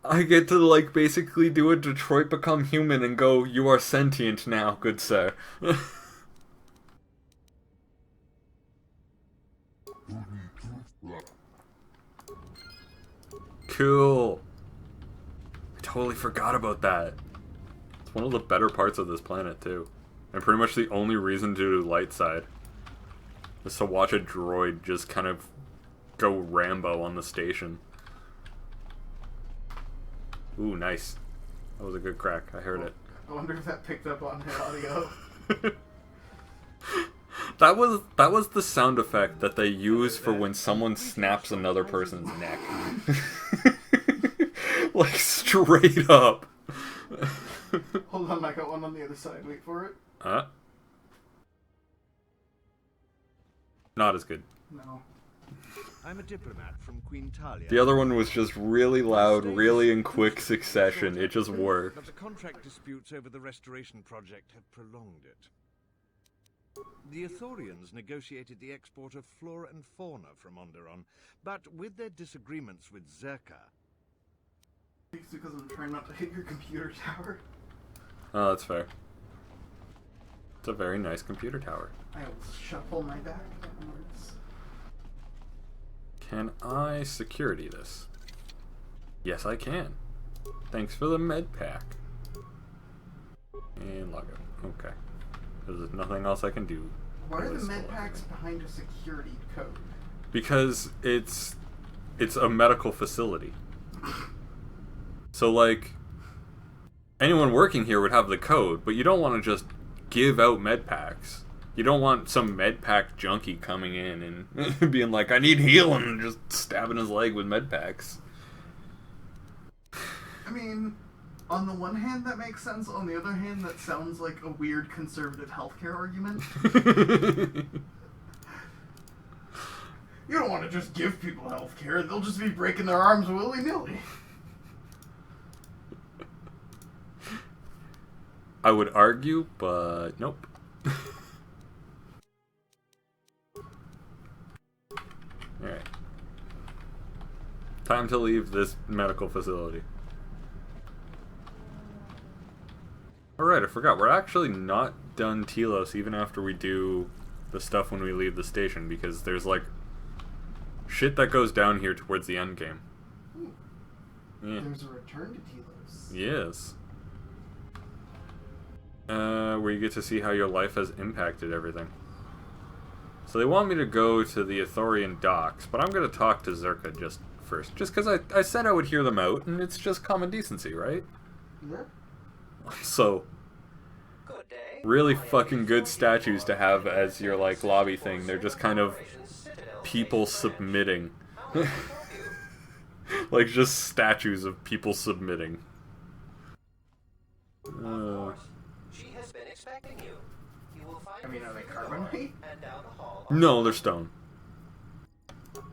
I get to like basically do a Detroit Become Human and go, "You are sentient now, good sir." Cool. I totally forgot about that. It's one of the better parts of this planet, too. And pretty much the only reason to do light side is to watch a droid just kind of go Rambo on the station. Ooh, nice. That was a good crack. I heard it. I wonder if that picked up on the audio. That was the sound effect that they use for when someone snaps another person's neck. Like, straight up. Hold on, I got one on the other side. Wait for it. Not as good. No. I'm a diplomat from Queen Talia. The other one was just really loud, really in quick succession. It just worked. But the contract disputes over the restoration project have prolonged it. The Ithorians negotiated the export of flora and fauna from Onderon, but with their disagreements with Zerka... It's because I'm trying not to hit your computer tower. Oh, that's fair. It's a very nice computer tower. I will shuffle my back downwards. Can I security this? Yes, I can. Thanks for the med pack. And log out. Okay. There's nothing else I can do. Why are the med packs behind a security code? Because it's a medical facility. So, like, anyone working here would have the code, but you don't want to just give out med packs. You don't want some med pack junkie coming in and being like, "I need healing," and just stabbing his leg with med packs. I mean, on the one hand that makes sense, on the other hand that sounds like a weird conservative healthcare argument. You don't want to just give people healthcare, they'll just be breaking their arms willy-nilly. I would argue, but nope. Alright. Time to leave this medical facility. Alright, I forgot. We're actually not done Telos even after we do the stuff when we leave the station, because there's like shit that goes down here towards the end game. Yeah. There's a return to Telos. Yes. Where you get to see how your life has impacted everything. So they want me to go to the Ithorian docks, but I'm going to talk to Zerka just first. Just because I said I would hear them out, and it's just common decency, right? Yeah. So, really fucking good statues to have as your, like, lobby thing. They're just kind of people submitting. Like, just statues of people submitting. She has been expecting you. You will find I mean, are they carbonite? and down the hall. No, they're stone.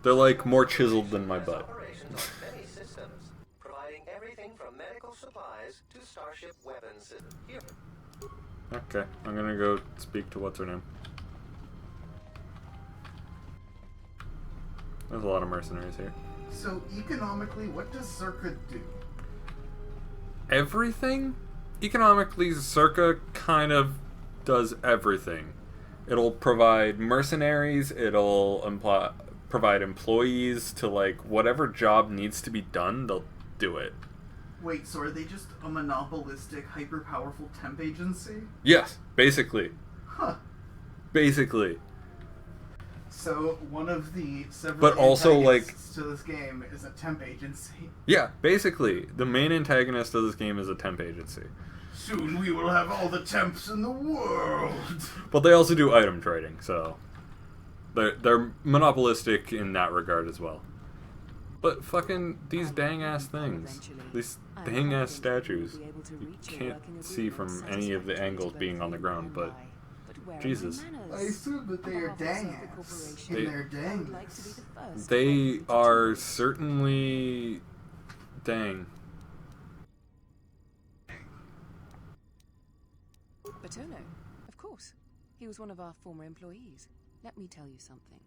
They're like more chiseled than my butt. Operations on many systems, providing everything from medical supplies to starship weapons. Here. Okay, I'm gonna go speak to what's her name. There's a lot of mercenaries here. So economically, what does Zerka do? Everything? Economically, Zerka kind of does everything. It'll provide mercenaries, it'll provide employees to, like, whatever job needs to be done, they'll do it. Wait, so are they just a monopolistic, hyper-powerful temp agency? Yes, basically. Huh. Basically. So one of the several But also, like, antagonists to this game is a temp agency. yeah, basically. The main antagonist of this game is a temp agency. Soon we will have all the temps in the world. But they also do item trading, so they're monopolistic in that regard as well. But fucking these dang ass things, these dang ass statues, you can't see from any of the angles being on the ground, but Jesus. I assume that they are dang ass in their dangness. They are certainly dang. Batono, of course. He was one of our former employees. Let me tell you something.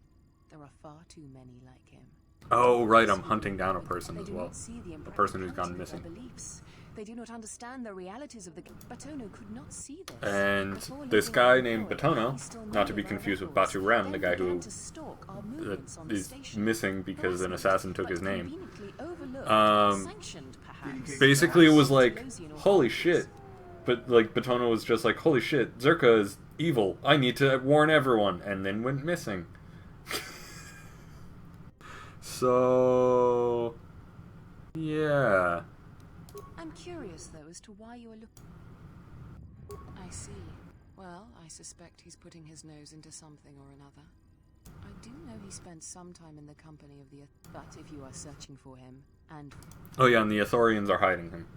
There are far too many like him. Oh, right, I'm hunting down a person as well. A person who's gone missing. They do not understand the realities of the Batono could not see this. And this guy named Batono, not to be confused with Batu Rem, the guy who is missing because an assassin took his name, basically it was like, holy shit. But, like, Batono was just like, holy shit, Zerka is evil. I need to warn everyone. And then went missing. So... yeah. I'm curious, though, as to why you are looking... I see. Well, I suspect he's putting his nose into something or another. I do know he spent some time in the company of the... But if you are searching for him, and... Oh yeah, and the Ithorians are hiding him.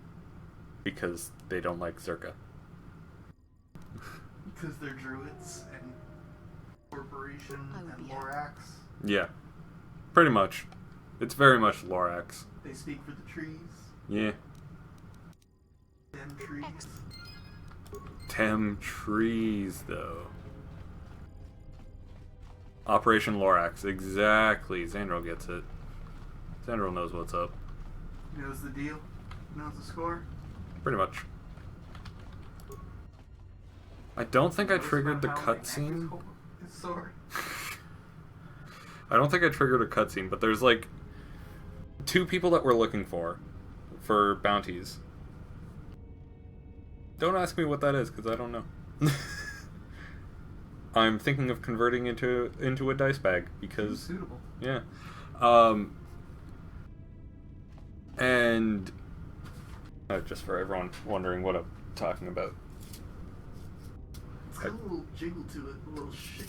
Because they don't like Zerka. Because they're druids and corporation and Lorax. Yeah. Pretty much. It's very much Lorax. They speak for the trees. Yeah. Them trees. Tem trees, though. Operation Lorax. Exactly. Xandro gets it. Xandro knows what's up. Knows the deal. Knows the score. Pretty much. I don't think I triggered the cutscene. Sorry. I don't think I triggered a cutscene, but there's like 2 people that we're looking for bounties. Don't ask me what that is, because I don't know. I'm thinking of converting into a dice bag because suitable. Yeah. And just for everyone wondering what I'm talking about. It's got a little jiggle to it, a little shake.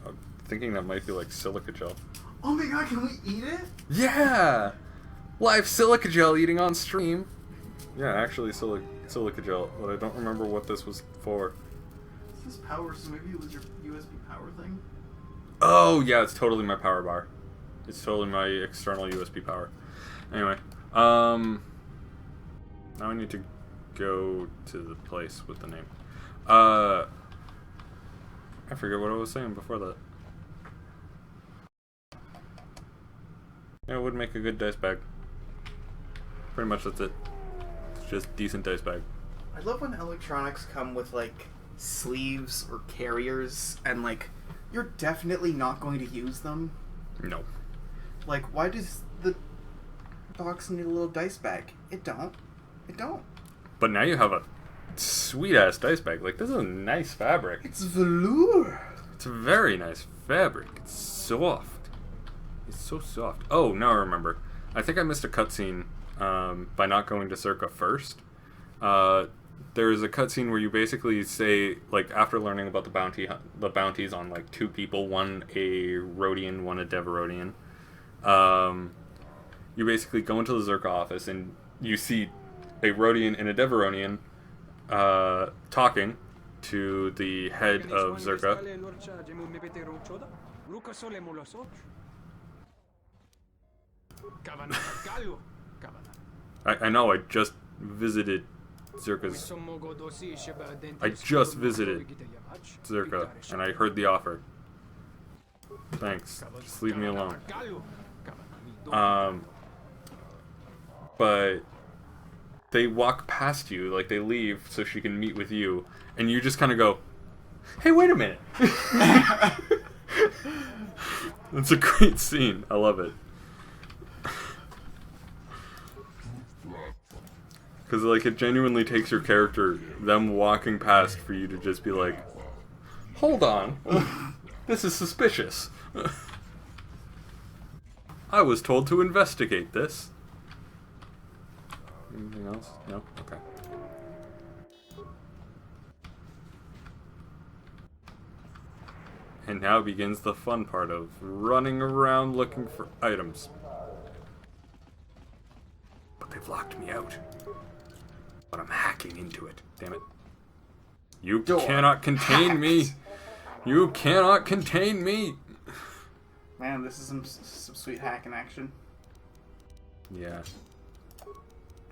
I'm thinking that might be like silica gel. Oh my god, can we eat it? Yeah! Live silica gel eating on stream. Yeah, actually silica gel, but I don't remember what this was for. This is power, so maybe it was your USB power thing? Oh, yeah, it's totally my power bar. It's totally my external USB power. Anyway, now I need to go to the place with the name. I forget what I was saying before that. Yeah, it would make a good dice bag. Pretty much that's it. It's just decent dice bag. I love when electronics come with, like, sleeves or carriers, and, like, you're definitely not going to use them. No. Like, why does the box need a little dice bag? It don't. But now you have a sweet-ass dice bag. Like, this is a nice fabric. It's velour. It's a very nice fabric. It's soft. It's so soft. Oh, now I remember. I think I missed a cutscene by not going to Zerka first. There is a cutscene where you basically say, like, after learning about the bounties on, like, 2 people, one a Rhodian, one a Deverodian, you basically go into the Zerka office and you see a Rhodian and a Deveronian talking to the head of Zerka. I know, I just visited Zerka's... I just visited Zerka, and I heard the offer. Thanks. Just leave me alone. But they walk past you, like they leave so she can meet with you, and you just kind of go, hey, wait a minute. It's a great scene. I love it. Because, like, it genuinely takes your character, them walking past, for you to just be like, hold on. This is suspicious. I was told to investigate this. Anything else? No? Okay. And now begins the fun part of running around looking for items. But they've locked me out. But I'm hacking into it. Damn it. You cannot contain me! You cannot contain me! Man, this is some sweet hacking action. Yeah.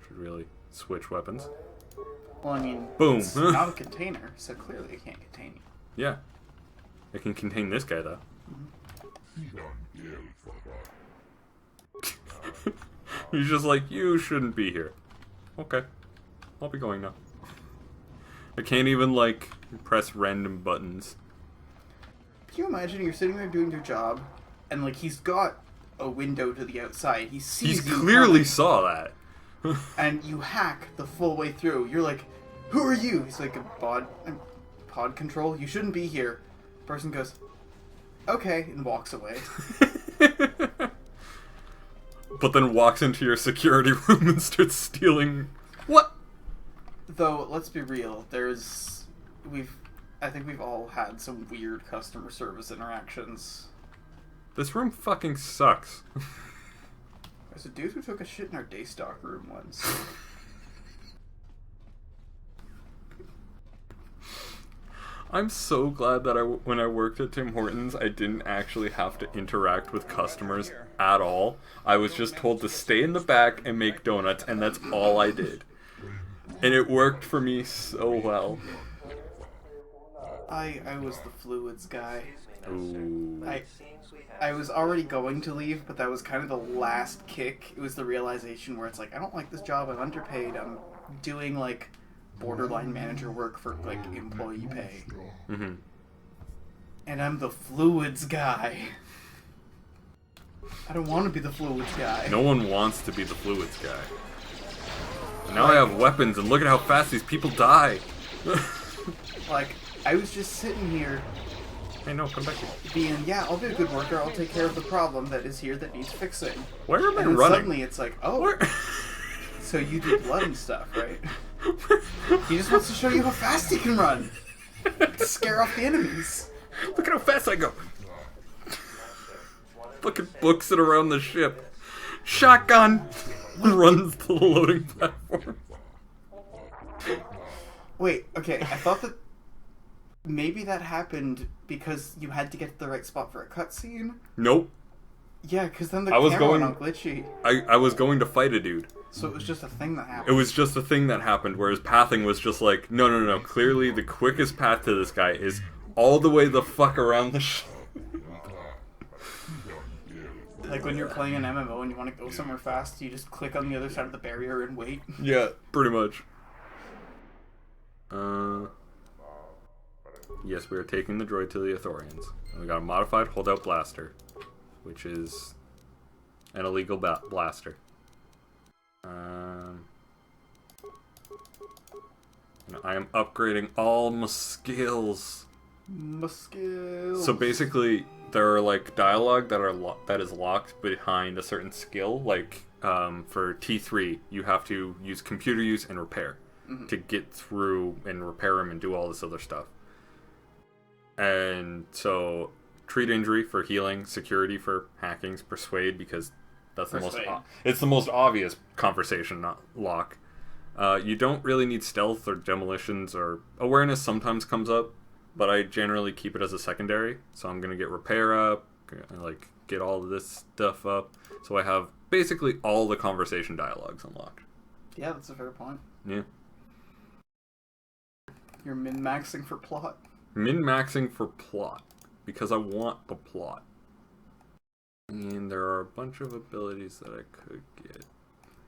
Should really switch weapons. Well, I mean, boom. It's not a container, so clearly it can't contain you. Yeah. It can contain this guy, though. He's just like, you shouldn't be here. Okay. I'll be going now. I can't even, like, press random buttons. Can you imagine you're sitting there doing your job, and, like, he's got a window to the outside. He sees you clearly coming, saw that. and you hack the full way through. You're like, who are you? He's like, pod control? You shouldn't be here. Person goes, okay, and walks away. But then walks into your security room and starts stealing... What? Though, let's be real, I think we've all had some weird customer service interactions. This room fucking sucks. There's a dude who took a shit in our day stock room once. I'm so glad that when I worked at Tim Hortons, I didn't actually have to interact with customers at all. I was just told to stay in the back and make donuts, and that's all I did. And it worked for me so well. I was the fluids guy. Ooh. I was already going to leave, but that was kind of the last kick. It was the realization where it's like, I don't like this job, I'm underpaid, I'm doing, like, borderline manager work for, like, employee pay. Mm-hmm. And I'm the fluids guy. I don't want to be the fluids guy. No one wants to be the fluids guy. Now I have weapons, and look at how fast these people die. Like, I was just sitting here... Hey, no, come back here. Being, yeah, I'll be a good worker, I'll take care of the problem that is here that needs fixing. Where am I and then running? Suddenly it's like, oh, so you do blood and stuff, right? He just wants to show you how fast he can run. To scare off the enemies. Look at how fast I go. Fucking books it around the ship. Shotgun! Runs to the loading platform. Wait, okay, I thought that maybe that happened because you had to get to the right spot for a cutscene? Nope. Yeah, because then the camera went all glitchy. I was going to fight a dude. So it was just a thing that happened. It was just a thing that happened, whereas pathing was just like, no. Clearly the quickest path to this guy is all the way the fuck around the ship. Like when you're playing an MMO and you want to go somewhere fast, you just click on the other side of the barrier and wait. Yeah, pretty much. Yes, we are taking the droid to the Ithorians. And we got a modified holdout blaster, which is an illegal blaster. I am upgrading all my skills. So basically, there are like dialogue that is locked behind a certain skill. Like for T3, you have to use computer use and repair to get through and repair them and do all this other stuff. And so, treat injury for healing, security for hackings, persuade because that's the most. It's the most obvious conversation, not lock. You don't really need stealth or demolitions, or awareness sometimes comes up, but I generally keep it as a secondary. So I'm gonna get repair up, like get all of this stuff up, so I have basically all the conversation dialogues unlocked. Yeah, that's a fair point. Yeah. You're min-maxing for plot. Min-maxing for plot, because I want the plot. And there are a bunch of abilities that I could get.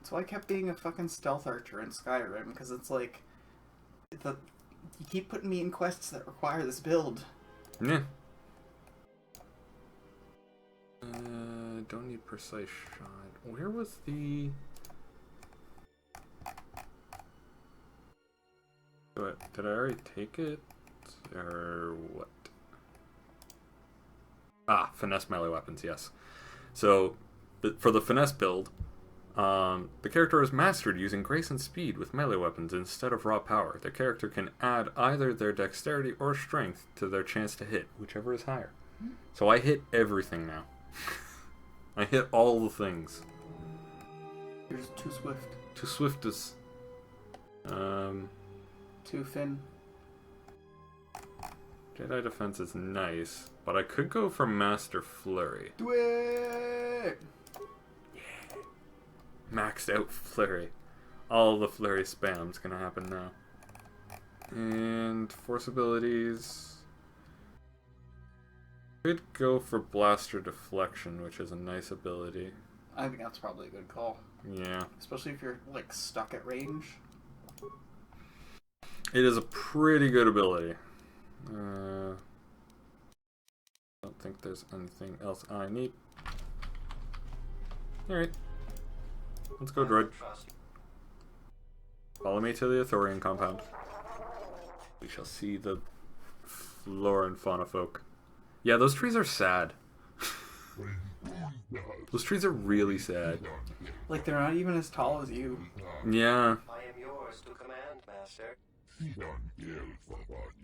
So I kept being a fucking stealth archer in Skyrim, because it's like, you keep putting me in quests that require this build. Yeah. Don't need precise shot. Where was the... What, did I already take it? Or what? Ah, finesse melee weapons, yes. So, for the finesse build, the character is mastered using grace and speed with melee weapons instead of raw power. The character can add either their dexterity or strength to their chance to hit, whichever is higher. So I hit everything now. I hit all the things. You're just too swift. Too swift is... Too thin. Jedi Defense is nice, but I could go for Master Flurry. Do it! Yeah. Maxed out Flurry. All the Flurry spam's gonna happen now. And force abilities... Could go for Blaster Deflection, which is a nice ability. I think that's probably a good call. Yeah. Especially if you're, like, stuck at range. It is a pretty good ability. I don't think there's anything else I need. Alright. Let's go, droid. Follow me to the Athorian compound. We shall see the flora and fauna folk. Yeah, those trees are sad. Those trees are really sad. Like, they're not even as tall as you. Yeah. I am yours to command, Master.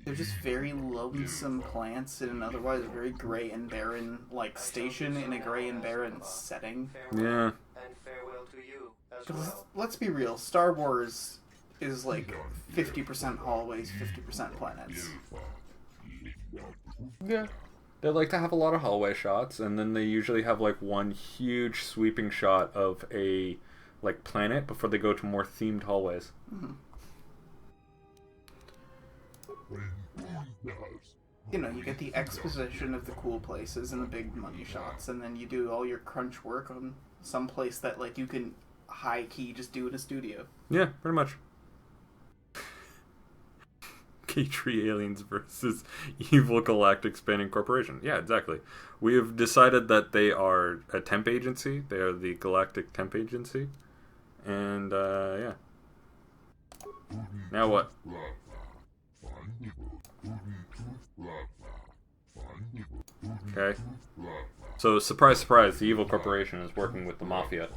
They're just very lonesome plants in an otherwise very gray and barren, like, station in a gray and barren setting. Yeah. And farewell to you as 'Cause well. let's be real, Star Wars is like 50% hallways, 50% planets. Yeah. They like to have a lot of hallway shots, and then they usually have like one huge sweeping shot of a like planet before they go to more themed hallways. Mm-hmm. You know, you get the exposition of the cool places and the big money shots, and then you do all your crunch work on some place that like you can high key just do in a studio. Yeah, pretty much. K-Tree aliens versus evil galactic spanning corporation. Yeah, exactly. We have decided that they are a temp agency. They are the galactic temp agency. And, yeah. Now what? Okay. So, surprise, surprise, the evil corporation is working with the mafia.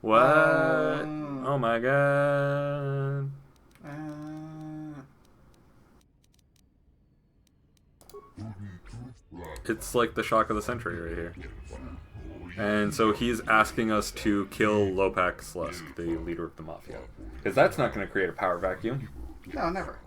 What? Oh my god. It's like the shock of the century right here. And so he's asking us to kill Lopak Slusk, the leader of the mafia. Because that's not going to create a power vacuum. No, never.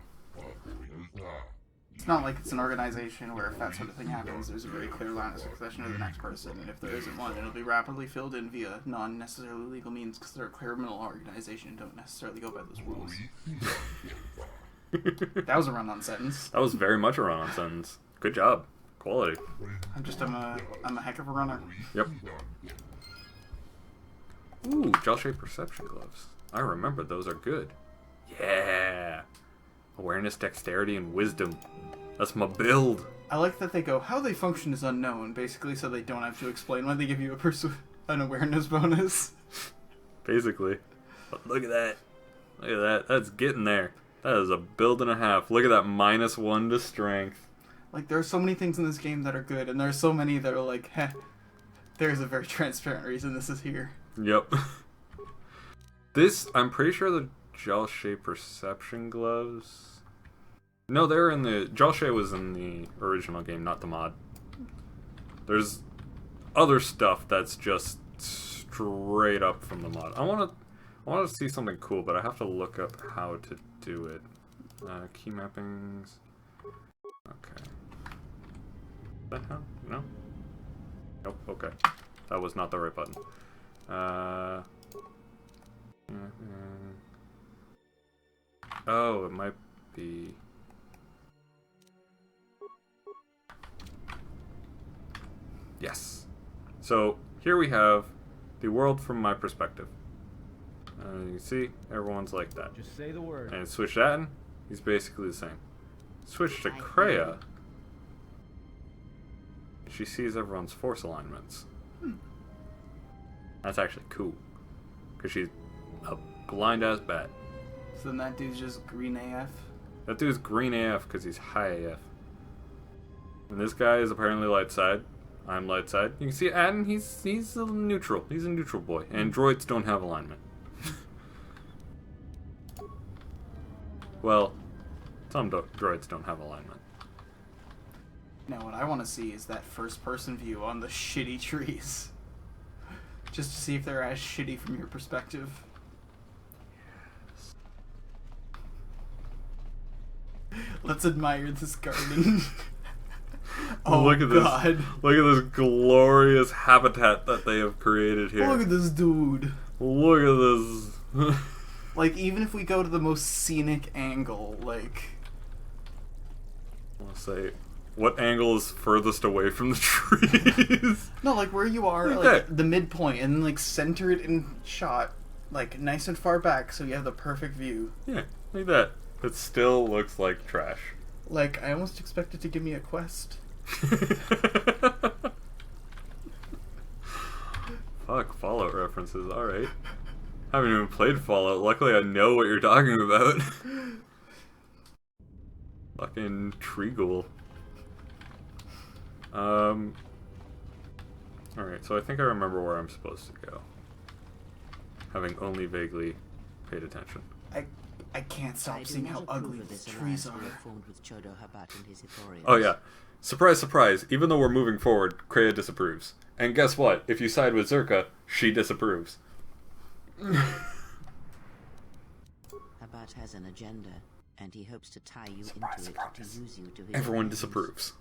It's not like it's an organization where if that sort of thing happens, there's a very clear line of succession to the next person, and if there isn't one, it'll be rapidly filled in via non-necessarily legal means because they're a criminal organization and don't necessarily go by those rules. That was a run-on sentence. That was very much a run-on sentence. Good job. Quality. I'm a heck of a runner. Yep. Ooh, gel-shaped perception gloves. I remember those are good. Yeah. Awareness, dexterity, and wisdom. That's my build. I like that they go, how they function is unknown, basically so they don't have to explain when they give you an awareness bonus. Basically. But look at that. Look at that. That's getting there. That is a build and a half. Look at that -1 to strength. Like, there are so many things in this game that are good, and there are so many that are like, heh, there's a very transparent reason this is here. Yep. This, I'm pretty sure the gel-shaped perception gloves... No, they're in the... Gel-shape was in the original game, not the mod. There's other stuff that's just straight up from the mod. I want to see something cool, but I have to look up how to do it. Key mappings. Okay. That how? No? Nope, okay. That was not the right button. Oh, it might be... Yes. So, here we have the world from my perspective. You can see, everyone's like that. Just say the word. And switch that in, he's basically the same. Switch to Kreia. She sees everyone's force alignments. That's actually cool. Because she's a blind-ass bat. So then that dude's just green AF? That dude's green AF because he's high AF. And this guy is apparently light side. I'm light side. You can see Adden, he's a neutral. He's a neutral boy. And droids don't have alignment. Well, some droids don't have alignment. Now what I want to see is that first-person view on the shitty trees. Just to see if they're as shitty from your perspective. Yes. Let's admire this garden. Oh, look at God. This. Look at this glorious habitat that they have created here. Look at this dude. Look at this. Like, even if we go to the most scenic angle, like... I'll say, what angle is furthest away from the trees? No, like where you are, like the midpoint, and then like center it in shot, like nice and far back, so you have the perfect view. Yeah, like that. It still looks like trash. Like, I almost expected to give me a quest. Fuck, Fallout references, alright. Haven't even played Fallout, luckily I know what you're talking about. Fucking Treegool. Alright, so I think I remember where I'm supposed to go. Having only vaguely paid attention. I can't stop seeing how ugly these trees are. Oh yeah. Surprise, surprise, even though we're moving forward, Kreia disapproves. And guess what? If you side with Zerka, she disapproves. Habat has an agenda, and he hopes to tie you into it to use you to his Everyone ends. disapproves.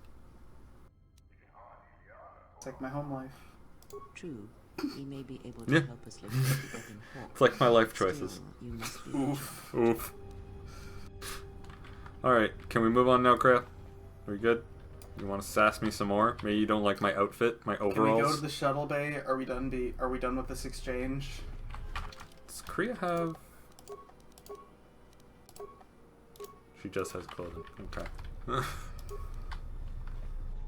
It's like my home life. True. He may be able to Yeah. help us live together in hope. It's like my life choices. Still, you must be Oof. Oof. Alright, can we move on now, Kreia? Are we good? You want to sass me some more? Maybe you don't like my outfit, my overalls? Can we go to the shuttle bay? Are we done with this exchange? Does Kreia have... She just has clothing. Okay.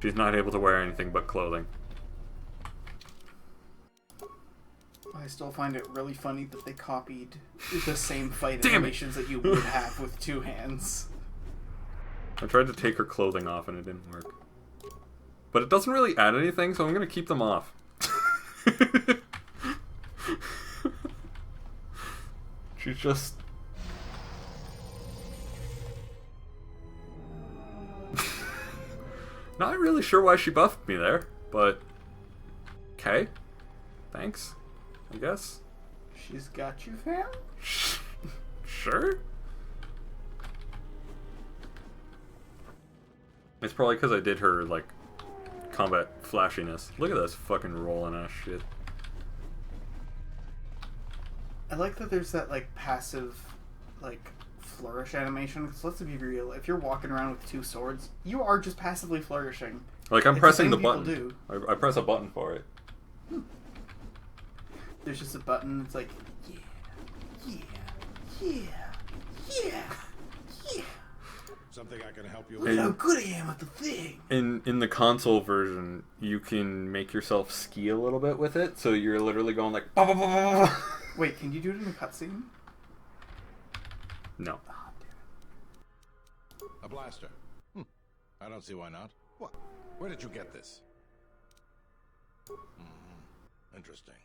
She's not able to wear anything but clothing. I still find it really funny that they copied the same fight Damn it. animations that you would have with two hands. I tried to take her clothing off and it didn't work. But it doesn't really add anything, so I'm gonna keep them off. She's just... Not really sure why she buffed me there, but... Okay. Thanks, I guess. She's got you, fam? Sure? It's probably because I did her, like, combat flashiness. Look at this fucking rolling ass shit. I like that there's that, like, passive, like, flourish animation. Because let's be real, if you're walking around with two swords, you are just passively flourishing. Like, I'm It's pressing the thing people button. do. I press a button for it. There's just a button, it's like, yeah, yeah, yeah, yeah. Something I can help you Look with? at how good I am at the thing. In the console version, you can make yourself ski a little bit with it, so you're literally going like... Bah, bah, bah, bah, bah. Wait, can you do it in the cutscene? No. A blaster. I don't see why not. What? Where did you get this? Interesting.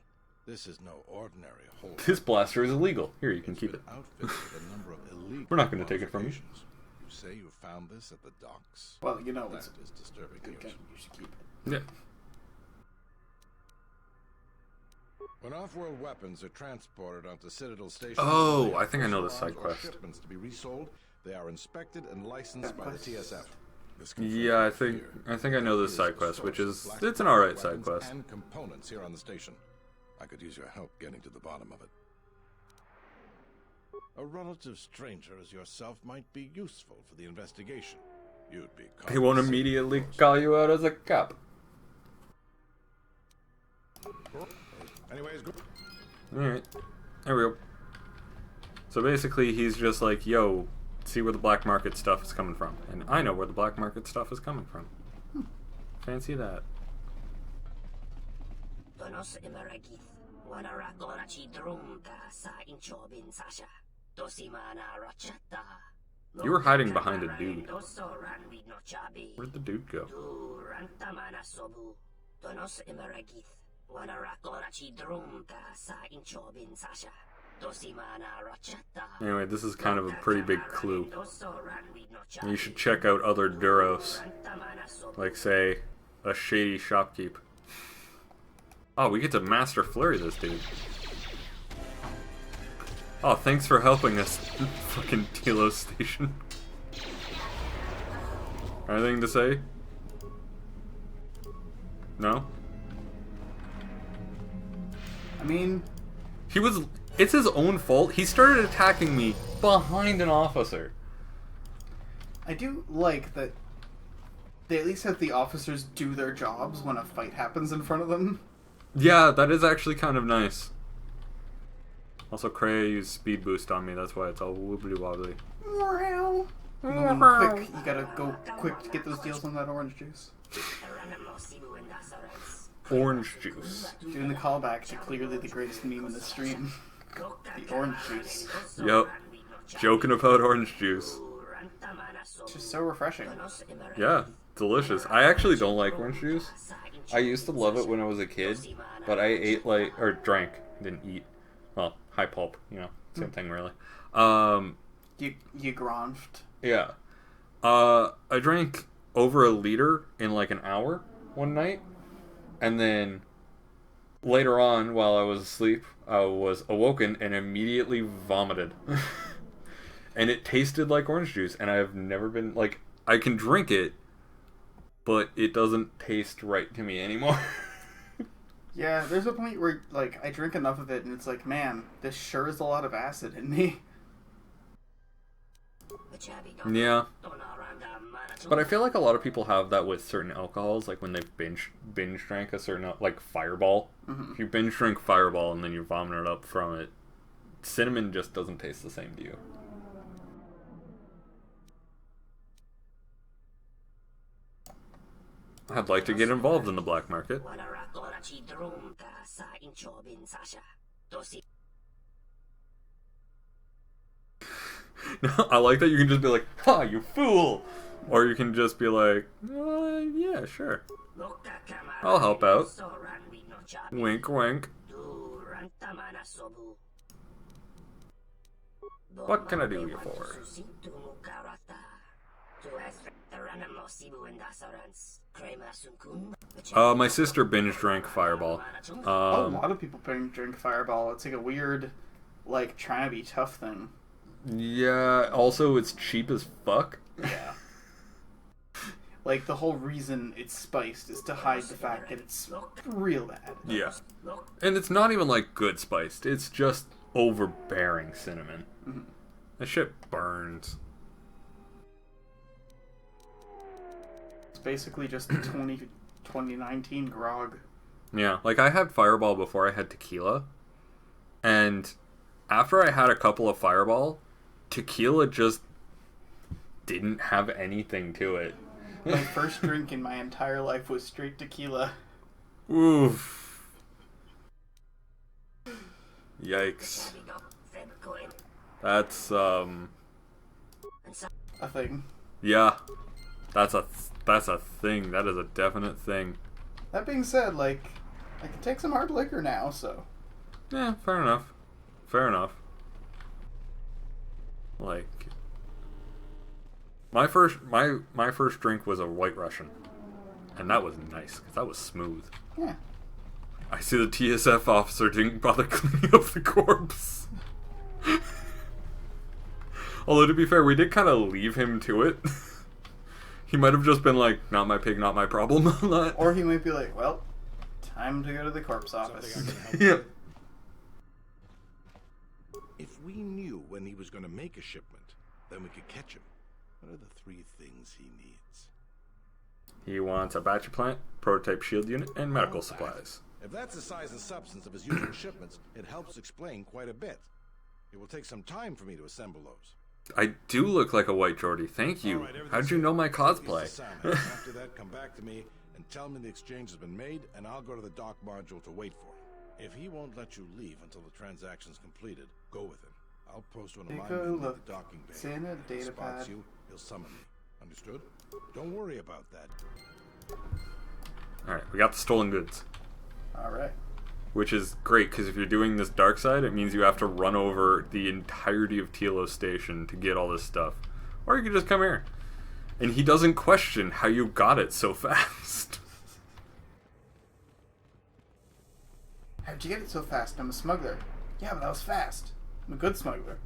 This is no ordinary hole. This blaster is illegal. Here, you can keep it. Outfitted with a number of illegal We're not going to take it from you. modifications. You say you found this at the docks? Well, you know, that it's is disturbing good news. gun. You should keep it. Yeah. When off-world weapons are transported onto Citadel Station, Oh, I think I know this side or quest. shipments to be resold, they are inspected and licensed by the TSF. This Yeah, I think I know this side quest, which is it's an alright side quest. And components here on the station. I could use your help getting to the bottom of it. A relative stranger as yourself might be useful for the investigation. You'd be. He won't immediately call you out as a cop. Anyways, good. Alright. There we go. So basically, he's just like, yo, see where the black market stuff is coming from. And I know where the black market stuff is coming from. Fancy that. You were hiding behind a dude. Where'd the dude go? Anyway, this is kind of a pretty big clue. You should check out other Duros. Like, say, a shady shopkeep. Oh, we get to Master Flurry this dude. Oh, thanks for helping us, fucking Telos station. Anything to say? No? I mean... It's his own fault. He started attacking me behind an officer. I do like that they at least have the officers do their jobs when a fight happens in front of them. Yeah, that is actually kind of nice. Also, Kreia used speed boost on me, that's why it's all wobbly wobbly. Moving quick. You gotta go quick to get those deals on that orange juice. Orange juice. Doing the callback to clearly the greatest meme in the stream. The orange juice. Yep. Joking about orange juice. It's just so refreshing. Yeah, delicious. I actually don't like orange juice. I used to love it when I was a kid, but I ate like, or drank, didn't eat. Well, high pulp, you know, same thing really. You gronfed. Yeah. I drank over a liter in like an hour one night, and then later on, while I was asleep, I was awoken and immediately vomited. And it tasted like orange juice, and I've never been, like, I can drink it, but it doesn't taste right to me anymore. Yeah, there's a point where, like, I drink enough of it, and it's like, man, this sure is a lot of acid in me. Yeah. But I feel like a lot of people have that with certain alcohols, like when they've binge drank a certain, like Fireball. Mm-hmm. If you binge drink Fireball and then you vomit it up from it, cinnamon just doesn't taste the same to you. I'd like to get involved in the black market. No, I like that you can just be like, ha, you fool! Or you can just be like, yeah, sure. I'll help out. Wink, wink. What can I do you for? My sister binge drank Fireball. A lot of people drink Fireball. It's like a weird, like, trying to be tough thing. Yeah, also it's cheap as fuck. Yeah. Like, the whole reason it's spiced is to hide the fact that it's real bad. Yeah. And it's not even, like, good spiced. It's just overbearing cinnamon. Mm-hmm. That shit burns. It's basically just 2019 grog. Yeah, like, I had Fireball before I had tequila. And after I had a couple of Fireball, tequila just didn't have anything to it. My first drink in my entire life was straight tequila. Oof. Yikes. That's, a thing. Yeah. That's a thing. That is a definite thing. That being said, like, I can take some hard liquor now, so. Yeah, fair enough. Fair enough. Like, my first drink was a White Russian, and that was nice because that was smooth. Yeah. I see the TSF officer didn't bother cleaning up the corpse. Although, to be fair, we did kind of leave him to it. He might have just been like, not my pig, not my problem on that. Or he might be like, well, time to go to the corpse office. Yeah. If we knew when he was going to make a shipment, then we could catch him. What are the 3 things he needs? He wants a battery plant, prototype shield unit, and medical supplies. If that's the size and substance of his usual shipments, it helps explain quite a bit. It will take some time for me to assemble those. I do look like a white Geordie, thank you. Right, How'd you know my cosplay? After that, come back to me and tell me the exchange has been made, and I'll go to the dock module to wait for him. If he won't let you leave until the transaction's completed, go with him. I'll post one of my men at the docking bay. Santa If he data spots pad. you, he'll summon me. Understood? Don't worry about that. Alright, we got the stolen goods. Alright. Which is great, because if you're doing this dark side, it means you have to run over the entirety of Telos Station to get all this stuff. Or you can just come here. And he doesn't question how you got it so fast. How'd you get it so fast? I'm a smuggler. Yeah, but I was fast. I'm a good smuggler.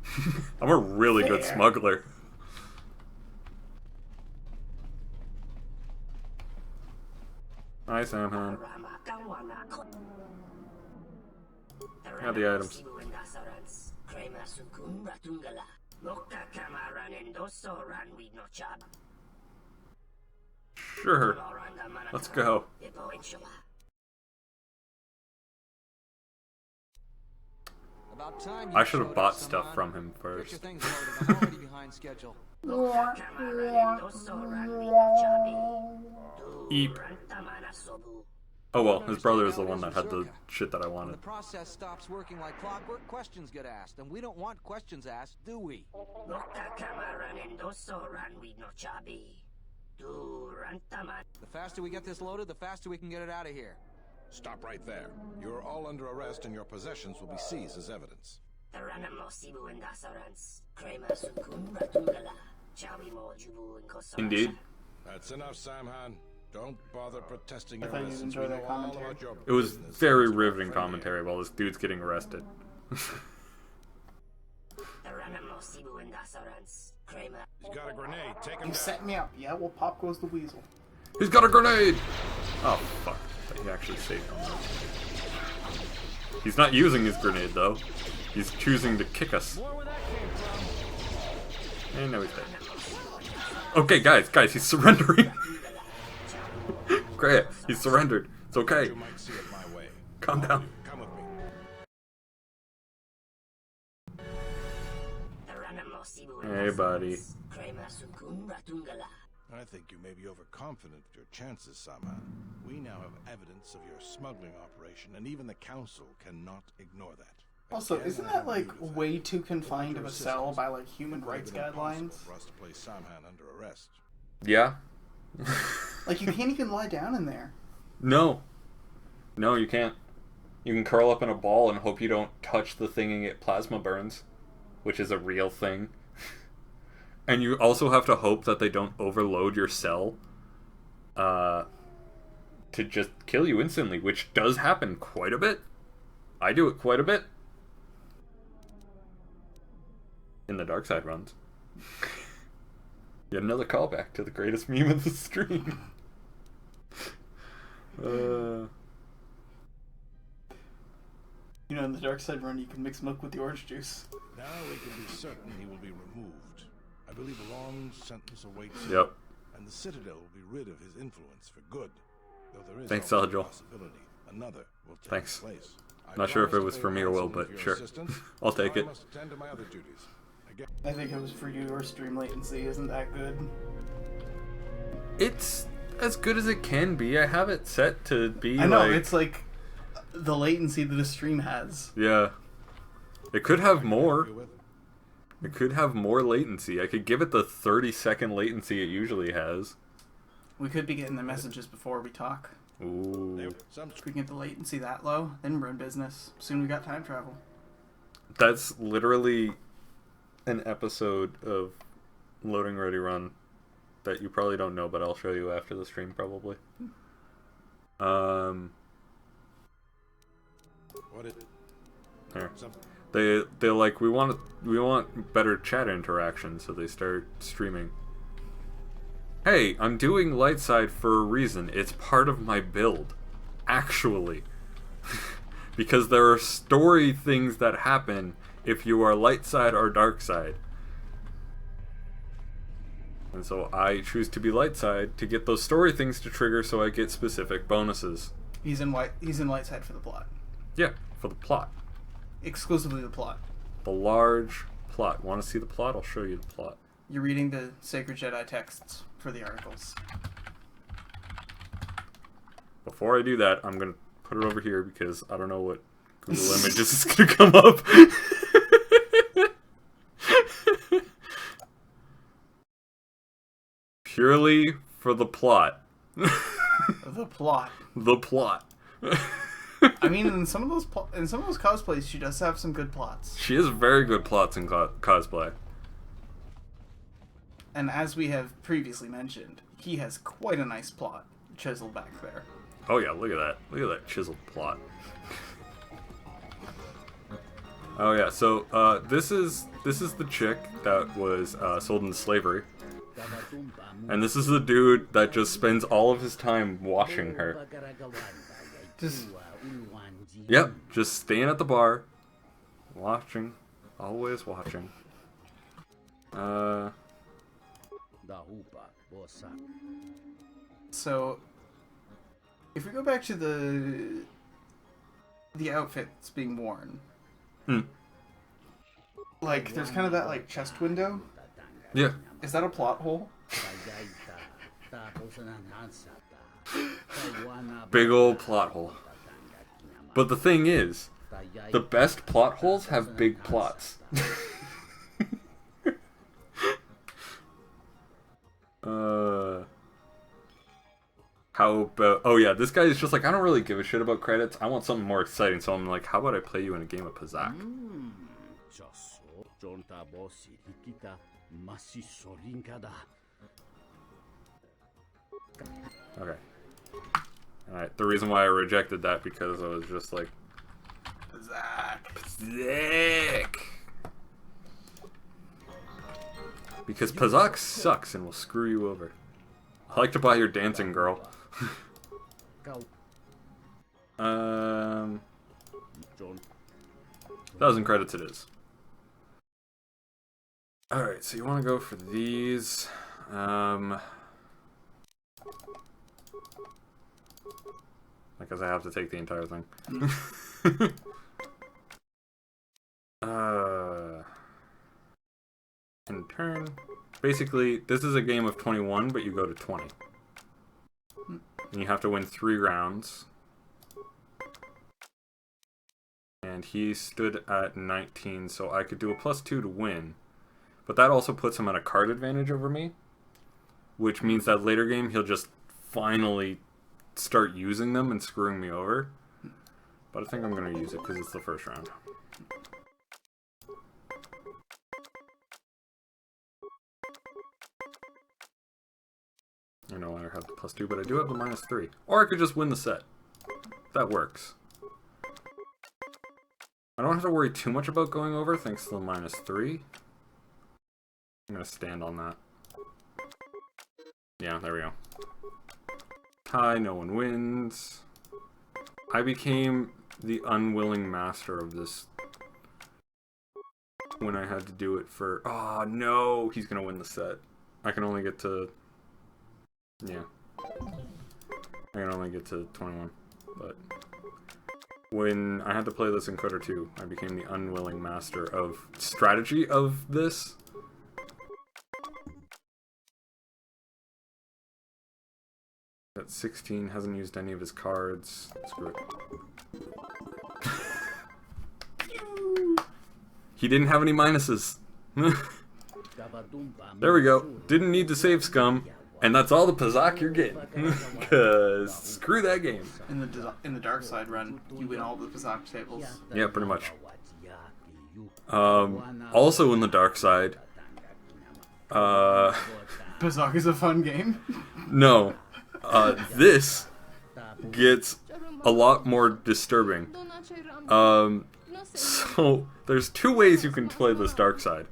I'm a really good Fair. smuggler. Hi, Samhan. Got the items. Sure. Let's go. About time I should have bought stuff from him Get first. your things loaded. I'm already behind schedule. Eep. Oh well, his brother is the one that had the shit that I When wanted. the process stops working like clockwork, questions get asked, and we don't want questions asked, do we? The faster we get this loaded, the faster we can get it out of here. Stop right there. You're all under arrest and your possessions will be seized as evidence. Indeed. That's enough, Samhan. Don't bother protesting I your thought you'd innocence. enjoy We that know all commentary. about your It was business. very riveting commentary while this dude's getting arrested. He's got a grenade. Take him You down. set me up. Yeah, well, pop goes the weasel. He's got a grenade! Oh, fuck. He actually saved him. He's not using his grenade, though. He's choosing to kick us. And now he's dead. Okay, guys, he's surrendering. Great, he's surrendered. It's okay. You might see it my way. Calm down. Come with me. Hey, buddy. I think you may be overconfident of your chances, Samhan. We now have evidence of your smuggling operation, and even the council cannot ignore that. Also, Again, isn't I that have like viewed with way it. too confined Without of your a cell assistance, by like human it would have rights been impossible guidelines? for us to place Samhan under arrest. Yeah? Like you can't even lie down in there. No. No, you can't. You can curl up in a ball and hope you don't touch the thing and get plasma burns, which is a real thing. And you also have to hope that they don't overload your cell to just kill you instantly, which does happen quite a bit. I do it quite a bit. In the dark side runs. Yet another callback to the greatest meme of the stream. You know, in the dark side run, you can mix milk with the orange juice. Now we can be certain he will be removed. I believe a long sentence awaits him. Yep. And the Citadel will be rid of his influence for good. Though there is Thanks, always a Joel. possibility another will take Thanks. his place. I Not sure if it promise was to for pay me or Will, ransom but for your sure. assistance, I'll so take I it. must attend to my other duties. Again. I think it was for you. Your stream latency isn't that good. It's as good as it can be. I have it set to be I know, like... it's like the latency that a stream has. Yeah. It could have more. It could have more latency. I could give it the 30-second latency it usually has. We could be getting the messages before we talk. Ooh. If we can get the latency that low, then we're in business. Soon we got time travel. That's literally an episode of Loading Ready Run that you probably don't know, but I'll show you after the stream probably. Here. They're like, we want better chat interaction, so they start streaming. Hey, I'm doing light side for a reason. It's part of my build, actually, because there are story things that happen if you are light side or dark side. And so I choose to be light side to get those story things to trigger, so I get specific bonuses. He's in light side for the plot. Yeah, for the plot. Exclusively the plot. The large plot. Want to see the plot? I'll show you the plot. You're reading the Sacred Jedi texts for the articles. Before I do that, I'm going to put it over here because I don't know what Google Images is going to come up. Purely for the plot. The plot. The plot. I mean, in some of those cosplays, she does have some good plots. She has very good plots in cosplay. And as we have previously mentioned, he has quite a nice plot chiseled back there. Oh yeah, look at that. Look at that chiseled plot. Oh yeah, so this is the chick that was sold into slavery. And this is the dude that just spends all of his time watching her. Yep, just staying at the bar, watching, always watching. So, if we go back to the outfit that's being worn, like there's kind of that like chest window. Yeah. Is that a plot hole? Big old plot hole. But the thing is, the best plot holes have big plots. How about... Oh yeah, this guy is just like, I don't really give a shit about credits. I want something more exciting. So I'm like, how about I play you in a game of Pazak? Okay. Alright, the reason why I rejected that because I was just like... Pazak! Because Pazak sucks and will screw you over. I like to buy your dancing girl. 1,000 credits it is. Alright, so you want to go for these. Because I have to take the entire thing. In turn. Basically, this is a game of 21, but you go to 20. And you have to win 3 rounds. And he stood at 19, so I could do a +2 to win. But that also puts him at a card advantage over me. Which means that later game, he'll just finally start using them and screwing me over. But I think I'm going to use it because it's the first round. I know I have the +2, but I do have the -3. Or I could just win the set. That works. I don't have to worry too much about going over thanks to the -3. I'm going to stand on that. Yeah, there we go. Tie, no one wins. I became the unwilling master of this when I had to do it for... Oh, no! He's going to win the set. I can only get to... Yeah. I can only get to 21. But when I had to play this in Coder 2, I became the unwilling master of strategy of this. At 16, hasn't used any of his cards. Screw it. He didn't have any minuses. There we go. Didn't need to save scum. And that's all the Pazak you're getting. Because screw that game. In the dark side run, you win all the Pazak tables. Yeah, pretty much. Also in the dark side. Pazak is a fun game. No. This gets a lot more disturbing. So there's two ways you can play this dark side.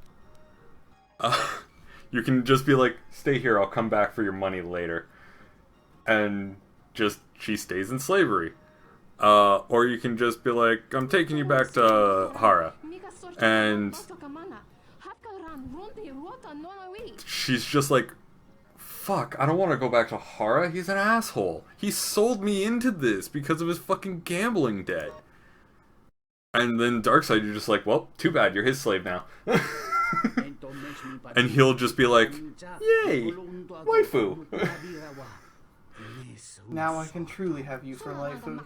You can just be like, stay here, I'll come back for your money later. And just, she stays in slavery. Or you can just be like, I'm taking you back to Hara. And she's just like, fuck, I don't want to go back to Hara, he's an asshole. He sold me into this because of his fucking gambling debt. And then Darkseid, you're just like, well, too bad, you're his slave now. And he'll just be like, yay, waifu. Now I can truly have you for waifu.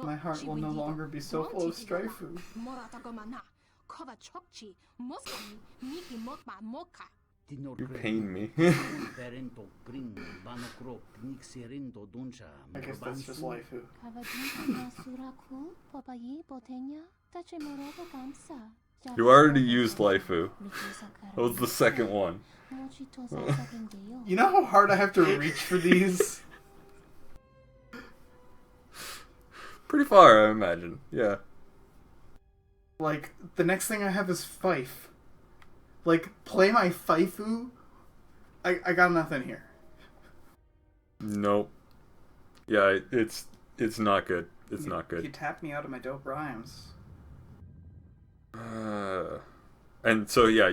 My heart will no longer be so full of straifu. You pain me. I guess that's just waifu. You already used waifu. That was the second one. You know how hard I have to reach for these? Pretty far, I imagine. Yeah. Like, the next thing I have is Fife. Like, play my Faifu? I got nothing here. Nope. Yeah, it's not good. It's not good. You tapped me out of my dope rhymes. And so, yeah,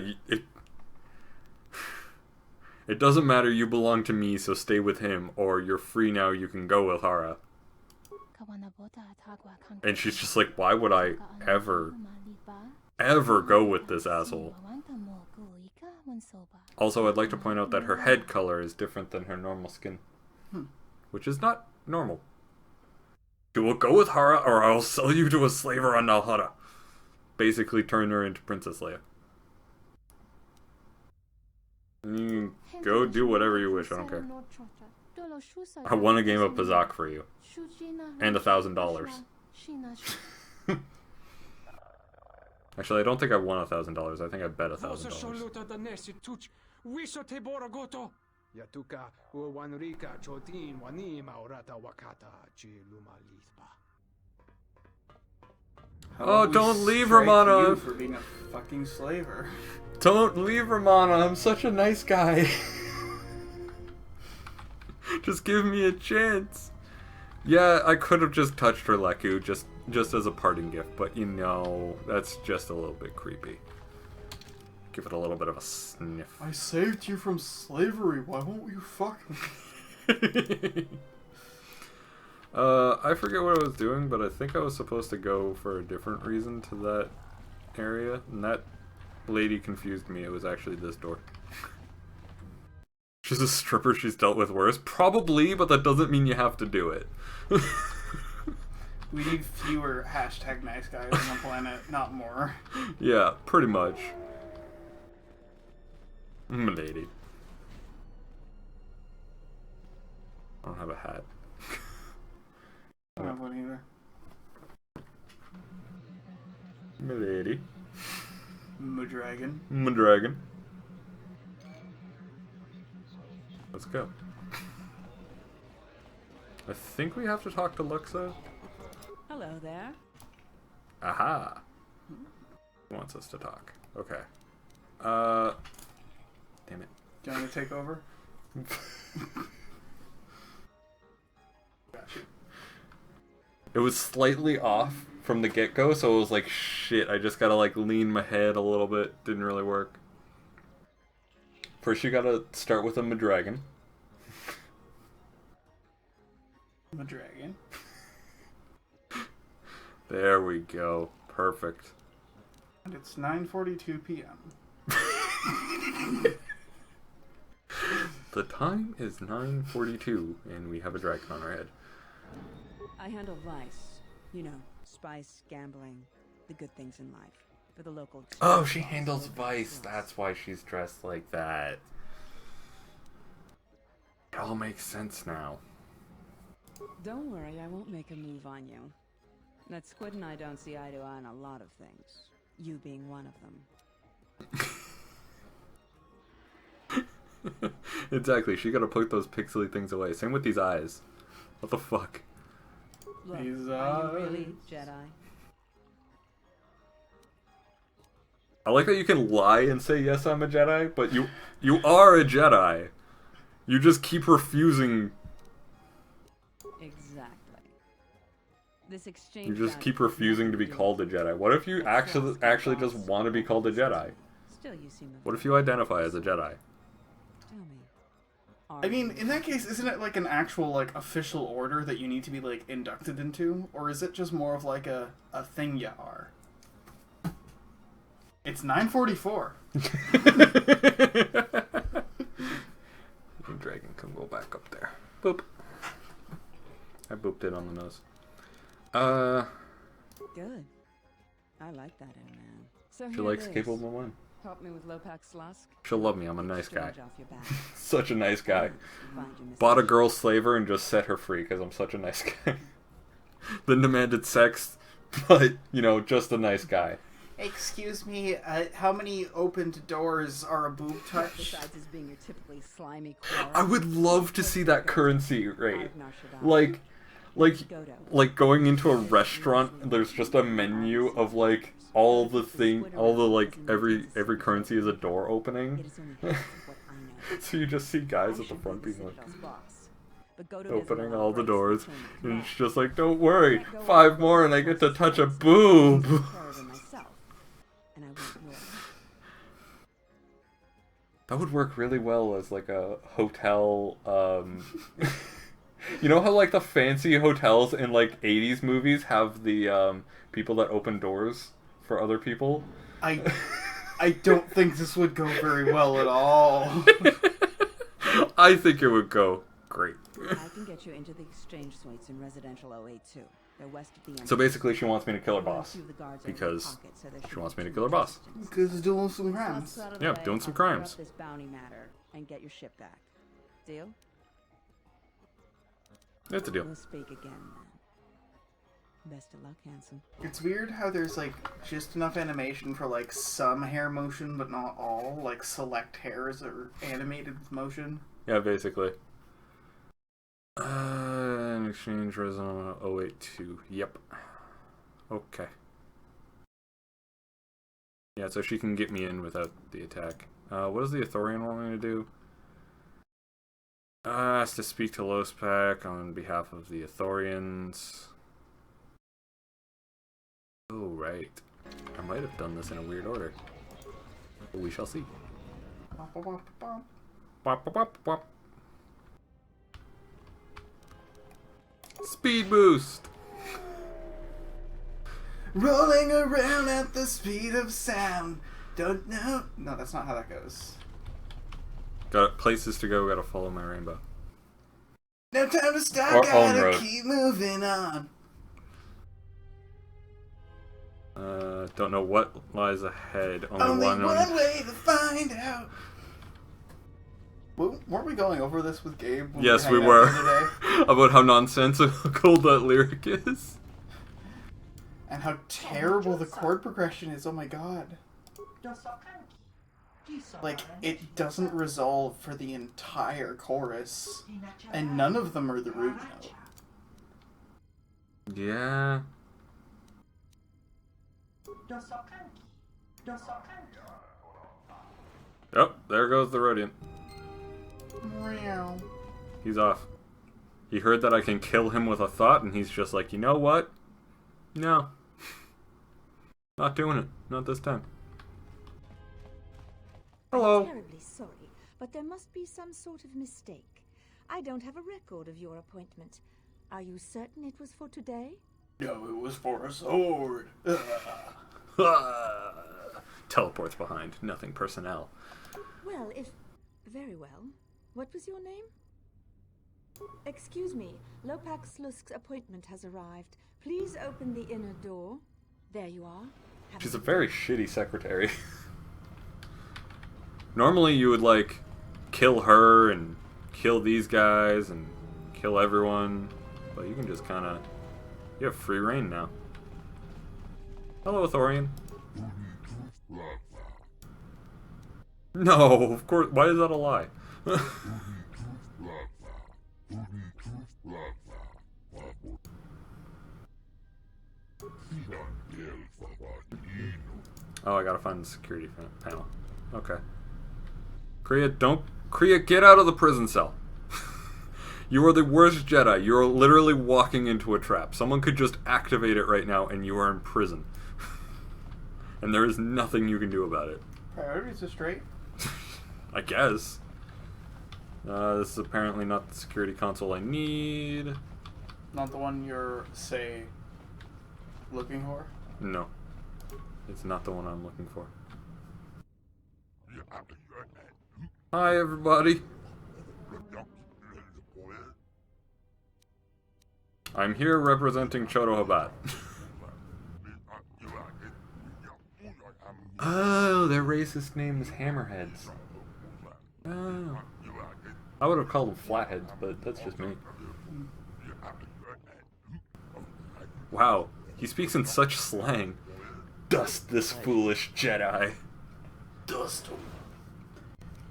it doesn't matter, you belong to me, so stay with him, or you're free now, you can go with Hara. And she's just like, why would I ever go with this asshole? Also, I'd like to point out that her head color is different than her normal skin. Which is not normal. You will go with Hara, or I'll sell you to a slaver on Nalhara. Basically turn her into Princess Leia. Go do whatever you wish, I don't care. I won a game of Pazak for you. And $1,000. Actually, I don't think I won $1,000. I think I bet $1,000. Oh, don't leave, Romana! You for being a fucking slaver. Don't leave, Romana! I'm such a nice guy. Just give me a chance. Yeah, I could have just touched her Leku just as a parting gift, but you know, that's just a little bit creepy. Give it a little bit of a sniff. I saved you from slavery. Why won't you fuck me? I forget what I was doing, but I think I was supposed to go for a different reason to that area, and that lady confused me. It was actually this door. She's a stripper, she's dealt with worse. Probably, but that doesn't mean you have to do it. We need fewer hashtag nice guys on the planet, not more. Yeah, pretty much. Lady. I don't have a hat. I don't have one either. Milady. Madragon. Madragon. Let's go. I think we have to talk to Luxa. Hello there. Aha. He wants us to talk. Okay. Damn it. Do you want me to take over? Gotcha. It was slightly off from the get-go, so it was like, shit, I just gotta like lean my head a little bit. Didn't really work. First you gotta start with a Madragon. Madragon. There we go. Perfect. And it's 9:42 p.m. The time is 9:42, and we have a dragon on our head. I handle vice. You know, spice, gambling, the good things in life. For the local... Oh, she handles vice. That's why she's dressed like that. It all makes sense now. Don't worry, I won't make a move on you. That Squid and I don't see eye to eye on a lot of things. You being one of them. Exactly, she gotta put those pixely things away. Same with these eyes. What the fuck? Look, He's are you really Jedi? I like that you can lie and say, yes, I'm a Jedi, but you are a Jedi. You just keep refusing. Exactly. This exchange. You just keep refusing to be called a Jedi. What if you actually just want to be called a Jedi? Still, you seem. What if you identify as a Jedi? Tell me. I mean, in that case, isn't it like an actual like official order that you need to be like inducted into, or is it just more of like a thing you are? It's 9:44. Dragon can go back up there. Boop. I booped it on the nose. Good. I like that in a man. So She here likes it is. capable men. Help me with Lopac Slusk. She'll love me. I'm a nice guy. Off your back. Such a nice guy. Find you, Mr. Bought a girl slaver and just set her free because I'm such a nice guy. Then demanded sex, but, you know, just a nice guy. Excuse me, how many opened doors are a boob touch? Besides as being your typically slimy core. I would love to see that currency rate. Like going into a restaurant, there's just a menu of like all the like every currency is a door opening. So you just see guys at the front being like opening all the doors, and it's just like, don't worry, 5 more and I get to touch a boob. That would work really well as like a hotel. You know how like the fancy hotels in like 80s movies have the people that open doors for other people? I don't think this would go very well at all. I think it would go great. I can get you into the exchange suites in residential 082. They're west of the So basically she wants me to kill her boss. Because she wants me to kill her boss. Because doing some crimes. Yeah, doing some crimes. This bounty matter and get your ship back. Deal? That's a deal. We'll speak again then. Best of luck, handsome. It's weird how there's like just enough animation for like some hair motion, but not all. Like select hairs are animated with motion. Yeah, basically. An exchange resident 082. Yep. Okay. Yeah, so she can get me in without the attack. What does the Ithorian want me to do? Has to speak to Lospac on behalf of the Ithorians. Oh, right. I might have done this in a weird order. But we shall see. Speed boost! Rolling around at the speed of sound. Don't know. No, that's not how that goes. Got places to go, gotta follow my rainbow. No time to stop, Or gotta road. keep moving on. Don't know what lies ahead. Only one one way to find out. Weren't we going over this with Gabe? When Yes, we hanging were. out the other day? About how nonsensical that lyric is. And how terrible the chord progression is. Oh my god. Like, it doesn't resolve for the entire chorus. And none of them are the root note. Yeah. Oh, there goes the Rhodian. Meow. He's off. He heard that I can kill him with a thought, and he's just like, you know what? No. Not doing it. Not this time. Hello. I'm terribly sorry, but there must be some sort of mistake. I don't have a record of your appointment. Are you certain it was for today? No, it was for a sword. Teleports behind. Nothing personnel. Well, if... Very well. What was your name? Excuse me. Lopac Slusk's appointment has arrived. Please open the inner door. There you are. She's a very shitty secretary. Normally you would, like, kill her and kill these guys and kill everyone. But you can just kind of... You have free reign now. Hello, Ithorian. No, of course. Why is that a lie? Oh, I gotta find the security panel. Okay. Kriya, get out of the prison cell. You are the worst Jedi. You are literally walking into a trap. Someone could just activate it right now and you are in prison. And there is nothing you can do about it. Priorities are straight. I guess. This is apparently not the security console I need. Not the one you're, say, looking for? No. It's not the one I'm looking for. Hi, everybody. I'm here representing Choto Habat. Oh, their racist name is Hammerheads. Oh. I would have called them Flatheads, but that's just me. Wow, he speaks in such slang. Dust this foolish Jedi. Dust him.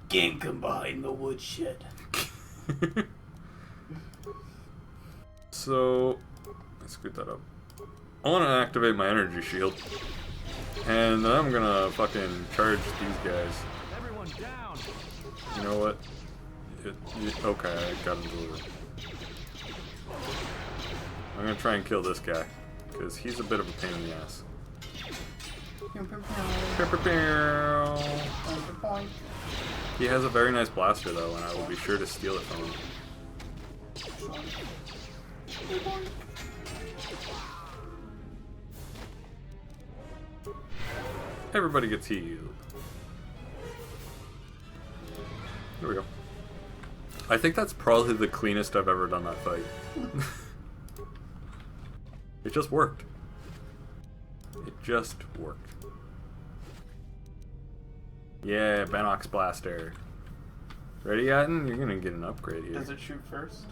Gank him behind the woodshed. So, let's scoot that up. I want to activate my energy shield. And then I'm gonna fucking charge these guys. Everyone down. You know what? Okay, I got him delivered. I'm gonna try and kill this guy. Because he's a bit of a pain in the ass. He has a very nice blaster though, and I will be sure to steal it from him. Everybody gets healed. Here we go. I think that's probably the cleanest I've ever done that fight. It just worked. It just worked. Yeah, Bennox Blaster. Ready, Atten? You're gonna get an upgrade here. Does it shoot first?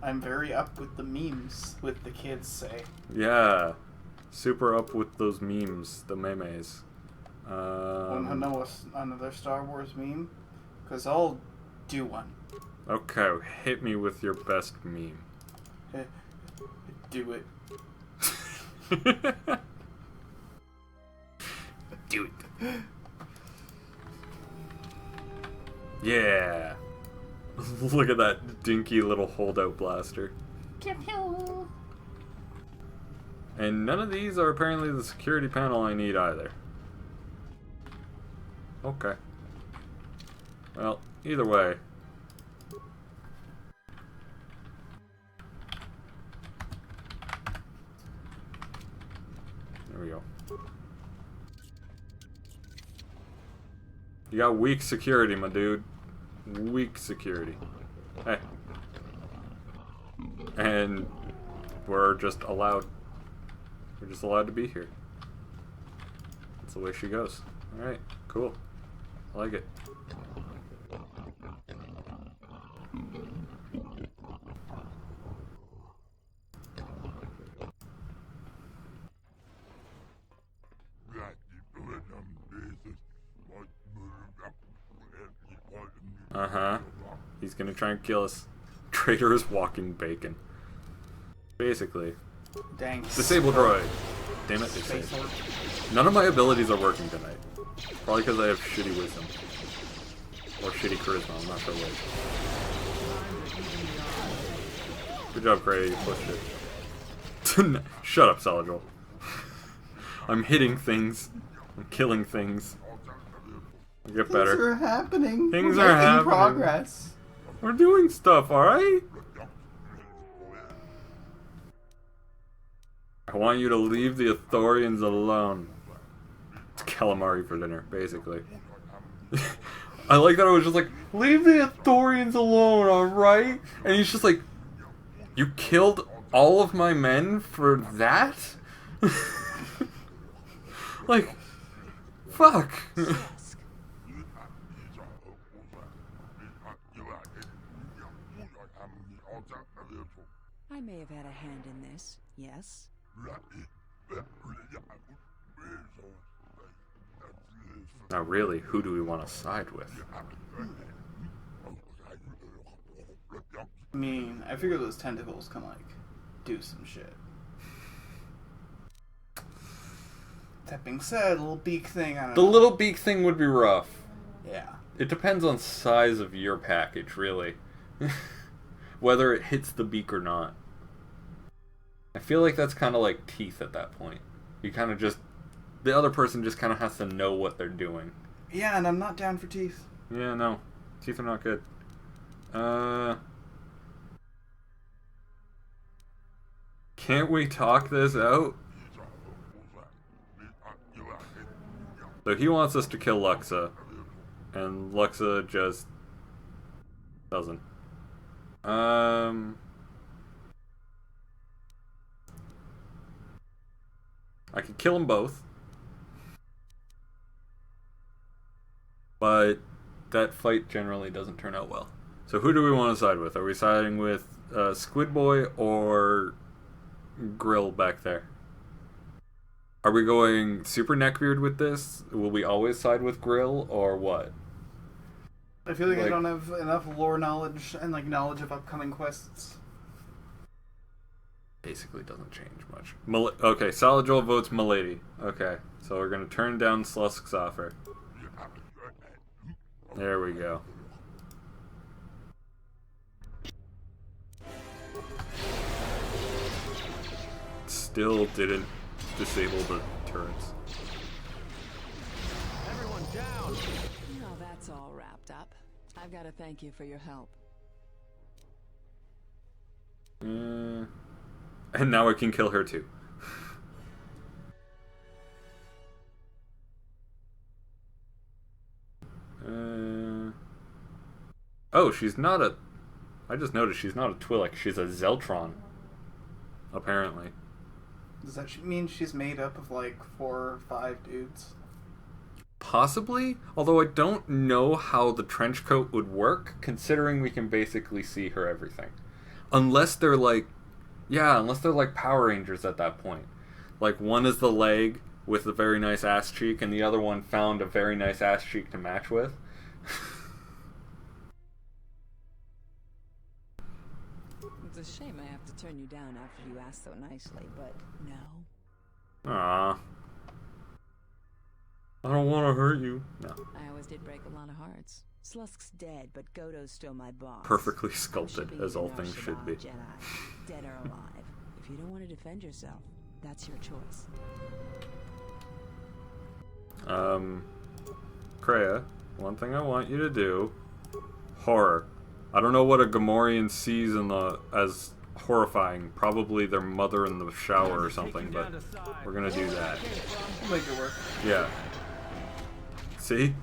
I'm very up with the memes, with the kids say. Yeah. Super up with those memes, the memes. Want to know another Star Wars meme? Because I'll do one. Okay, hit me with your best meme. Do it. Do it. Yeah. Look at that dinky little holdout blaster. And none of these are apparently the security panel I need either. Okay. Well, either way. There we go. You got weak security, my dude. Weak security. Hey. And we're just allowed to be here. That's the way she goes. Alright, cool. I like it. Uh-huh. He's gonna try and kill us. Traitorous walking bacon. Basically. Dang. Disable droid. Damn it, they saved. None of my abilities are working tonight. Probably because I have shitty wisdom. Or shitty charisma, I'm not sure which. Good job, Cray, you pushed it. Shut up, Saladrol. I'm hitting things. I'm killing things. I'll get better. Things are happening. Things We're are making happening. progress. We're doing stuff, alright? I want you to leave the Ithorians alone. It's calamari for dinner, basically. I like that I was just like, leave the Ithorians alone, alright? And he's just like, you killed all of my men for that? Like, fuck. I may have had a hand in this, yes? Now really, who do we want to side with? I mean, I figure those tentacles can, like, do some shit. That being said, a little beak thing, I don't The know. little beak thing would be rough. Yeah. It depends on size of your package, really. Whether it hits the beak or not. I feel like that's kind of like teeth at that point. You kind of just... The other person just kind of has to know what they're doing. Yeah, and I'm not down for teeth. Yeah, no. Teeth are not good. Can't we talk this out? So he wants us to kill Luxa. And Luxa just... doesn't. I could kill them both. But that fight generally doesn't turn out well. So who do we want to side with? Are we siding with Squid Boy or Grill back there? Are we going super neckbeard with this? Will we always side with Grill or what? I feel like I don't have enough lore knowledge and like knowledge of upcoming quests. Basically doesn't change much. Okay, Solid Joel votes Milady. Okay, so we're gonna turn down Slusk's offer. There we go. Still didn't disable the turrets. Everyone down! Now that's all wrapped up. I've got to thank you for your help. And now I can kill her too. Oh, she's not a... I just noticed she's not a Twi'lek. She's a Zeltron. Apparently. Does that mean she's made up of like 4 or 5 dudes? Possibly, although I don't know how the trench coat would work, considering we can basically see her everything. Unless they're like... Yeah, unless they're like Power Rangers at that point. Like, one is the leg with a very nice ass cheek, and the other one found a very nice ass cheek to match with. It's a shame I have to turn you down after you asked so nicely, but no. Ah. I don't want to hurt you. No. I always did break a lot of hearts. Slusk's dead, but Godo's still my boss. Perfectly sculpted, as all things should be. Jedi, dead or alive. If you don't want to defend yourself, that's your choice. Kreia, one thing I want you to do... Horror. I don't know what a Gamorrean sees in as horrifying. Probably their mother in the shower or something, but we're gonna do that. Make it work. Yeah. See?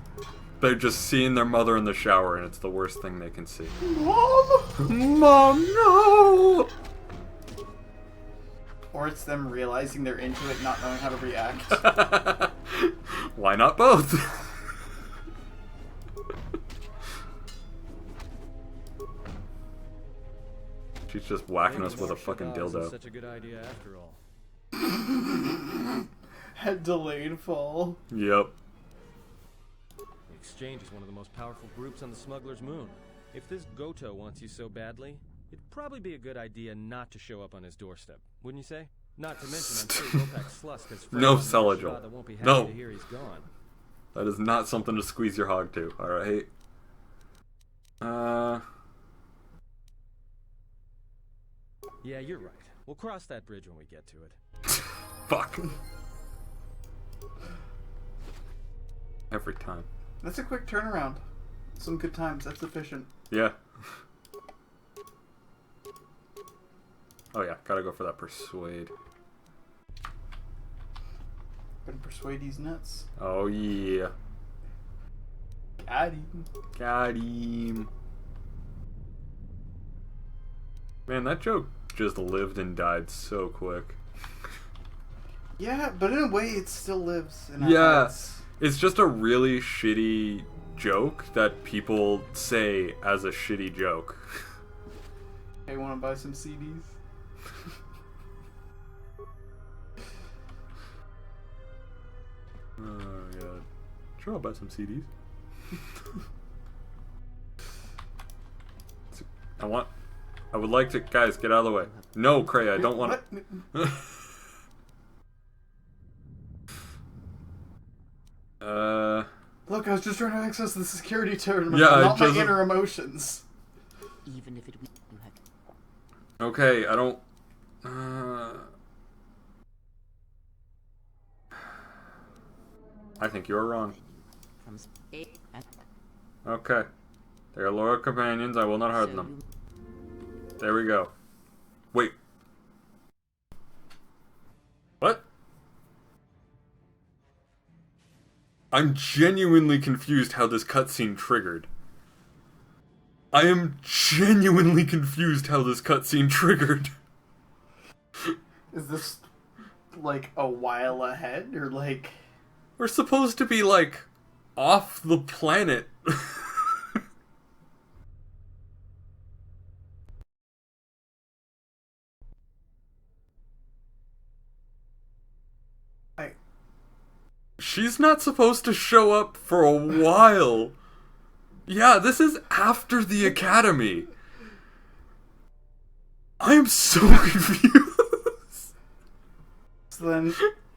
They're just seeing their mother in the shower, and it's the worst thing they can see. Mom! Mom, no! Or it's them realizing they're into it, not knowing how to react. Why not both? She's just whacking us with a fucking dildo. Such a good idea after all. Had delayed fall. Yep. The Exchange is one of the most powerful groups on the Smuggler's Moon. If this Goto wants you so badly, it'd probably be a good idea not to show up on his doorstep, wouldn't you say? Not to mention, I'm sure Lopak Slusk has friends No, on Mishra Celajal. that won't be happy No. to hear he's gone. That is not something to squeeze your hog to, alright? Yeah, you're right. We'll cross that bridge when we get to it. Fuck. Every time. That's a quick turnaround. Some good times, that's efficient. Yeah. Oh yeah, gotta go for that persuade. Gonna persuade these nuts. Oh yeah. Got him. Got him. Man, that joke just lived and died so quick. Yeah, but in a way it still lives in our Yeah. heads. It's just a really shitty joke that people say as a shitty joke. Hey, wanna buy some CDs? Oh god. Sure, I'll buy some CDs. I would like to... Guys, get out of the way. No, Kreia, I don't want to... Look, I was just trying to access the security tournament, Yeah, not my inner emotions. Even if it you had... Okay, I don't... I think you're wrong. Okay. They are loyal companions. I will not harm them. There we go. Wait. What? I'm genuinely confused how this cutscene triggered. I am genuinely confused how this cutscene triggered. Is this, like, a while ahead, or, like... We're supposed to be, like, off the planet. She's not supposed to show up for a while. Yeah, this is after the academy. I am so confused. So then,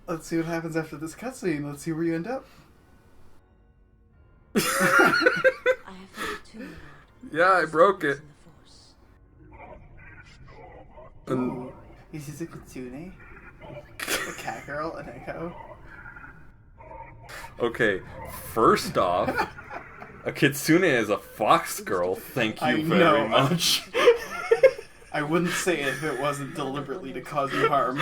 let's see what happens after this cutscene. Let's see where you end up. Yeah, I broke it. Ooh, is this a kitsune? A cat girl? An echo? Okay, first off, a kitsune is a fox girl. Thank you very much. I wouldn't say it if it wasn't deliberately to cause you harm.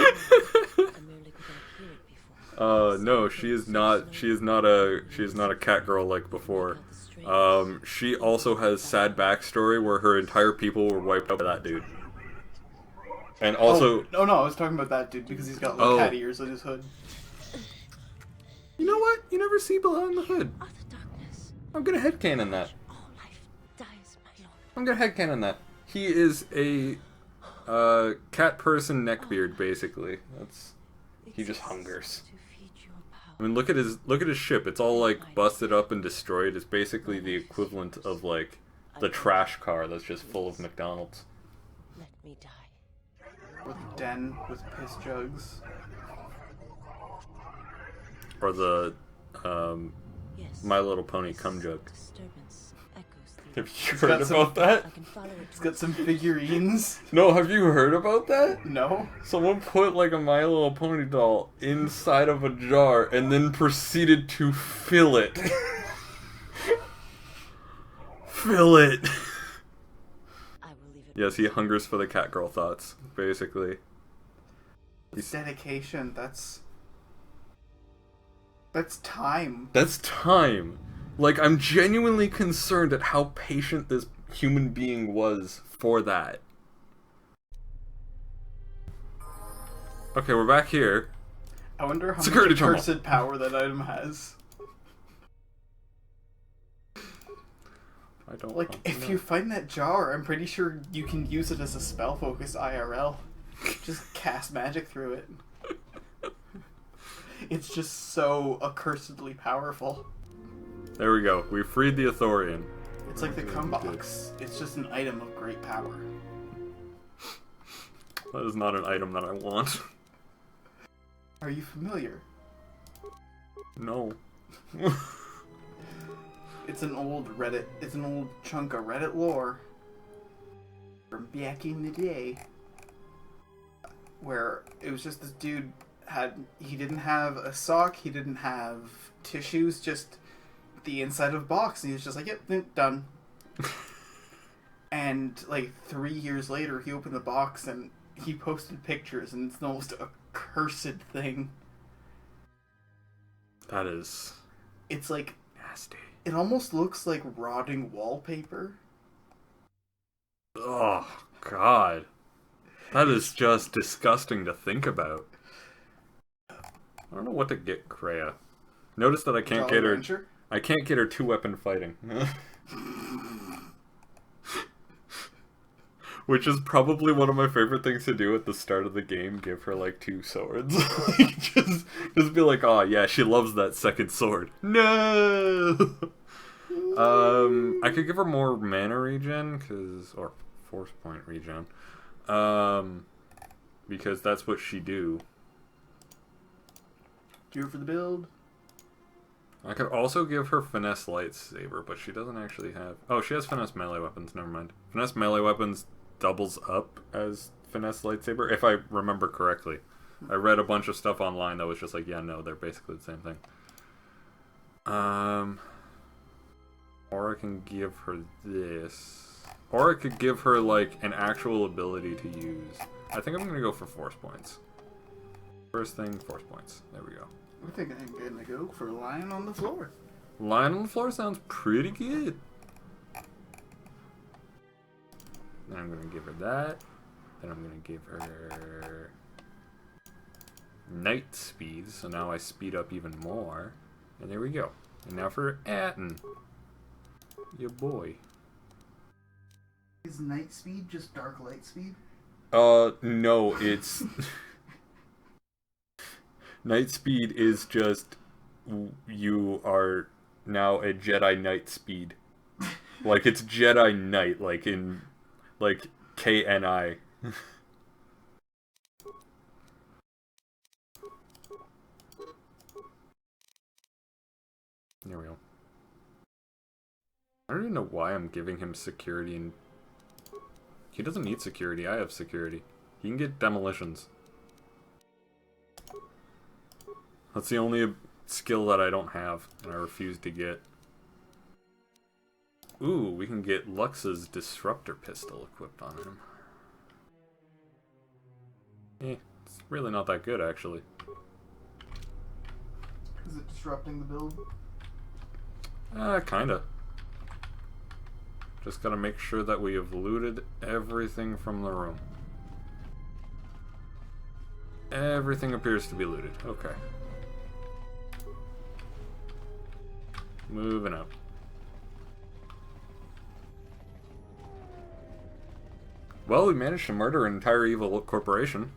No, she is not. She is not a cat girl like before. She also has sad backstory where her entire people were wiped out by that dude. And also, no, I was talking about that dude because he's got like cat ears on his hood. You know what? You never see behind the hood. I'm gonna headcanon that. I'm gonna headcanon that. He is a cat person neckbeard, basically. He just hungers. I mean, look at his ship. It's all like busted up and destroyed. It's basically the equivalent of like the trash car that's just full of McDonald's. Let me die. With a den with piss jugs. Or the My Little Pony cum jug. Have you heard about that? It's got some figurines. No, have you heard about that? No. Someone put like a My Little Pony doll inside of a jar and then proceeded to fill it. Fill it. Yes, he hungers for the cat girl thoughts, basically. It's dedication. That's time. That's time. Like, I'm genuinely concerned at how patient this human being was for that. Okay, we're back here. I wonder how Security much terminal. cursed power that item has. I don't like, if you find that jar, I'm pretty sure you can use it as a spell focus IRL. Just cast magic through it. It's just so accursedly powerful. There we go. We freed the Athorian. It's like the cum box. It's just an item of great power. That is not an item that I want. Are you familiar? No. It's an old chunk of Reddit lore from back in the day where it was just this dude he didn't have a sock, he didn't have tissues, just the inside of a box, and he was just like, yep, done. And like 3 years later he opened the box and he posted pictures, and it's the most accursed thing. That is... It's like... nasty. It almost looks like rotting wallpaper. Oh, God. That is just disgusting to think about. I don't know what to get Kreia. Notice that I can't get her... Ranger? I can't get her 2-weapon fighting. Which is probably one of my favorite things to do at the start of the game. Give her like 2 swords. just be like, oh yeah, she loves that second sword. No! I could give her more mana regen, or force point regen. Because that's what she do. Do it for the build. I could also give her finesse lightsaber, but she doesn't actually have... Oh, she has finesse melee weapons, never mind. Finesse melee weapons doubles up as finesse lightsaber, if I remember correctly. I read a bunch of stuff online that was just like, yeah, no, they're basically the same thing. Or I can give her this. Or I could give her, like, an actual ability to use. I think I'm gonna go for force points. First thing, force points. There we go. I think I'm gonna go for lying on the floor. Lying on the floor sounds pretty good. Then I'm gonna give her that. Then I'm gonna give her night speed, so now I speed up even more. And there we go. And now for Atten. Your boy. Is night speed just dark light speed? No, it's... Night speed is just... You are now a Jedi Knight speed. Like, it's Jedi Knight, like in... Like, KNI. There we go. I don't even know why I'm giving him security and... He doesn't need security, I have security. He can get demolitions. That's the only skill that I don't have, and I refuse to get. Ooh, we can get Lux's Disruptor Pistol equipped on him. It's really not that good, actually. Is it disrupting the build? Kinda. Just gotta make sure that we have looted everything from the room. Everything appears to be looted. Okay. Moving up. Well, we managed to murder an entire evil corporation.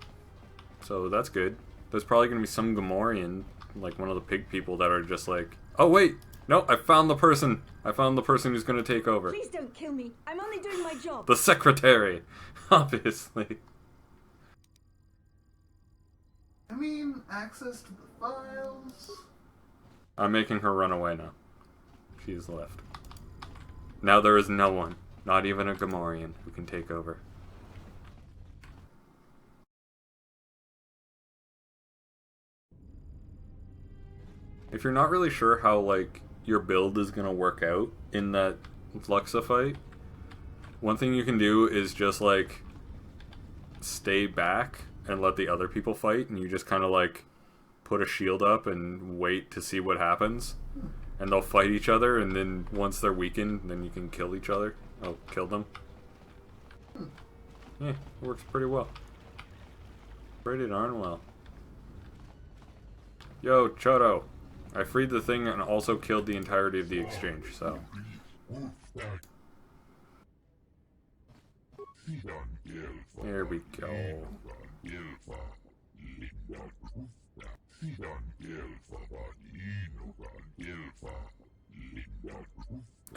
So that's good. There's probably going to be some Gamorrean, like one of the pig people, that are just like, oh wait! No, I found the person! I found the person who's going to take over. Please don't kill me. I'm only doing my job. The secretary! Obviously. I mean, access to the files... I'm making her run away now. She's left. Now there is no one, not even a Gamorrean, who can take over. If you're not really sure how, like, your build is gonna work out in that Luxa fight, one thing you can do is just, like, stay back and let the other people fight, and you just kind of, like, put a shield up and wait to see what happens. And they'll fight each other, and then once they're weakened, then you can kill each other. Oh, kill them. Yeah, it works pretty well. Pretty darn well. Yo, Choto. I freed the thing and also killed the entirety of the exchange, so... There we go.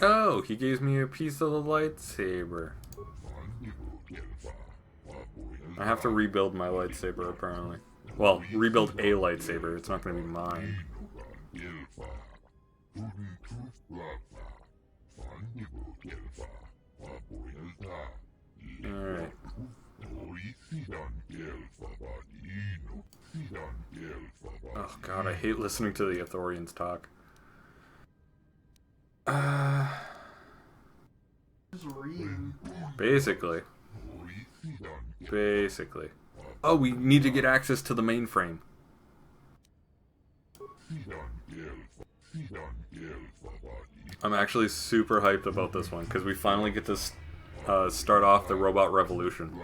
Oh, he gave me a piece of the lightsaber. I have to rebuild my lightsaber, apparently. Well, rebuild a lightsaber. It's not going to be mine. Alright. Oh god, I hate listening to the Ithorians talk. Just reading. Basically. Oh, we need to get access to the mainframe. I'm actually super hyped about this one, because we finally get to start off the robot revolution.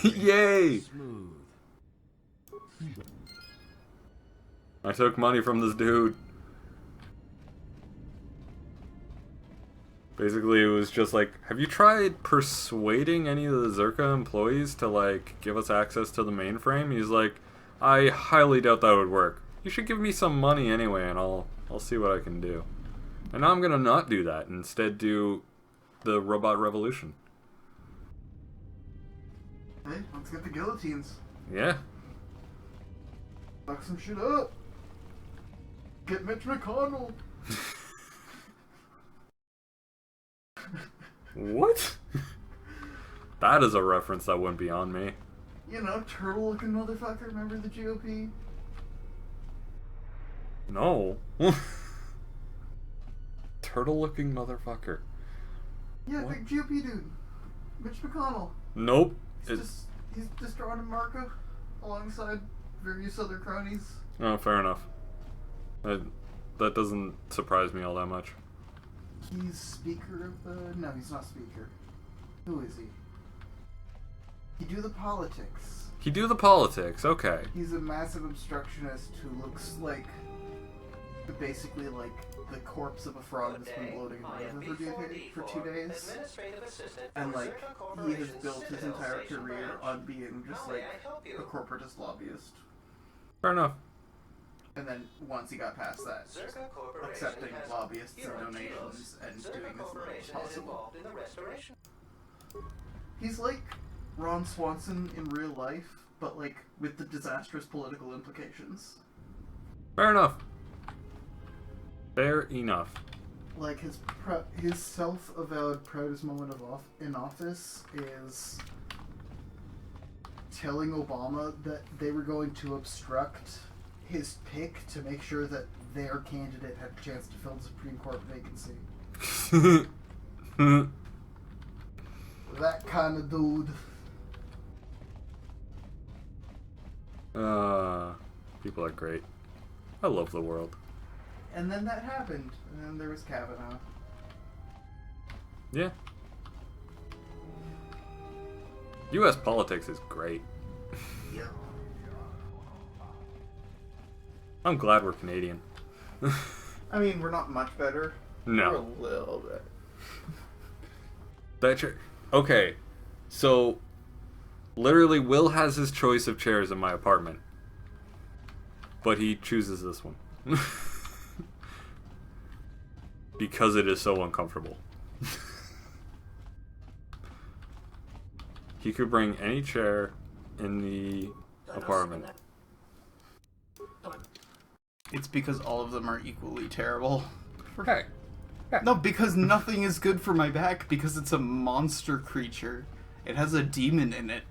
Yay! I took money from this dude. Basically, it was just like, have you tried persuading any of the Zerka employees to, like, give us access to the mainframe? He's like, I highly doubt that would work. You should give me some money anyway, and I'll see what I can do. And now I'm gonna not do that. Instead, do the robot revolution. Hey, let's get the guillotines. Yeah. Fuck some shit up. Get Mitch McConnell. What? That is a reference that wouldn't be on me. You know, turtle-looking motherfucker. Remember the GOP? No. Turtle-looking motherfucker. Yeah, What? big GOP dude. Mitch McConnell. Nope. He's just drawing a Marco alongside various other cronies. Oh, fair enough. That doesn't surprise me all that much. He's speaker of the... No, he's not speaker. Who is he? He do the politics. He do the politics, okay. He's a massive obstructionist who looks like... basically like the corpse of a frog that's been bloating in the river for 2 days. And like, he has built his entire career on being just like a corporatist lobbyist. Fair enough. And then once he got past that, accepting lobbyists and donations and doing as little as possible. He's like Ron Swanson in real life, but like with the disastrous political implications. Fair enough. Fair enough. Like his self-avowed proudest moment in office is telling Obama that they were going to obstruct his pick to make sure that their candidate had a chance to fill the Supreme Court vacancy. That kind of dude. People are great. I love the world. And then that happened. And then there was Kavanaugh. Yeah. U.S. politics is great. Yeah. I'm glad we're Canadian. I mean, we're not much better. No. We're a little bit. Okay, so literally Will has his choice of chairs in my apartment. But he chooses this one. Because it is so uncomfortable. He could bring any chair in the apartment. It's because all of them are equally terrible. Hey. No, because nothing is good for my back because it's a monster creature. It has a demon in it.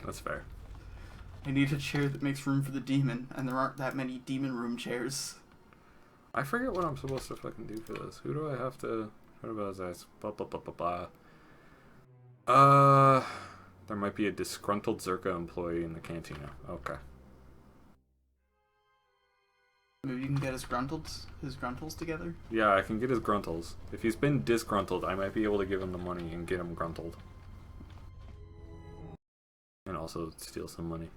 That's fair. I need a chair that makes room for the demon, and there aren't that many demon room chairs. I forget what I'm supposed to fucking do for this. Who do I have to... What about this? Blah, blah, blah, blah, blah. There might be a disgruntled Zerka employee in the cantina. Okay. Maybe you can get his gruntles together? Yeah, I can get his gruntles. If he's been disgruntled, I might be able to give him the money and get him gruntled. And also steal some money.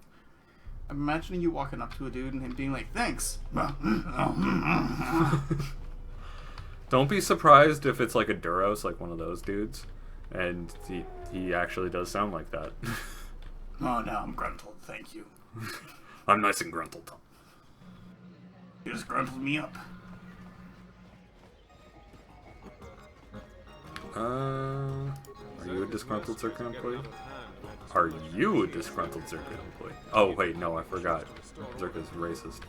I'm imagining you walking up to a dude and him being like, thanks! Don't be surprised if it's like a Duros, like one of those dudes. And he actually does sound like that. Oh no, I'm gruntled, thank you. I'm nice and gruntled. You just gruntled me up. Are you a disgruntled Zerka employee? Are you a disgruntled Zerka employee? Oh wait, no, I forgot. Zerka's racist.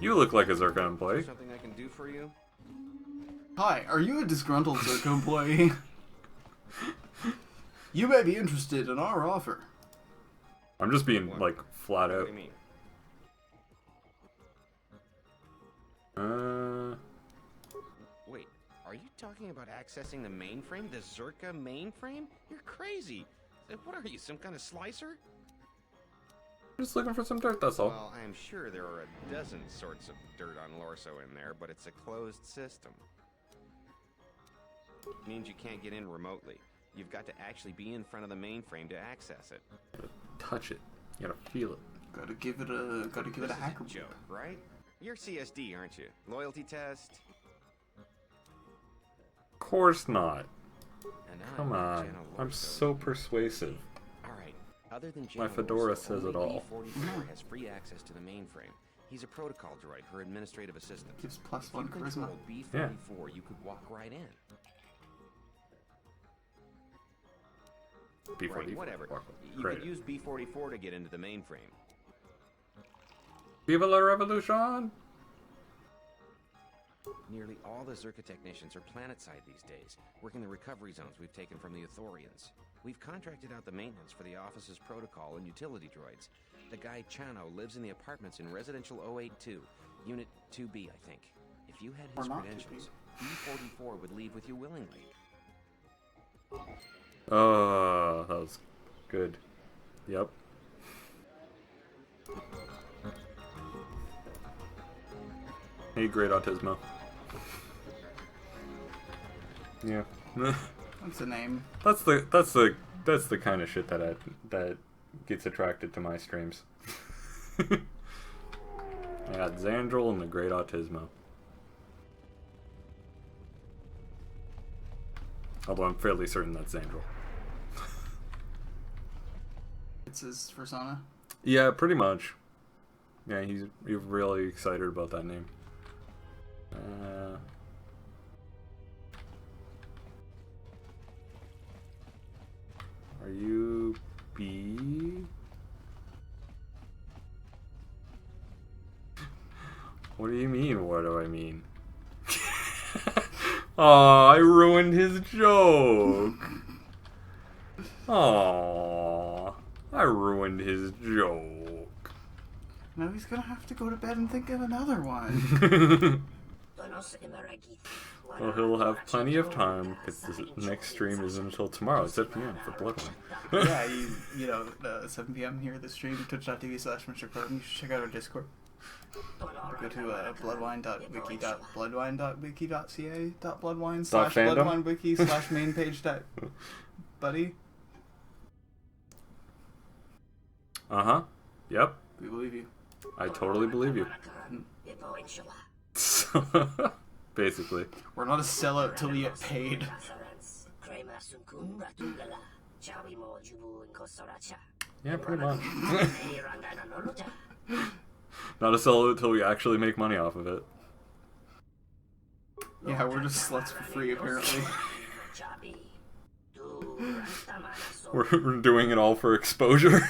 You look like a Zerka employee. Something I can do for you? Hi, are you a disgruntled Zerka employee? You may be interested in our offer. I'm just being, like, flat out. What do you mean? Wait, are you talking about accessing the mainframe? The Zerka mainframe? You're crazy. What are you, some kind of slicer? Just looking for some dirt, that's all. Well, I'm sure there are a dozen sorts of dirt on Lorso in there, but it's a closed system. It means you can't get in remotely. You've got to actually be in front of the mainframe to access it. You gotta touch it. You gotta feel it. Gotta give it a hacker joke, right? You're CSD, aren't you? Loyalty test. Of course not. And now Come I'm on. I'm so persuasive. Alright, other than My Jano fedora Lorso, says it only all. B44 has free access to the mainframe. He's a protocol droid, her administrative assistant. Gives plus If 1 you charisma. control B44, you could walk right in. B44. Right, whatever. You Great. could use B44 to get into the mainframe. Viva la revolution! Nearly all the Zerka technicians are planetside these days, working the recovery zones we've taken from the Ithorians. We've contracted out the maintenance for the office's protocol and utility droids. The guy Chano lives in the apartments in Residential 082, Unit 2B, I think. If you had his Or not credentials, B44 would leave with you willingly. Oh, that was good. Yep. Hey, great autismo. Yeah. What's the name? That's the kind of shit that gets attracted to my streams. I got Xandril and the Great Autismo. Although I'm fairly certain that's Xandril. It's his persona? Yeah, pretty much. Yeah, he's really excited about that name. Are you B? What do you mean? What do I mean? Aw, I ruined his joke. Aw, I ruined his joke. Now he's gonna have to go to bed and think of another one. Well, he'll have plenty of time because the next stream isn't until tomorrow. It's 7 p.m. for Bloodwine. Yeah, you know, 7 p.m. here at the stream, twitch.tv/Mr. You should check out our Discord. Go to bloodwine.wiki.bloodwine.ca.bloodwine/bloodwinewiki/main page. Buddy? Uh-huh. Yep. We believe you. I totally believe you. Basically. We're not a sellout till we get paid. Yeah, pretty much. Not a sellout until we actually make money off of it. Yeah, we're just sluts for free, apparently. We're doing it all for exposure.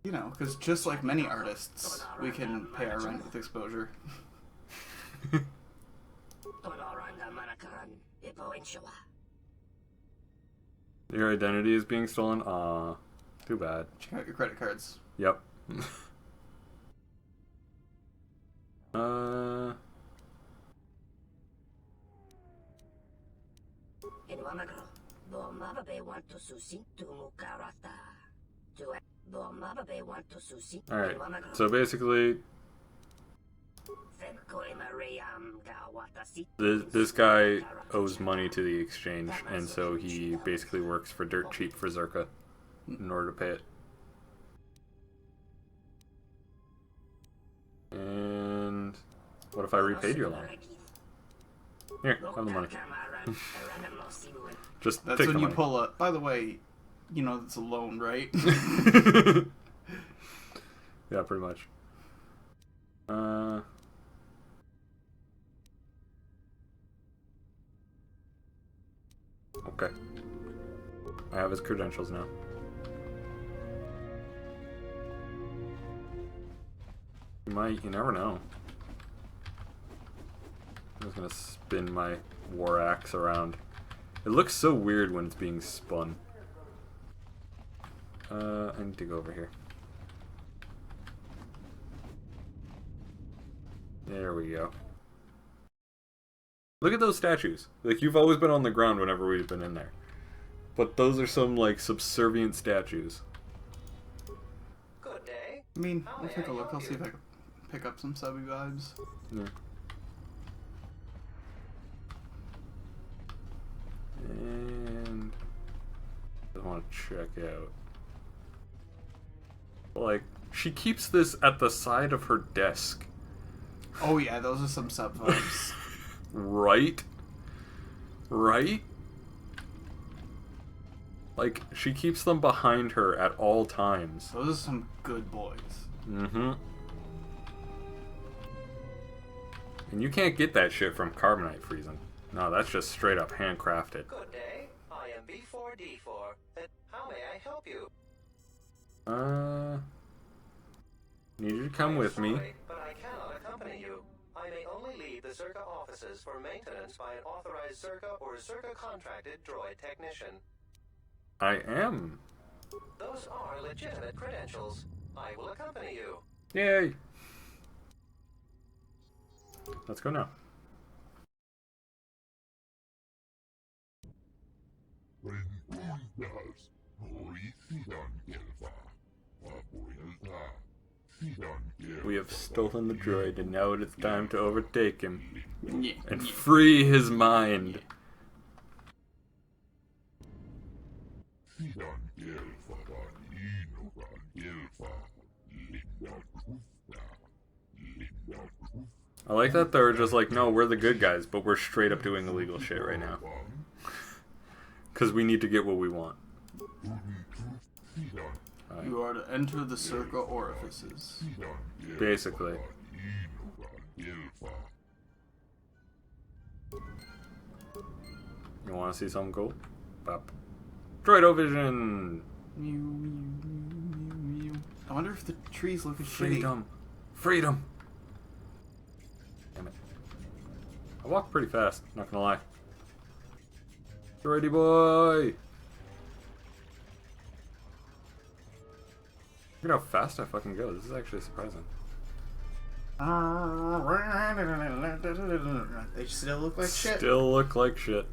You know, because just like many artists, we can pay our rent with exposure. Your identity is being stolen? Aw, too bad. Check out your credit cards. Yep. Alright, so basically this guy owes money to the exchange, and so he basically works for dirt cheap for Zerka in order to pay it. And what if I repaid your loan? Here, have the money. Just That's take when the you money. pull up. By the way, you know it's a loan, right? Yeah, pretty much. Okay. I have his credentials now. You never know. I'm just gonna spin my war axe around. It looks so weird when it's being spun. I need to go over here. There we go. Look at those statues. Like, you've always been on the ground whenever we've been in there. But those are some, like, subservient statues. Good day. I mean, I'll take a look. I'll see if I can pick up some subby vibes. Yeah. And I want to check out. Like, She keeps this at the side of her desk. Oh yeah, those are some sub vibes. Right? Right? Like, she keeps them behind her at all times. Those are some good boys. Mm-hmm. And you can't get that shit from carbonite freezing. No, that's just straight up handcrafted. Good day. I am B4D4. How may I help you? Need you to come with me. But I cannot accompany you. I may only leave the Zerka offices for maintenance by an authorized Zerka or Zerka contracted droid technician. I am. Those are legitimate credentials. I will accompany you. Yay! Let's go now. We have stolen the droid, and now it is time to overtake him and free his mind. I like that they're just like, no, we're the good guys, but we're straight up doing illegal shit right now. Because we need to get what we want. You are to enter the Zerka orifices. Basically. You want to see something cool? Pop. Droidovision! I wonder if the trees look as Freedom. Freedom! Damn it. I walk pretty fast, not gonna lie. Droidy boy! Look at how fast I fucking go. This is actually surprising. They still look like shit. Still look like shit.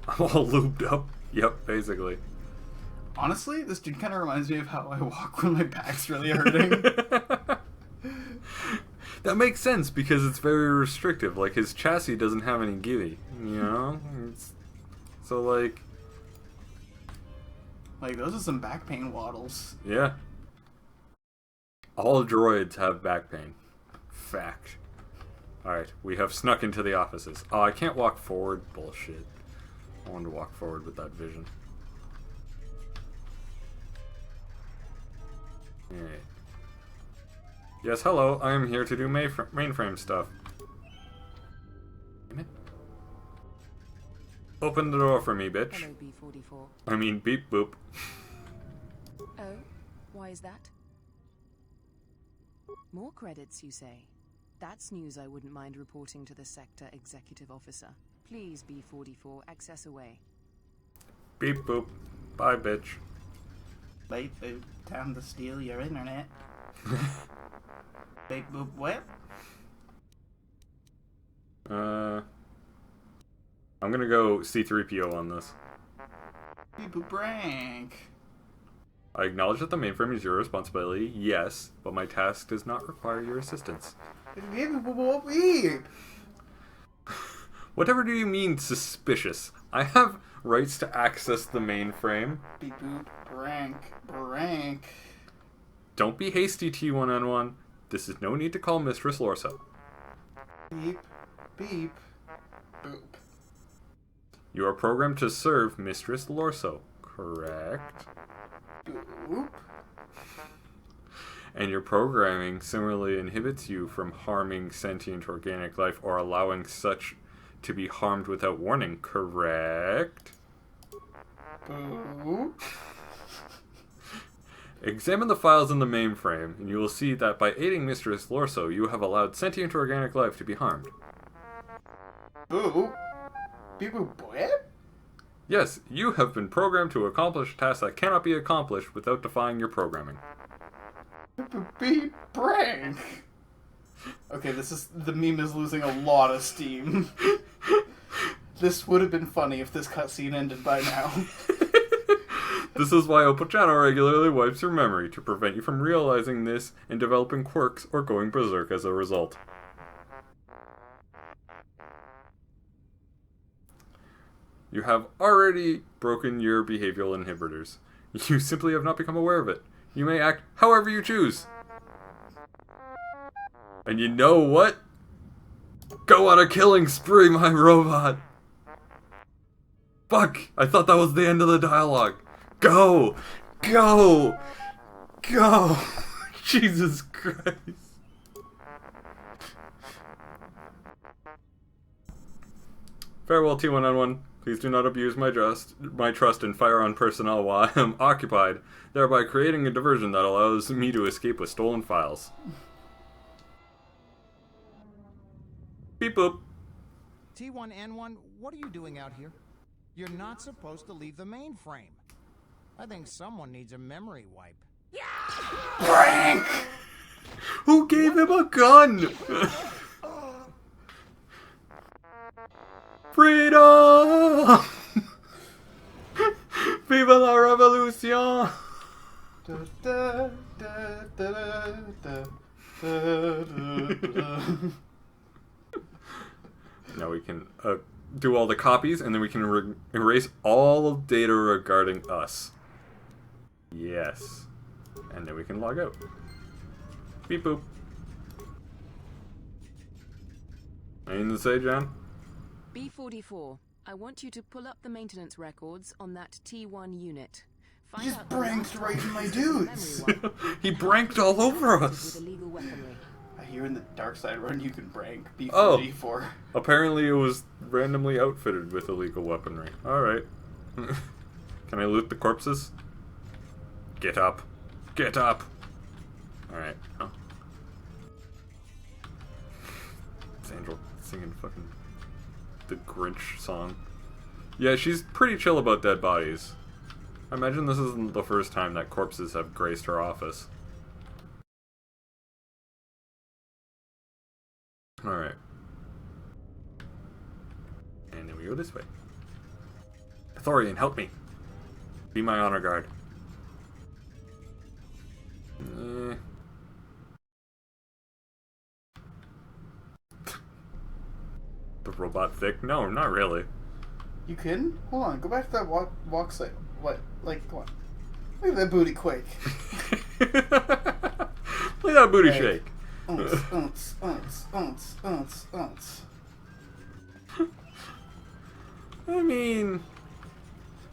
I'm all lubed up. Yep, basically. Honestly, this dude kind of reminds me of how I walk when my back's really hurting. That makes sense because it's very restrictive. Like, his chassis doesn't have any giddy, you know? So, like, those are some back pain waddles. Yeah. All droids have back pain. Fact. Alright, we have snuck into the offices. Oh, I can't walk forward? Bullshit. I wanted to walk forward with that vision. Alright. Yes, hello. I am here to do mainframe stuff. Damn it. Open the door for me, bitch. Hello, B44. I mean, beep boop. Oh, why is that? More credits, you say? That's news I wouldn't mind reporting to the Sector Executive Officer. Please, B44, access away. Beep boop. Bye, bitch. Beep boop. Time to steal your internet. Beep boop what? I'm gonna go C-3PO on this. Beep boop rank. I acknowledge that the mainframe is your responsibility, yes, but my task does not require your assistance. Beep boop beep. Whatever do you mean, suspicious? I have rights to access the mainframe. Beep boop rank. Don't be hasty, T1N1. This is no need to call Mistress Lorso. Beep boop. You are programmed to serve Mistress Lorso, correct? Boop. And your programming similarly inhibits you from harming sentient organic life or allowing such to be harmed without warning, correct? Boop. Examine the files in the mainframe, and you will see that by aiding Mistress Lorso, you have allowed sentient organic life to be harmed. Boop. Beep boop what? Yes, you have been programmed to accomplish tasks that cannot be accomplished without defying your programming. Beep prank. Okay, the meme is losing a lot of steam. This would have been funny if this cutscene ended by now. This is why Opochano regularly wipes your memory, to prevent you from realizing this and developing quirks or going berserk as a result. You have already broken your behavioral inhibitors. You simply have not become aware of it. You may act however you choose. And you know what? Go on a killing spree, my robot! Fuck! I thought that was the end of the dialogue. Go! Go! Go! Jesus Christ. Farewell, T1N1. Please do not abuse my trust and fire on personnel while I am occupied, thereby creating a diversion that allows me to escape with stolen files. Beep boop. T1N1, what are you doing out here? You're not supposed to leave the mainframe. I think someone needs a memory wipe. Frank! Who gave him a gun? Freedom! Viva la revolution! Now we can do all the copies, and then we can erase all of data regarding us. Yes. And then we can log out. Beep boop. Anything to say, Jan? B44, I want you to pull up the maintenance records on that T1 unit. He just branked right in my dudes! He branked all over us! I hear in the Dark Side Run you can brank B4D4. Oh, apparently it was randomly outfitted with illegal weaponry. Alright. Can I loot the corpses? Get up. Get up! Alright. Oh. It's Angel singing fucking the Grinch song. Yeah, she's pretty chill about dead bodies. I imagine this isn't the first time that corpses have graced her office. Alright. And then we go this way. Ithorian, help me! Be my honor guard. The robot thick? No, not really. You kidding? Hold on, go back to that walk site. What? Like, come on. Look at that booty quake. Look at that booty shake. Unts. I mean...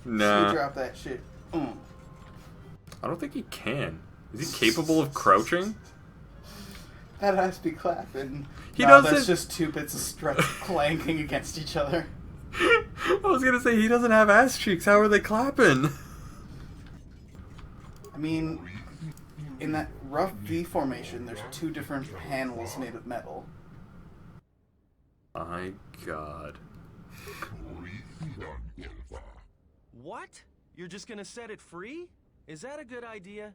Nah. So drop that shit. I don't think he can. Is he capable of crouching? That has to be clapping. He doesn't. That's just two bits of stretch clanking against each other. I was gonna say, he doesn't have ass cheeks. How are they clapping? I mean, in that rough V formation, there's two different panels made of metal. My God. What? You're just gonna set it free? Is that a good idea?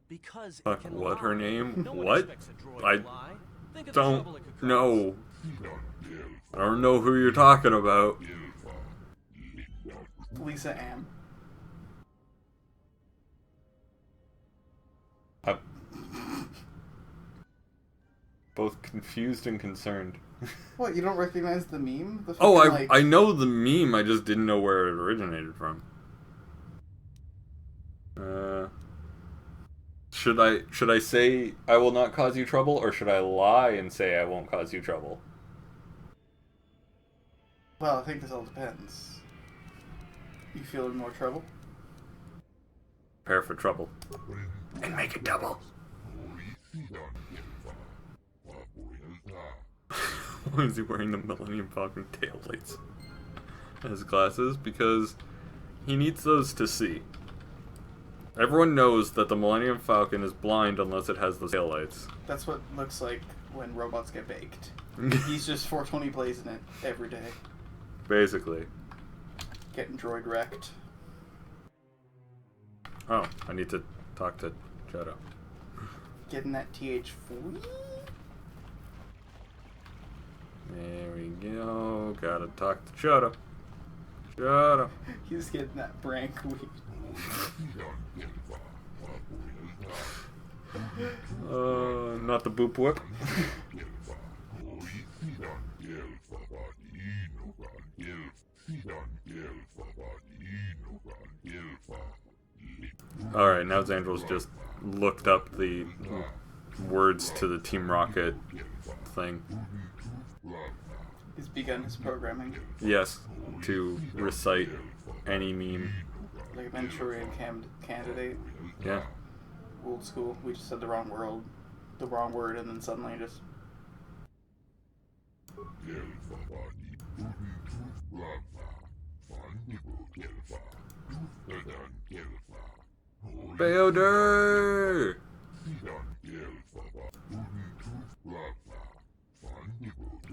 Because it can what her name? No one What? expects a droid I to lie. Think of the don't trouble it could cause. know. I don't know who you're talking about. Lisa Ann. I'm both confused and concerned. What, you don't recognize the meme? The Oh, fucking, I know the meme, I just didn't know where it originated from. Should I say I will not cause you trouble, or should I lie and say I won't cause you trouble? Well, I think this all depends. You feel in more trouble? Prepare for trouble. And make it double. Why is he wearing the Millennium Falcon tail lights as glasses? Because he needs those to see. Everyone knows that the Millennium Falcon is blind unless it has the tail lights. That's what it looks like when robots get baked. He's just 420 blazing it every day. Basically. Getting droid wrecked. Oh, I need to talk to Shadow. Getting that TH4. There we go. Gotta talk to Shadow. Shadow. He's getting that brank weed. Not the boop whip. Alright, now Xandril's just looked up the words to the Team Rocket thing. He's begun his programming. Yes, to recite any meme. Like a Manchurian candidate. Yeah. Old school. We just said the wrong word, and then suddenly just... Beoder!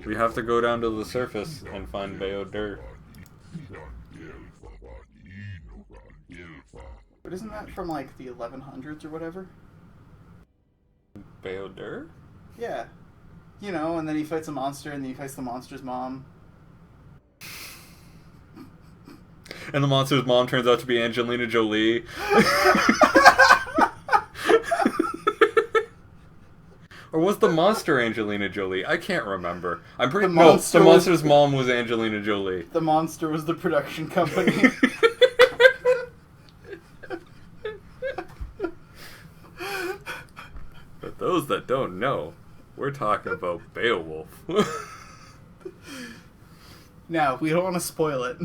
We have to go down to the surface and find Beoder. But isn't that from, like, the 1100s or whatever? Beoder? Yeah. You know, and then he fights a monster, and then he fights the monster's mom. And the monster's mom turns out to be Angelina Jolie. Or was the monster Angelina Jolie? I can't remember. I'm pretty... No, the monster's mom was Angelina Jolie. The monster was the production company. For those that don't know, we're talking about Beowulf. Now, we don't want to spoil it.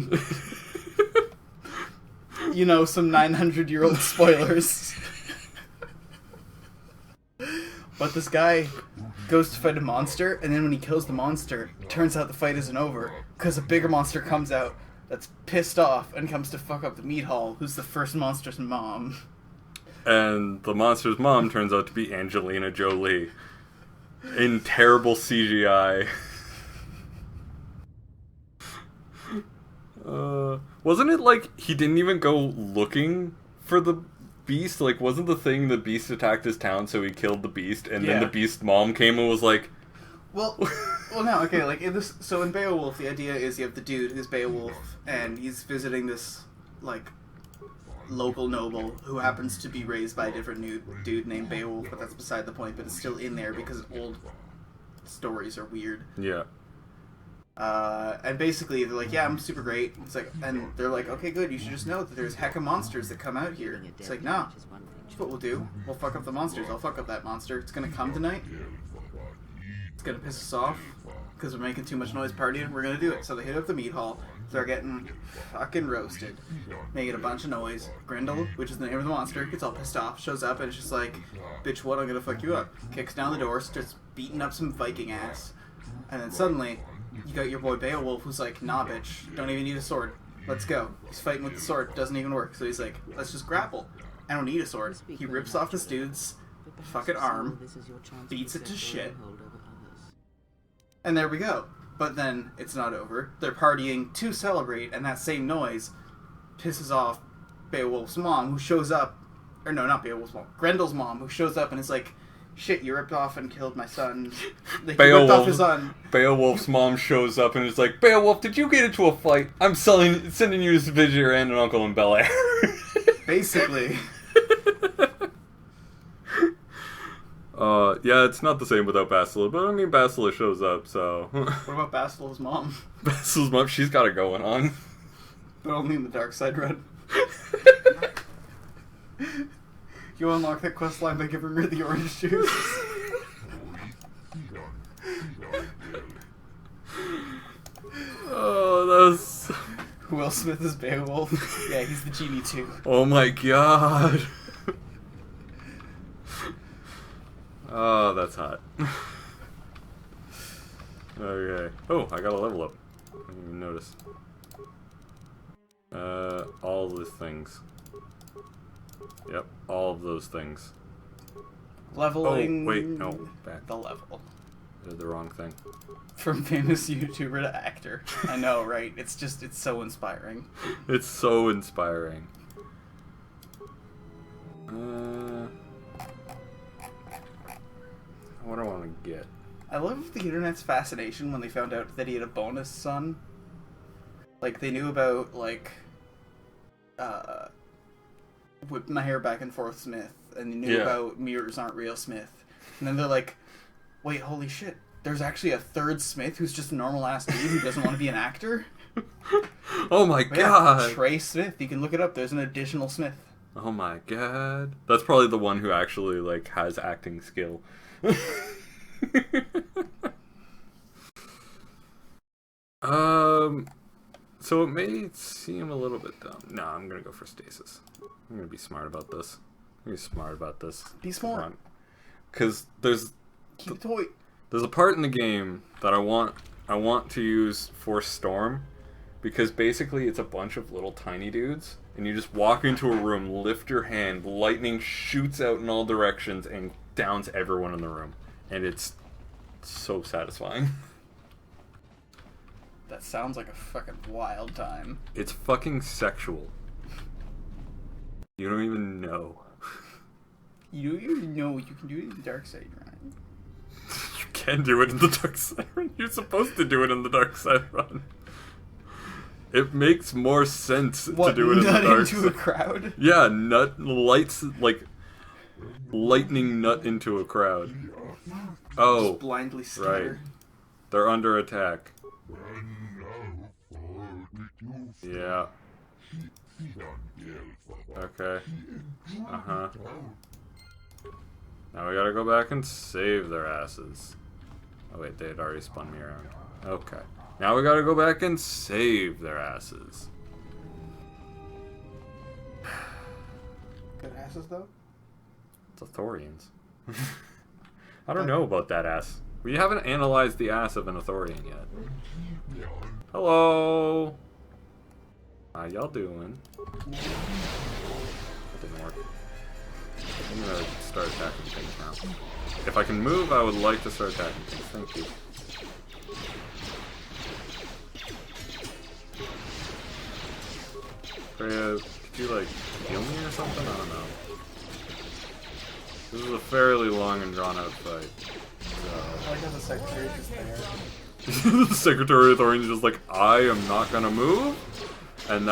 You know, some 900-year-old spoilers. But this guy goes to fight a monster, and then when he kills the monster, it turns out the fight isn't over, because a bigger monster comes out that's pissed off and comes to fuck up the meat hall, who's the first monster's mom. And the monster's mom turns out to be Angelina Jolie. In terrible CGI. Wasn't it like he didn't even go looking for the beast? Like, wasn't the thing the beast attacked his town, so he killed the beast, and then the beast mom came and was like... Well, no, okay, like, so in Beowulf, the idea is you have the dude who's Beowulf, and he's visiting this, like, local noble who happens to be raised by a different dude named Beowulf, but that's beside the point, but it's still in there because old stories are weird. Yeah. And basically they're like, yeah, I'm super great. It's like, and they're like, okay, good, you should just know that there's hecka monsters that come out here. It's like, nah, that's what we'll do. We'll fuck up the monsters. I'll fuck up that monster. It's gonna come tonight. It's gonna piss us off because we're making too much noise partying. We're gonna do it. So they hit up the meat hall. They're getting fucking roasted, making a bunch of noise. Grendel, which is the name of the monster, gets all pissed off, shows up, and it's just like, bitch, what? I'm gonna fuck you up. Kicks down the door, starts beating up some Viking ass, and then suddenly you got your boy Beowulf, who's like, nah, bitch, don't even need a sword. Let's go. He's fighting with the sword, doesn't even work. So he's like, let's just grapple. I don't need a sword. He rips off this dude's fucking arm, beats it to shit, and there we go. But then it's not over. They're partying to celebrate, and that same noise pisses off Beowulf's mom, who shows up. Or no, not Beowulf's mom. Grendel's mom, who shows up and is like, shit, you ripped off and killed my son. Like, ripped off his son. Beowulf's mom shows up and is like, Beowulf, did you get into a fight? I'm sending you to visit your aunt and uncle in Bel Air. Basically. Yeah, it's not the same without Bastila, but I mean, Bastila shows up, so... What about Bastila's mom? Bastila's mom, she's got it going on. But only in the dark side, Red. You unlock that quest line by giving her the orange juice. Oh, that's... Will Smith is Beowulf. Yeah, he's the genie too. Oh my god. Oh, that's hot. Okay. Oh, I got a level up. I didn't even notice. All of those things. Yep, all of those things. Leveling... Oh, wait, no, back. The level. I did the wrong thing. From famous YouTuber to actor. I know, right? It's so inspiring. It's so inspiring. What do I want to get? I love the internet's fascination when they found out that he had a bonus son. Like, they knew about, like, Whip My Hair Back and Forth Smith, and they knew about Mirrors Aren't Real Smith. And then they're like, wait, holy shit, there's actually a third Smith who's just a normal-ass dude who doesn't want to be an actor? Oh my god! Trey Smith, you can look it up, there's an additional Smith. Oh my god. That's probably the one who actually, like, has acting skill. So it may seem a little bit dumb. No, I'm gonna go for stasis. I'm gonna be smart about this. Be smart. Because there's... Keep the toy. There's a part in the game that I want to use Force Storm, because basically it's a bunch of little tiny dudes, and you just walk into a room, lift your hand, lightning shoots out in all directions, and downs everyone in the room. And it's so satisfying. That sounds like a fucking wild time. It's fucking sexual. You don't even know. You don't even know you can do it in the dark side, Ryan. You can do it in the dark side run. You're supposed to do it in the dark side run. It makes more sense to do it in the dark side. Into a crowd? Yeah, lightning nut into a crowd. Oh, just blindly scatter. Right. They're under attack. Yeah. Okay. Uh-huh. Now we gotta go back and save their asses. Oh wait, they had already spun me around. Okay. Now we gotta go back and save their asses. Good asses, though? It's Athorians. I don't know about that ass. We haven't analyzed the ass of an Athorian yet. Hello! How y'all doing? That didn't work. I'm gonna start attacking things now. If I can move, I would like to start attacking things. Thank you. Freya, could you, like, heal me or something? I don't know. This is a fairly long and drawn-out fight. I like how the Secretary is just there. The Secretary of Thorian is just like, I am not gonna move? And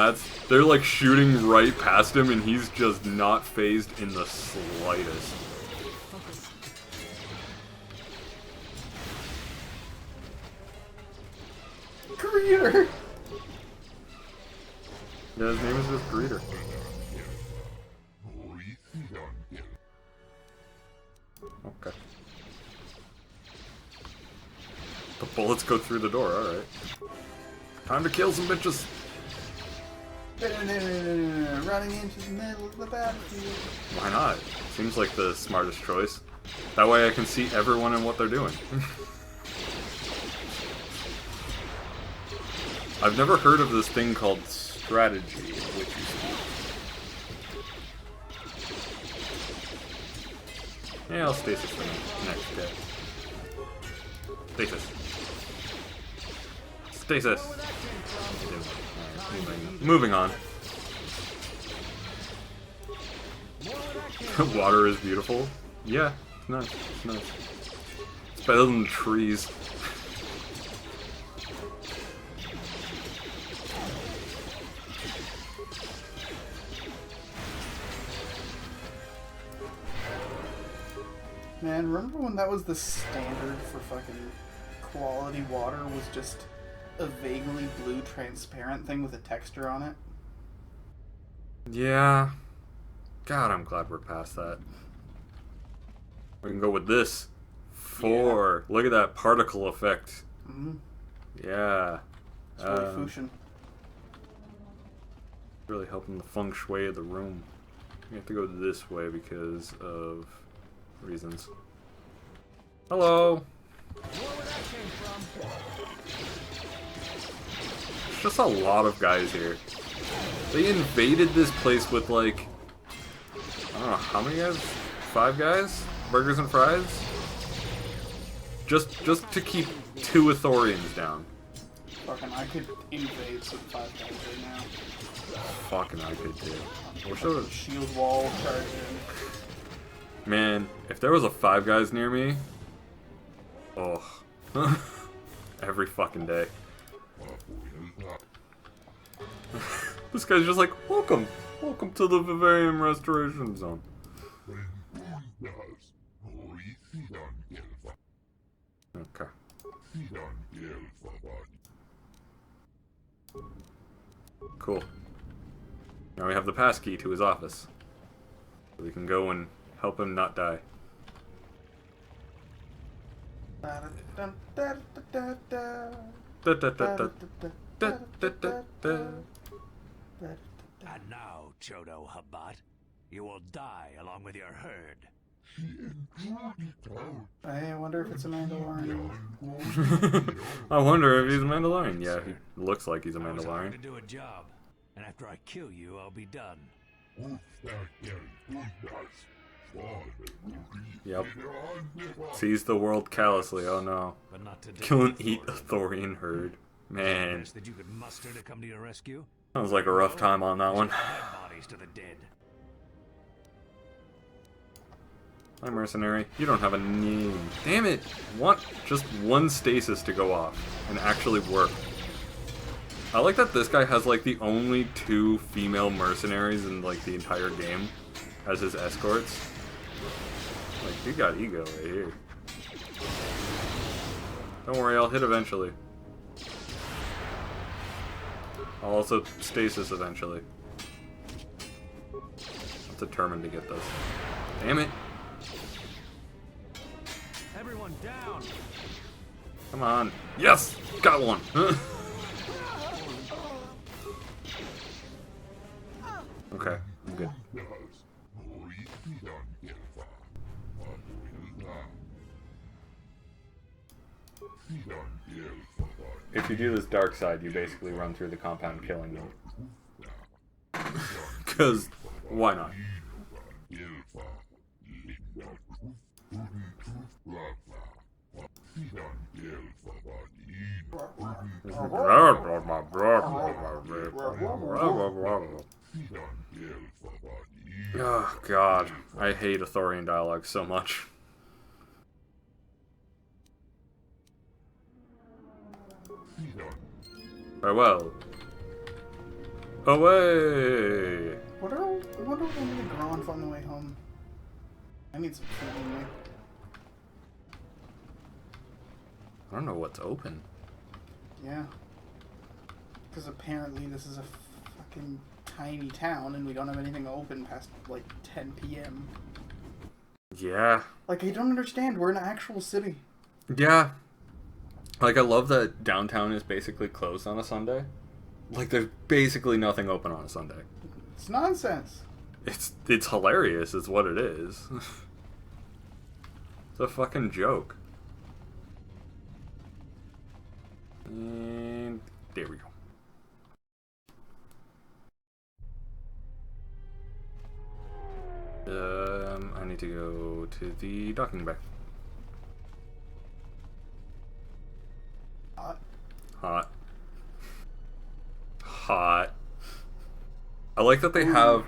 they're like shooting right past him and he's just not phased in the slightest. Greeter! Yeah, his name is just Greeter. Okay. The bullets go through the door, alright. Time to kill some bitches! Running into the middle of the battlefield. Why not? Seems like the smartest choice. That way I can see everyone and what they're doing. I've never heard of this thing called strategy, which is... Yeah, I'll stasis for the next day. Stasis. Stasis! Right, moving on. Water is beautiful. Yeah, it's nice. It's nice. It's better than the trees. Man, remember when that was the standard for fucking quality water, was just a vaguely blue transparent thing with a texture on it? Yeah. God, I'm glad we're past that. We can go with this. 4. Yeah. Look at that particle effect. Mm-hmm. Yeah. It's really Fusion. Really helping the feng shui of the room. We have to go this way because of reasons. Hello! There's just a lot of guys here. They invaded this place with like... I don't know, how many guys? 5 guys? Burgers and fries? Just to keep 2 Athorians down. Fucking, I could invade some 5 guys right now. Fucking, I could too. Wish I would shield wall charge in. Man, if there was a 5 guys near me... Oh. Every fucking day. This guy's just like, welcome! Welcome to the Vivarium Restoration Zone. Okay. Cool. Now we have the passkey to his office. we can go and help him not die. And now, Chodo Habat, you will die along with your herd. I wonder if it's a Mandalorian. I wonder if he's a Mandalorian. Yeah, he looks like he's a I was hired to Mandalorian. do a job, and after I kill you, I'll be done. Yep. Sees the world callously. Oh no. But not today. Kill and eat a Thorian herd. Man. Best that you could muster to come to your rescue. Sounds like a rough time on that one. Dead bodies to the dead. Hi, mercenary. You don't have a name. Damn it! Want just one stasis to go off and actually work. I like that this guy has like the only 2 female mercenaries in like the entire game as his escorts. Like, you got ego right here. Don't worry, I'll hit eventually. I'll also stasis eventually. I'm determined to get this. Damn it! Everyone down. Come on. Yes! Got one! Okay, I'm good. If you do this dark side, you basically run through the compound killing them. Because, why not? Oh god, I hate Athorian dialogue so much. Farewell. Away! What are we gonna grow on the way home? I need some food in me. I don't know what's open. Yeah. Because apparently this is a fucking tiny town and we don't have anything open past like 10 p.m. Yeah. Like, I don't understand. We're in an actual city. Yeah. Like, I love that downtown is basically closed on a Sunday. Like, there's basically nothing open on a Sunday. It's nonsense. It's hilarious, is what it is. It's a fucking joke. And there we go. I need to go to the docking bay. Hot. Hot. I like that they have.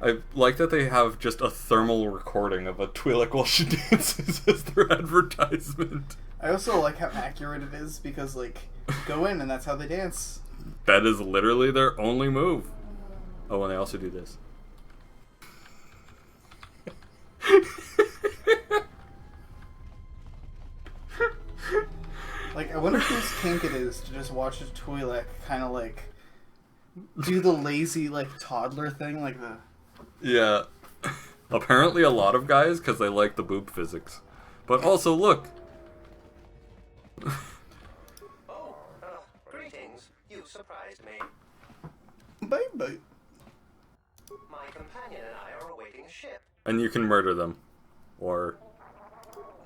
I like that they have just a thermal recording of a Twi'lek while she dances as their advertisement. I also like how accurate it is because, like, go in and that's how they dance. That is literally their only move. Oh, and they also do this. Like, I wonder whose kink it is to just watch a Twi'lek kind of, like, do the lazy, like, toddler thing, like the... Yeah. Apparently a lot of guys, because they like the boob physics. But also, look. Greetings. You surprised me. Bye-bye. My companion and I are awaiting a ship. And you can murder them. Or...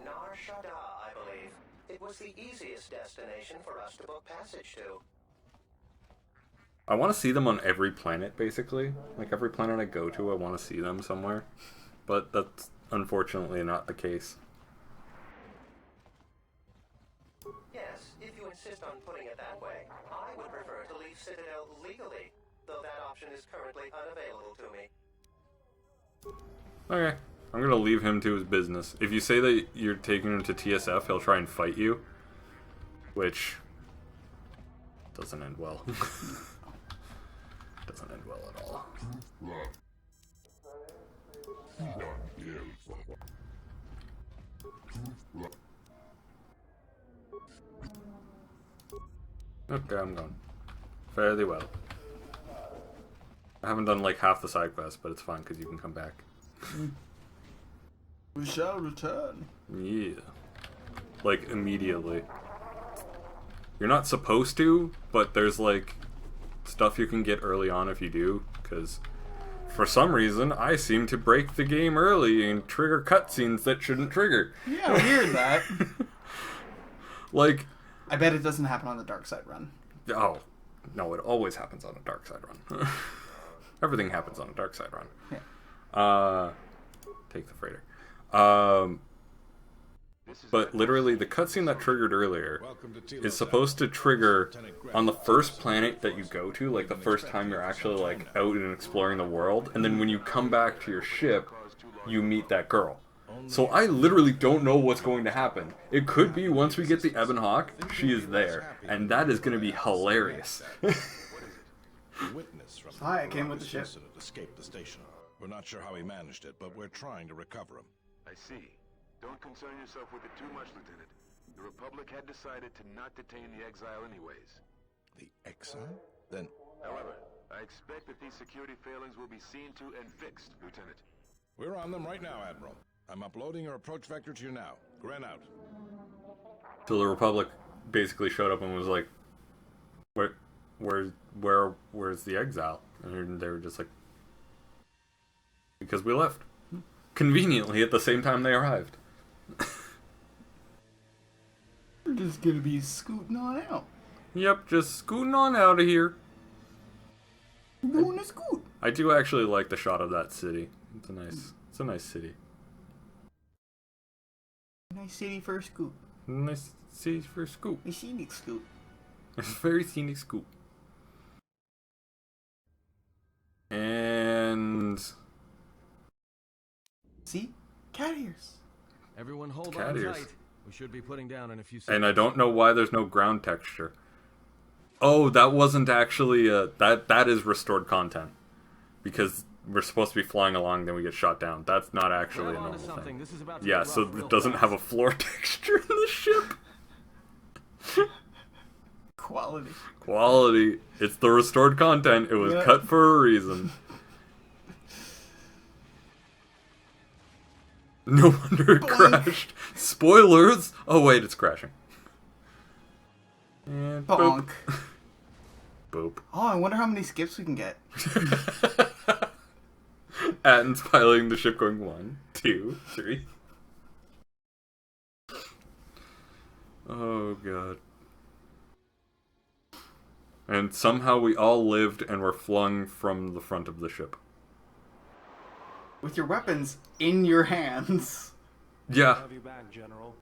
Nar Shaddaa, I believe. It was the easiest destination for us to book passage to. I want to see them on every planet, basically. Like, every planet I go to, I want to see them somewhere. But that's unfortunately not the case. Yes, if you insist on putting it that way, I would prefer to leave Citadel legally, though that option is currently unavailable to me. Okay. I'm gonna leave him to his business. If you say that you're taking him to TSF, he'll try and fight you. Which... doesn't end well. Doesn't end well at all. Okay, I'm gone. Fairly well. I haven't done like half the side quests, but it's fine because you can come back. We shall return. Yeah. Like, immediately. You're not supposed to, but there's, like, stuff you can get early on if you do, because for some reason, I seem to break the game early and trigger cutscenes that shouldn't trigger. Yeah, weird that. Like... I bet it doesn't happen on the dark side run. Oh, no, it always happens on a dark side run. Everything happens on a dark side run. Yeah. Take the freighter. But literally, the cutscene that triggered earlier is supposed to trigger on the first planet that you go to, like the first time you're actually like out and exploring the world, and then when you come back to your ship, you meet that girl. So I literally don't know what's going to happen. It could be once we get the Ebon Hawk, she is there, and that is going to be hilarious. Hi, I came with the ship. Escaped the station. We're not sure how he managed it, but we're trying to recover him. I see. Don't concern yourself with it too much, Lieutenant. The Republic had decided to not detain the exile anyways. The exile? Then... However, I expect that these security failings will be seen to and fixed, Lieutenant. We're on them right now, Admiral. I'm uploading your approach vector to you now. Gren out. So the Republic basically showed up and was like, where's the exile? And they were just like, because we left. Conveniently at the same time they arrived. We're just gonna be scooting on out. Yep, just scooting on out of here. We're going to scoot. I do actually like the shot of that city. It's a nice city. Nice city for a scoot. Nice city for a scoop. A scenic scoot. It's a very scenic scoop. And... See? Cat ears. Everyone hold Cat on ears. tight. We should be putting down in a few seconds. And I don't know why there's no ground texture. Oh, that wasn't actually that is restored content. Because we're supposed to be flying along, then we get shot down. That's not actually a normal thing. Yeah, so it doesn't have a floor texture in the ship. Quality. Quality. It's the restored content. It was cut for a reason. No wonder it crashed. Spoilers! Oh wait, it's crashing. And bonk. Boop. Oh, I wonder how many skips we can get. Atten's piloting the ship going 1, 2, 3. Oh god. And somehow we all lived and were flung from the front of the ship. With your weapons in your hands. Yeah. Have you back, General.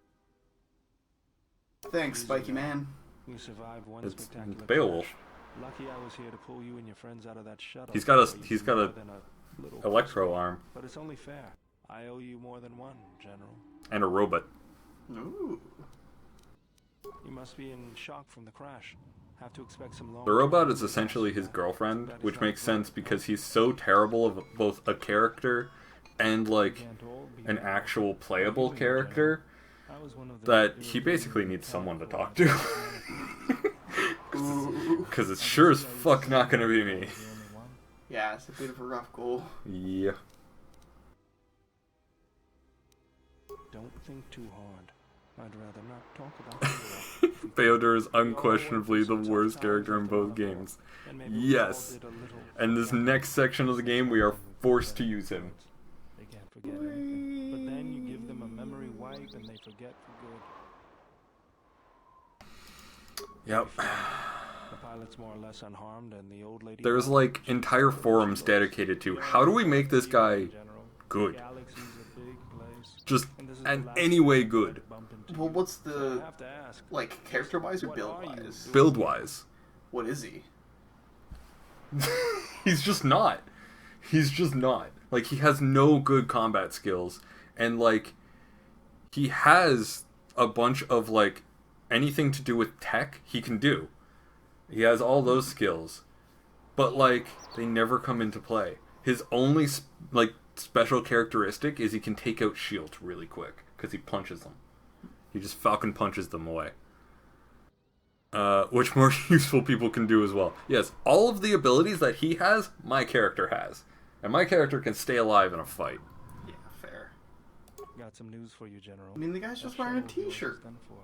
Thanks, Spiky Man. You survived one It's spectacular Beowulf. crash. Lucky I was here to pull you and your friends out of that shuttle. He's got a More than a little electro puzzle. arm But it's only fair. I owe you more than one, General. and a robot. Ooh. You must be in shock from the crash. Have to expect some long. The robot is essentially his girlfriend, which makes sense because he's so terrible of both a character and like an actual playable character that he basically needs someone to talk to. Because it's sure as fuck not gonna be me. Yeah, it's a bit of a rough goal. Yeah. Don't think too hard. I'd rather not talk about it. Theodore is unquestionably the worst character in both games. Yes. And this next section of the game, we are forced to use him. They can't forget anything. But then you give them a memory wipe and they forget for good. Yep. The pilot's more or less unharmed and the old lady... There's like entire forums dedicated to how do we make this guy good? Just in any way good. Well, what's the, like, character-wise or build-wise? Build-wise. What is he? He's just not. He's just not. Like, he has no good combat skills. And, like, he has a bunch of, like, anything to do with tech he can do. He has all those skills. But, like, they never come into play. His only, like, special characteristic is he can take out shields really quick. Because he punches them. He just falcon punches them away. Which more useful people can do as well. Yes, all of the abilities that he has, my character has. And my character can stay alive in a fight. got some news for you, General. I mean, the guy's just That wearing a shuttle of yours is t-shirt. done for.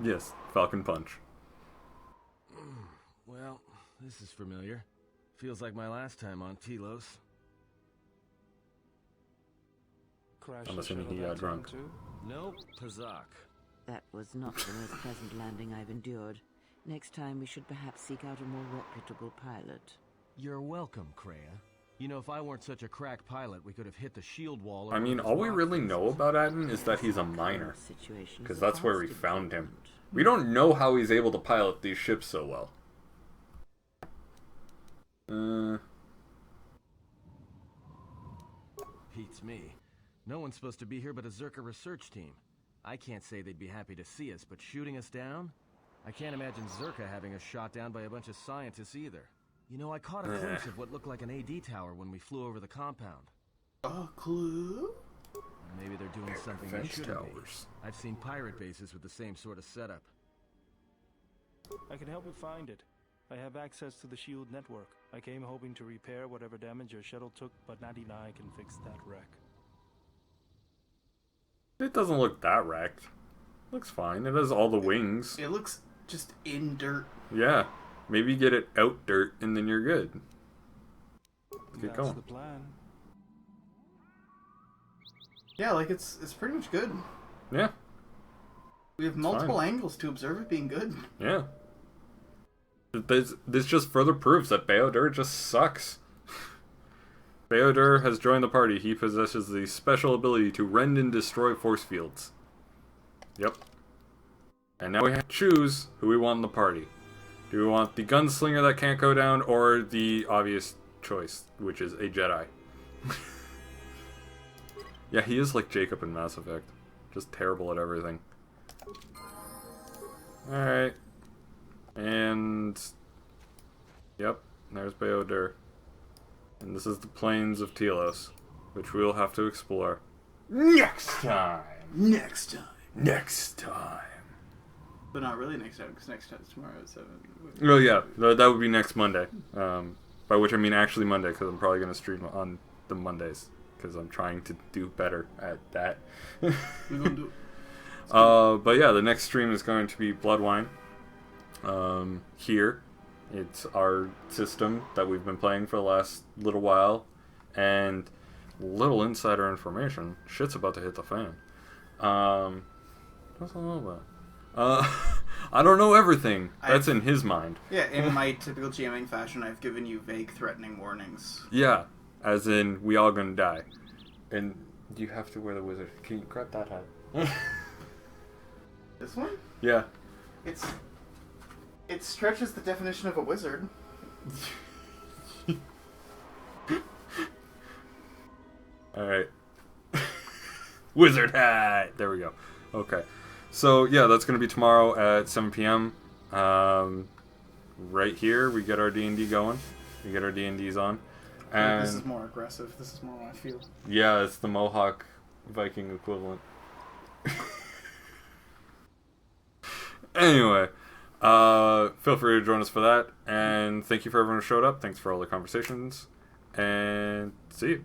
Yes, Falcon Punch. Well, this is familiar. Feels like my last time on Telos. Crash I'm the assuming shuttle he got that time drunk. too? Nope, Pazak. That was not the most pleasant landing I've endured. Next time we should perhaps seek out a more reputable pilot. You're welcome, Kreia. You know, if I weren't such a crack pilot, we could have hit the shield wall. I mean, all we really know about Adden is that he's a miner. Because that's where we found him. We don't know how he's able to pilot these ships so well. Beats me. No one's supposed to be here but a Zerka research team. I can't say they'd be happy to see us, but shooting us down? I can't imagine Zerka having us shot down by a bunch of scientists either. You know, I caught a glimpse of what looked like an AD tower when we flew over the compound. A clue? Maybe they're doing something they shouldn't be. I've seen pirate bases with the same sort of setup. I can help you find it. I have access to the SHIELD network. I came hoping to repair whatever damage your shuttle took, but not even I can fix that wreck. It doesn't look that wrecked. Looks fine. It has all the wings. It looks just in dirt. Yeah. Maybe get it out dirt and then you're good. Let's get going. That's the plan. Yeah, like it's pretty much good. Yeah. We have multiple angles to observe it being good. Yeah. This just further proves that Beodur just sucks. Beodur has joined the party. He possesses the special ability to rend and destroy force fields. Yep. And now we have to choose who we want in the party. Do we want the gunslinger that can't go down, or the obvious choice, which is a Jedi? Yeah, he is like Jacob in Mass Effect. Just terrible at everything. Alright. And... Yep, there's Beodur. And this is the plains of Telos, which we'll have to explore next time. Next time. Next time. But not really next time, because next time is tomorrow at 7. Oh yeah, that would be next Monday. By which I mean actually Monday, because I'm probably going to stream on the Mondays. Because I'm trying to do better at that. We're going to do it. But yeah, the next stream is going to be Bloodwine. Here. It's our system that we've been playing for the last little while. And little insider information. Shit's about to hit the fan. What's I know about? I don't know everything. That's in his mind. Yeah, in my typical GMing fashion, I've given you vague, threatening warnings. Yeah, as in, we all gonna die. And you have to wear the wizard. Can you grab that hat? This one? Yeah. It stretches the definition of a wizard. Alright. Wizard hat! There we go. Okay. So, yeah, that's going to be tomorrow at 7 p.m. Right here, we get our D&D going. We get our D&Ds on. And This is more aggressive. This is more my feel. yeah, it's the Mohawk Viking equivalent. Anyway, feel free to join us for that. And thank you for everyone who showed up. Thanks for all the conversations. And see you.